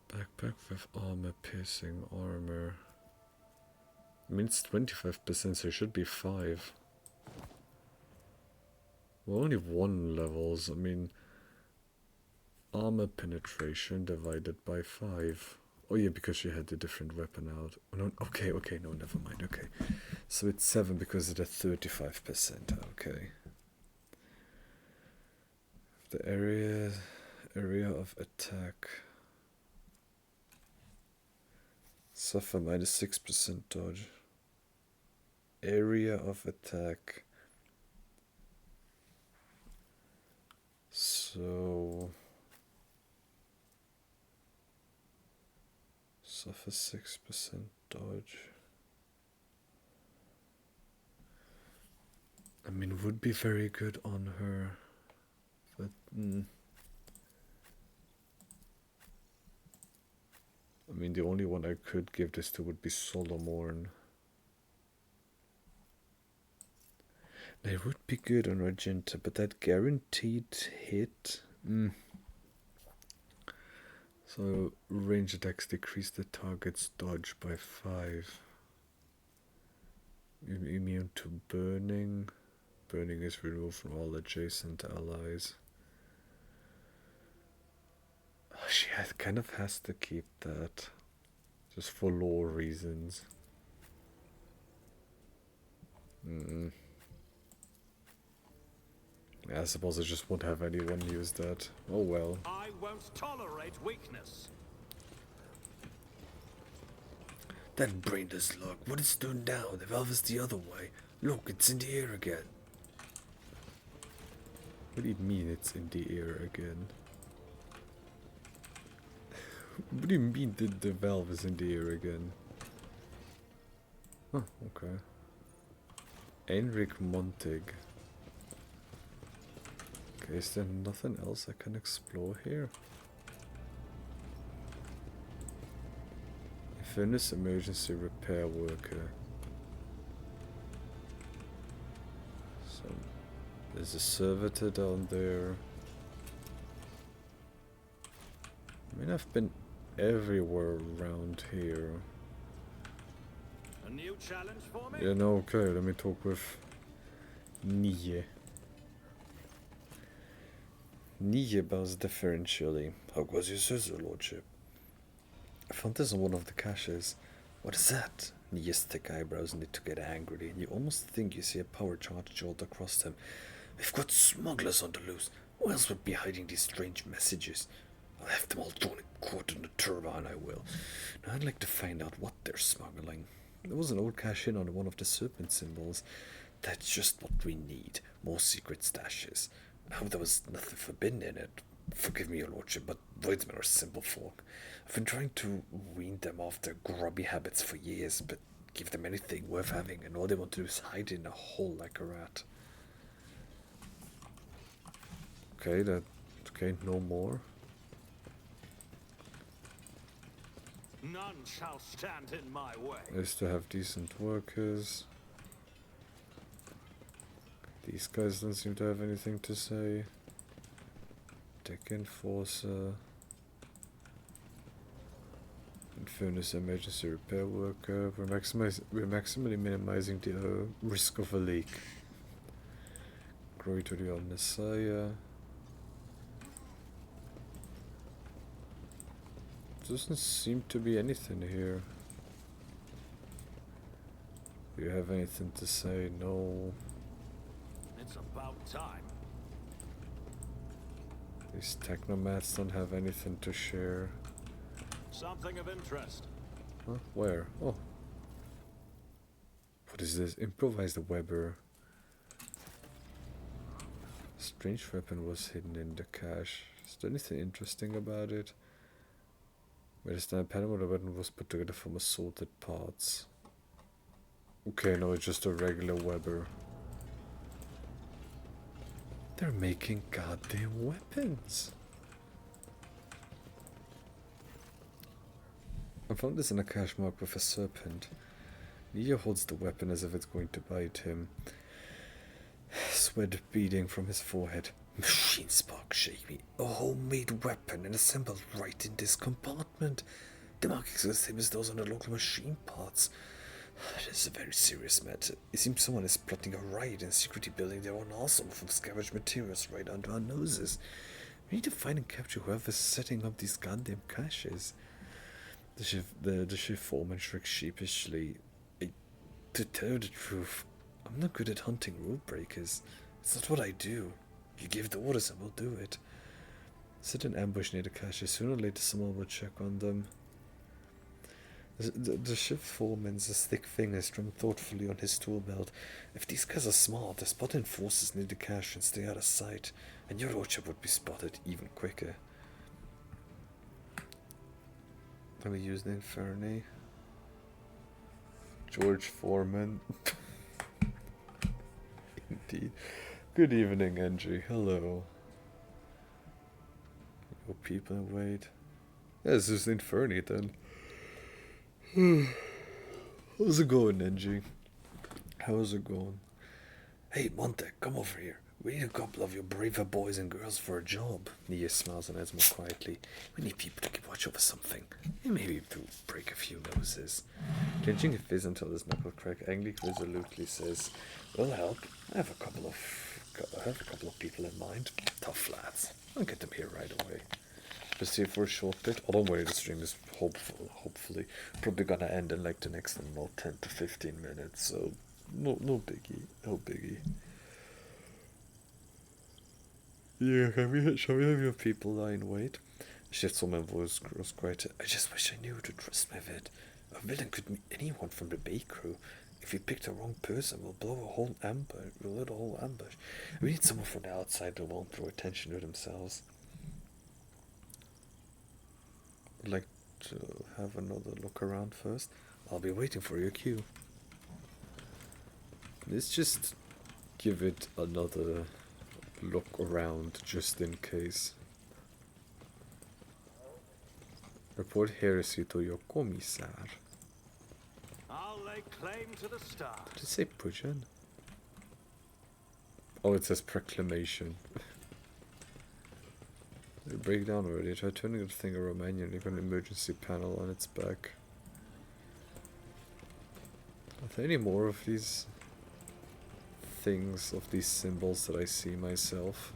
S5: Backpack with armor, piercing armor. I mean, it's 25%, so it should be 5. Well, only 1 levels. I mean, armor penetration divided by 5. Oh yeah, because she had a different weapon out. Oh, no, okay, no, never mind, okay. So it's 7 because it's at 35%, okay. The area of attack. Suffer minus 6% dodge. Area of attack. So suffer 6% dodge. I mean, would be very good on her, but I mean, the only one I could give this to would be Solomorn. It would be good on Argenta, but that guaranteed hit. So range attacks decrease the target's dodge by 5. Immune to burning. Burning is removed from all adjacent allies. She kind of has to keep that, just for lore reasons. I suppose I just won't have anyone use that. Oh well.
S4: I won't tolerate weakness.
S1: That brainless look. What is it doing now? The valve is the other way. Look, it's in the air again.
S5: What do you mean it's in the air again? What do you mean the valve is in the air again? Oh, okay. Enric Montig. Okay, is there nothing else I can explore here? Furnace emergency repair worker. So there's a servitor down there. I mean, I've been everywhere around here.
S4: A new challenge for me?
S5: Yeah, no, okay, let me talk with Nije. Nije bows deferentially.
S1: How was your sister, lordship?
S5: I found this on one of the caches.
S1: What is that? Nije's thick eyebrows knit together angrily, and you almost think you see a power charge jolt across them. We've got smugglers on the loose. Who else would be hiding these strange messages? I'll have them all drawn and quartered in the turbine, I will. Now I'd like to find out what they're smuggling. There was an old cache-in on one of the serpent symbols. That's just what we need. More secret stashes. I hope there was nothing forbidden in it. Forgive me, your lordship, but Voidsmen are simple folk. I've been trying to wean them off their grubby habits for years, but give them anything worth having, and all they want to do is hide in a hole like a rat.
S5: Okay, no more.
S4: None shall stand in my way.
S5: Is to have decent workers. These guys don't seem to have anything to say. Tech enforcer. And furnace emergency repair worker. We're maximally minimizing the risk of a leak. Glory to the old Messiah. Doesn't seem to be anything here. Do you have anything to say? No.
S4: It's about time.
S5: These technomats don't have anything to share.
S4: Something of interest.
S5: Huh? Where? Oh. What is this? Improvised Weber. Strange weapon was hidden in the cache. Is there anything interesting about it? Where the standard pattern of the weapon was put together from assorted parts. Okay, no, it's just a regular Weber. They're making goddamn weapons. I found this in a cache marked with a serpent. Neo holds the weapon as if it's going to bite him. Sweat beading from his forehead.
S1: Machine spark shake me. A homemade weapon and assembled right in this compartment. The markings are the same as those on the local machine parts. This is a very serious matter. It seems someone is plotting a riot and secretly building their own arsenal full of scavenged materials right under our noses. We need to find and capture whoever's setting up these goddamn caches.
S5: The shift foreman shrieks sheepishly. To tell you the truth, I'm not good at hunting rule breakers. It's not what I do. You give the orders and we'll do it. Sit in ambush near the caches. Sooner or later someone will check on them. The shift foreman's thick fingers drum thoughtfully on his tool belt. If these guys are smart, they spot enforcers near the cache and stay out of sight, and your lordship would be spotted even quicker. Let me use the Inferni. George Foreman. Indeed. Good evening, Angie. Hello. Your people wait. Yeah, this is the Inferni then. How's it going, Angie? How's it going? Hey, Monte, come over here. We need a couple of your braver boys and girls for a job. Nia smiles and adds more quietly. We need people to keep watch over something. And maybe to break a few noses. Clenching a fist until his knuckle crack, Anglik resolutely says, "We'll help. I have a couple of people in mind. Tough lads. I'll get them here right away." Just here for a short bit. Oh, don't worry, the stream is hopefully probably gonna end in like the next, I don't know, 10 to 15 minutes. So no biggie. No biggie. Yeah, shall we have your people lie in wait? Shitswoman voice grows quieter. I just wish I knew to trust my vet. A villain could meet anyone from the Bay Crew. If we pick the wrong person, we'll blow a whole ambush. We'll let a whole ambush. We need someone from the outside that won't draw attention to themselves. I'd like to have another look around first. I'll be waiting for your cue. Let's just give it another look around just in case. Report heresy to your commissar.
S4: I'll lay claim to the stars.
S5: Did it say Pudzian? Oh, it says proclamation. They break down already. Try turning the thing around manually. You've got an emergency panel on its back. Are there any more of these things, of these symbols that I see myself?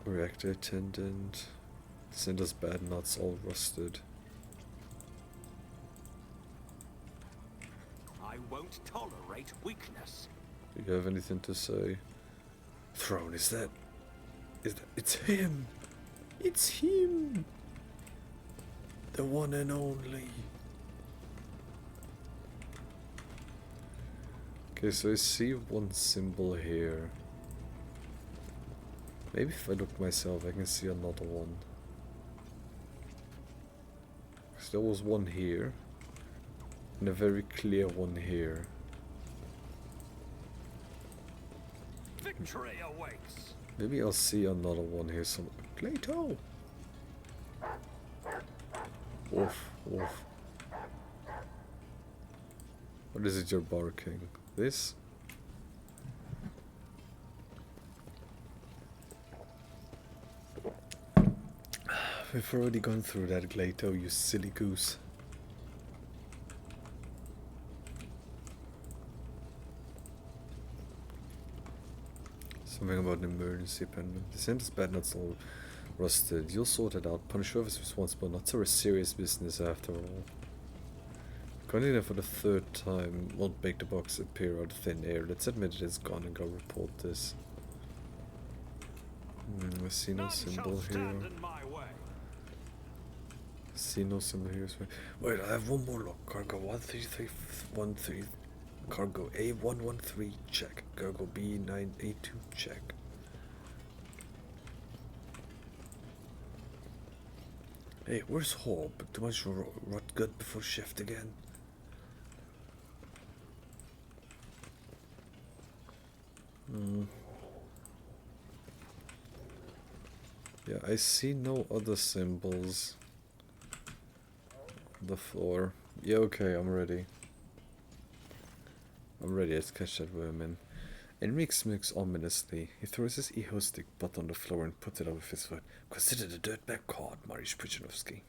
S5: Reactor attendant. Cinder's bad nuts all rusted.
S4: I won't tolerate weakness.
S5: Do you have anything to say? Throne, is that... It's him! It's him! The one and only. Okay, so I see one symbol here. Maybe if I look myself, I can see another one. Because there was one here. And a very clear one here.
S4: Victory awaits.
S5: Maybe I'll see another one here somewhere. Plato! Woof, woof. What is it you're barking? This? We've already gone through that, Glato, you silly goose. Something about an emergency pendant. The center's bad nuts all rusted. You'll sort it out. Punish whoever's responsible. Not so serious business after all. Going in there for the third time won't make the box appear out of thin air. Let's admit it is gone and go report this. I see no symbol here. See no symbol here. Wait, I have one more look. Cargo 13313. Cargo A113, check. Cargo B982, check. Hey, where's Hob? Too much rot gut before shift again. Yeah, I see no other symbols on the floor. Yeah, okay, I'm ready. I'm ready, let's catch that vermin. Enrique smirks ominously. He throws his EHO stick butt on the floor and puts it over his foot. Consider the dirtbag caught, Mariusz Pudzianowski.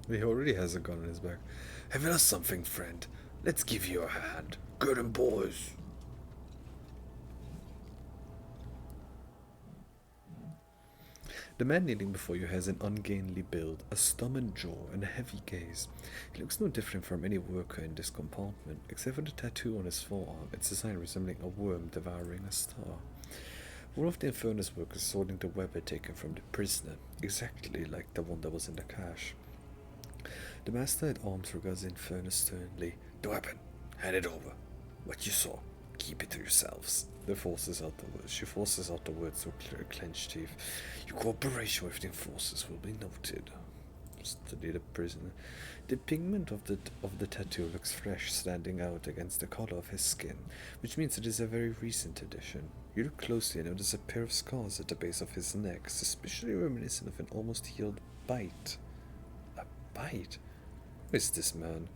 S5: He already has a gun in his back.
S1: Have you lost something, friend? Let's give you a hand. Good and boys.
S5: The man kneeling before you has an ungainly build, a stomach jaw, and a heavy gaze. He looks no different from any worker in this compartment, except for the tattoo on his forearm, its design resembling a worm devouring a star. One of the Infernus workers is holding the weapon taken from the prisoner, exactly like the one that was in the cache. The master at arms regards the Infernus sternly.
S1: The weapon. Hand it over. What you saw. Keep it to yourselves.
S5: She forces out the words through clenched teeth.
S1: Your cooperation with the enforcers will be noted.
S5: Study the prisoner. The pigment of the tattoo looks fresh, standing out against the color of his skin, which means it is a very recent addition. You look closely and notice a pair of scars at the base of his neck, suspiciously reminiscent of an almost healed bite. A bite? Who is this man?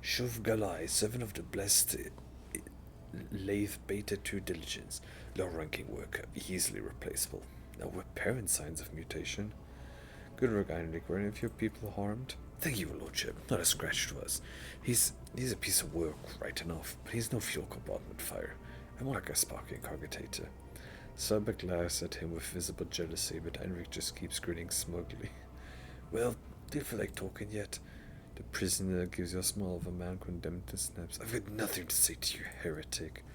S1: Shuv Galai, 7 of the blessed Lathe Beta 2 Diligence, low-ranking worker, easily replaceable.
S5: No apparent signs of mutation. Good work, Heinrich. Were any of your people harmed?
S1: Thank you, Lordship. Not a scratch to us. He's a piece of work, right enough, but he's no fuel compartment fire. I'm more like a sparking cargitator.
S5: Sarbeck glares at him with visible jealousy, but Heinrich just keeps grinning smugly.
S1: Well, do you feel like talking yet?
S5: The prisoner gives you a smile of a man condemned to snaps.
S1: I've got nothing to say to you, heretic.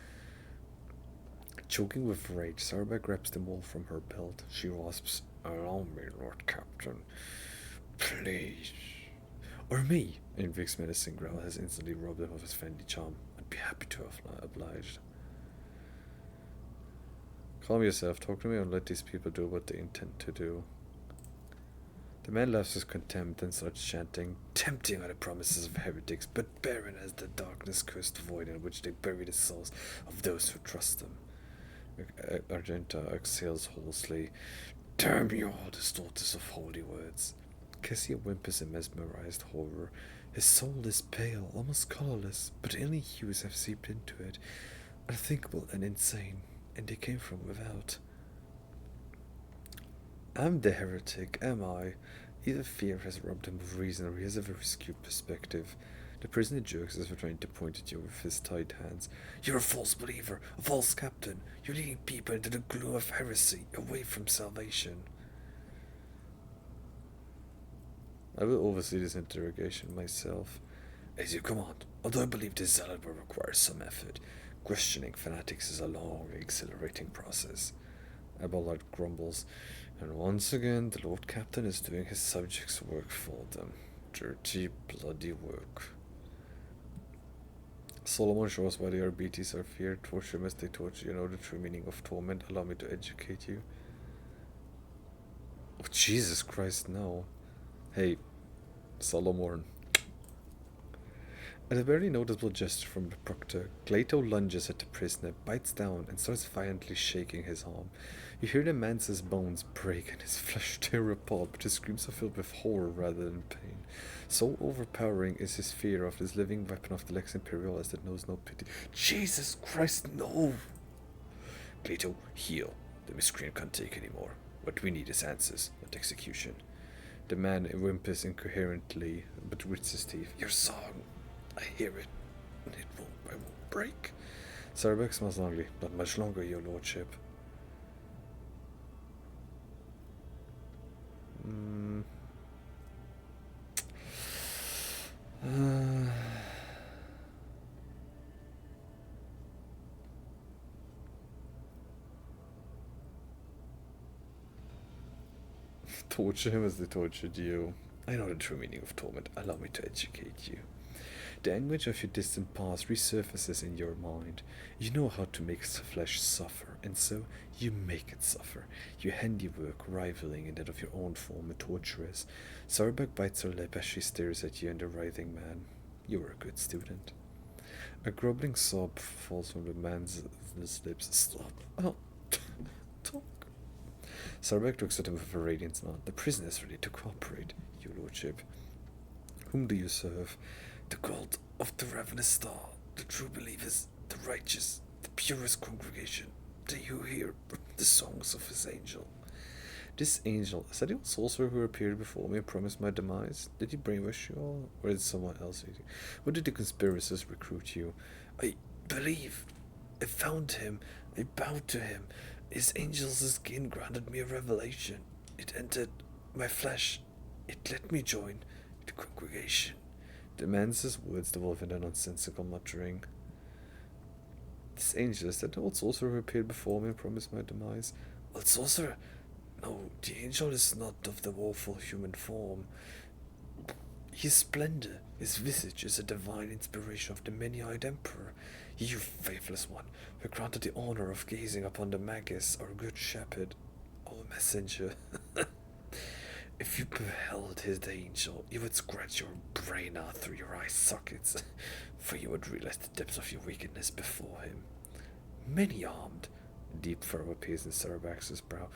S5: Choking with rage, Sarbeck grabs the maul from her belt.
S1: She rasps, Allow me, Lord Captain. Please.
S5: Or me, Heinrich's menacing growl has instantly robbed him of his friendly charm.
S1: I'd be happy to have obliged.
S5: Calm yourself, talk to me and let these people do what they intend to do. The man laughs with contempt and starts chanting,
S1: Tempting are the promises of heretics, but barren as the darkness-cursed void in which they bury the souls of those who trust them.
S5: Argenta exhales hoarsely.
S1: Damn you all, distorters of holy words.
S5: Cassia whimpers in mesmerized horror. His soul is pale, almost colorless, but alien hues have seeped into it, unthinkable and insane, and they came from without. I'm the heretic, am I? Either fear has robbed him of reason, or he has a very skewed perspective. The prisoner jerks as if trying to point at you with his tight hands.
S1: You're a false believer, a false captain. You're leading people into the gloom of heresy, away from salvation.
S5: I will oversee this interrogation myself.
S1: As you command, although I believe this zealot will require some effort. Questioning fanatics is a long, exhilarating process.
S5: Abelard grumbles. And once again, the Lord Captain is doing his subjects' work for them. Dirty, bloody work. Solomon shows why the RBTs are feared. Torture must they torture. You know the true meaning of torment. Allow me to educate you. Oh, Jesus Christ, no. Hey, Solomon. At a very noticeable gesture from the proctor, Glato lunges at the prisoner, bites down, and starts violently shaking his arm. You hear the man's bones break and his flesh tear apart, but his screams are filled with horror rather than pain. So overpowering is his fear of this living weapon of the Lex Imperialis that knows no pity.
S1: Jesus Christ, no! Glato, heal. The miscreant can't take anymore. What we need is answers, not execution.
S5: The man whimpers incoherently, but grits his teeth.
S1: Your song. I hear it. I won't break.
S5: Sarbeck smiles longly. Not much longer, your lordship. Torture him as they tortured you.
S1: I know the true meaning of torment. Allow me to educate you.
S5: The anguish of your distant past resurfaces in your mind. You know how to make flesh suffer, and so you make it suffer, your handiwork rivaling in that of your own former torturers. Sarbeck bites her lip as she stares at you and the writhing man. You were a good student. A groveling sob falls from the man's lips. Stop. Oh, talk. Sarbeck looks at him with a radiant smile. The prisoner is ready to cooperate, your lordship. Whom do you serve?
S1: The cult of the Ravenous Star, the true believers, the righteous, the purest congregation, they who hear the songs of his angel.
S5: This angel, is that the old sorcerer who appeared before me and promised my demise? Did he brainwash you all, or did someone else? Or did the conspirators recruit you? I believe. I found him. I bowed to him. His angel's skin granted me a revelation. It entered my flesh. It let me join the congregation. The man's words devolved into a nonsensical muttering. This angel, is that the old sorcerer who appeared before me and promised my demise? Old sorcerer? No, the angel is not of the woeful human form. His splendor, his visage is a divine inspiration of the many-eyed emperor. You faithless one, were granted the honor of gazing upon the Magus, our good shepherd, our messenger. If you beheld his angel, you would scratch your brain out through your eye sockets, for you would realize the depths of your wickedness before him. Many-armed, a deep furrow appears in Sarabax's brow.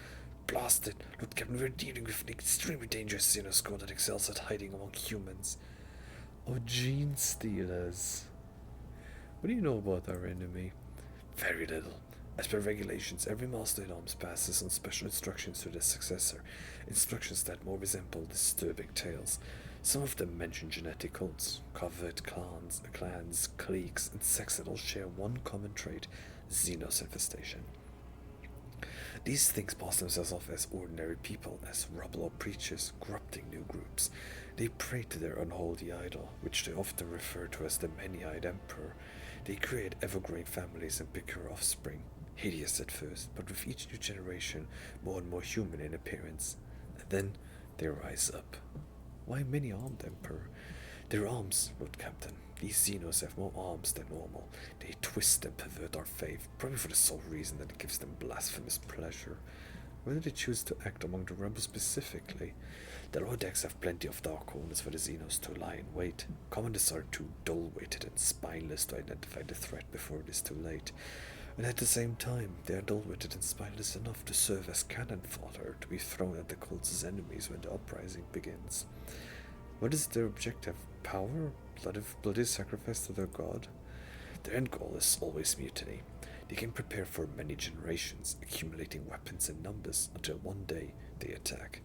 S5: Blasted, Lord Captain, we're dealing with an extremely dangerous xenoscore that excels at hiding among humans. Oh, gene stealers. What do you know about our enemy? Very little. As per regulations, every master in arms passes on special instructions to their successor, instructions that more resemble disturbing tales. Some of them mention genetic cults, covert clans, cliques, and sects that all share one common trait: xenos infestation. These things pass themselves off as ordinary people, as rebel or preachers, corrupting new groups. They pray to their unholy idol, which they often refer to as the many-eyed emperor. They create ever-growing families and pick her offspring, hideous at first, but with each new generation more and more human in appearance. And then they rise up. Why many-armed emperor? Their arms, Lord Captain. These Xenos have more arms than normal. They twist and pervert our faith, probably for the sole reason that it gives them blasphemous pleasure. Why do they choose to act among the rebels specifically? The lower decks have plenty of dark corners for the Xenos to lie in wait. Commanders are too dull-witted and spineless to identify the threat before it is too late. And at the same time, they are dull-witted and spineless enough to serve as cannon fodder to be thrown at the cult's enemies when the uprising begins. What is their objective? Power? Bloody sacrifice to their god? Their end goal is always mutiny. They can prepare for many generations, accumulating weapons in numbers, until one day they attack.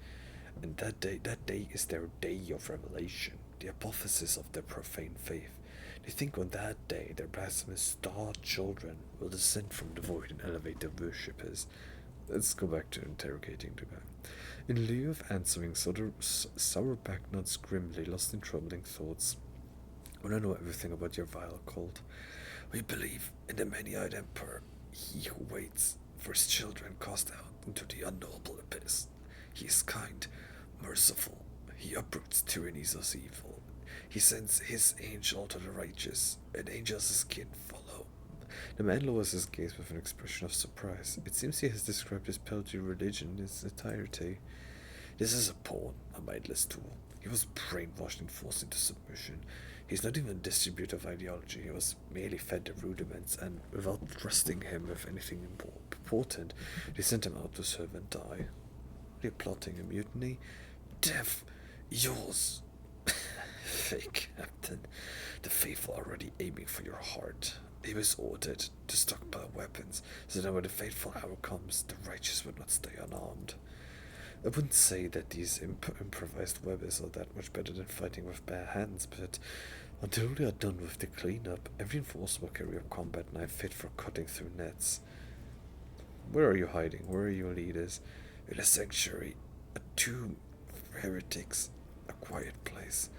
S5: And that day is their day of revelation, the apotheosis of their profane faith. They think on that day their blasphemous star children will descend from the void and elevate their worshippers. Let's go back to interrogating the guy. In lieu of answering, Sourback nods grimly, lost in troubling thoughts. I want to know everything about your vile cult. We believe in the many-eyed emperor, he who waits for his children cast out into the unknowable abyss. He is kind, merciful. He uproots tyrannies of evil. He sends his angel to the righteous, and angels his kin follow. The man lowers his gaze with an expression of surprise. It seems he has described his paltry religion in its entirety. This is a pawn, a mindless tool. He was brainwashed and forced into submission. He's not even a distributor of ideology. He was merely fed the rudiments, and without trusting him with anything important, they sent him out to serve and die. They're plotting a mutiny. Death, yours. Fake, Captain. The faithful are already aiming for your heart. He was ordered to stockpile weapons, so that when the fateful hour comes, the righteous would not stay unarmed. I wouldn't say that these improvised weapons are that much better than fighting with bare hands, but until they are done with the cleanup, every enforcer will carry a combat knife fit for cutting through nets. Where are you hiding? Where are your leaders? In a sanctuary, a tomb for heretics, a quiet place.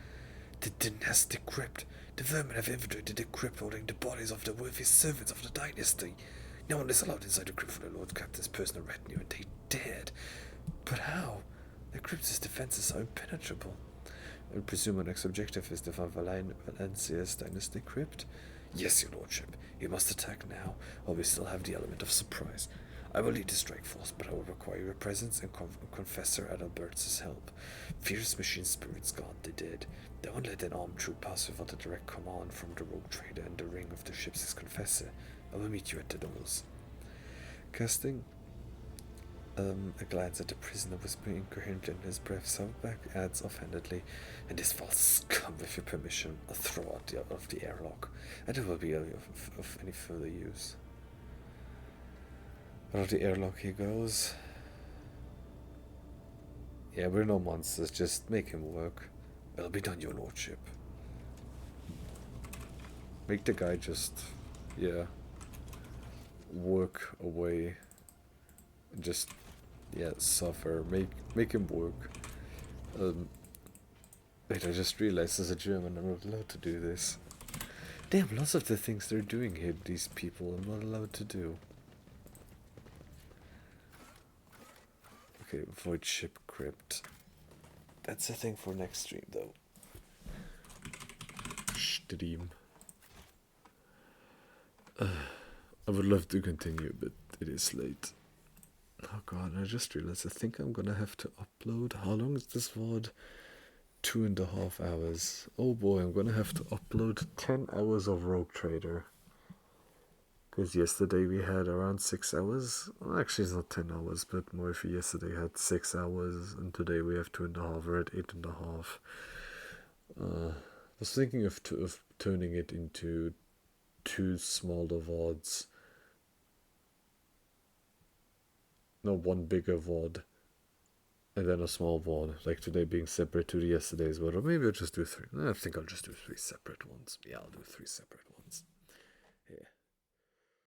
S5: The dynastic crypt. The vermin have infiltrated the crypt, holding the bodies of the worthy servants of the dynasty. No one is allowed inside the crypt for the Lord Captain's personal retinue, and they dared. But how? The crypt's defenses are impenetrable. I presume our next objective is the Van Valencia's dynasty crypt? Yes, your lordship. You must attack now, while we still have the element of surprise. I will lead the strike force, but I will require your presence and Confessor Adalbert's help. Fierce machine spirits guard the dead. They won't let an armed troop pass without a direct command from the rogue trader and the ring of the ship's confessor. I will meet you at the doors. Casting a glance at the prisoner, whispering incoherently in his breath, Soutback adds offhandedly, "And this false scum, with your permission, I'll throw out of the airlock, and it will be of any further use." Out of the airlock he goes. Yeah, we're no monsters, just make him work. It'll be done, your lordship. Make the guy just, yeah, work away. Just, yeah, suffer. Make him work. Wait, I just realized as a German I'm not allowed to do this. Damn, lots of the things they're doing here, these people, I'm not allowed to do. Okay, void ship crypt. That's a thing for next stream, though. Stream. I would love to continue, but it is late. Oh god, I just realized I think I'm gonna have to upload. How long is this VOD? 2.5 hours. Oh boy, I'm gonna have to upload 10 hours of Rogue Trader. Because yesterday we had around 6 hours. Well, actually, it's not 10 hours, but Morphe yesterday had 6 hours, and today we have 2.5. We're at 8.5. I was thinking of turning it into 2 smaller VODs. No, 1 bigger VOD. And then a small VOD, like today being separate to yesterday's VOD. Or maybe I'll just do 3. I think I'll just do 3 separate ones. Yeah, I'll do 3 separate ones.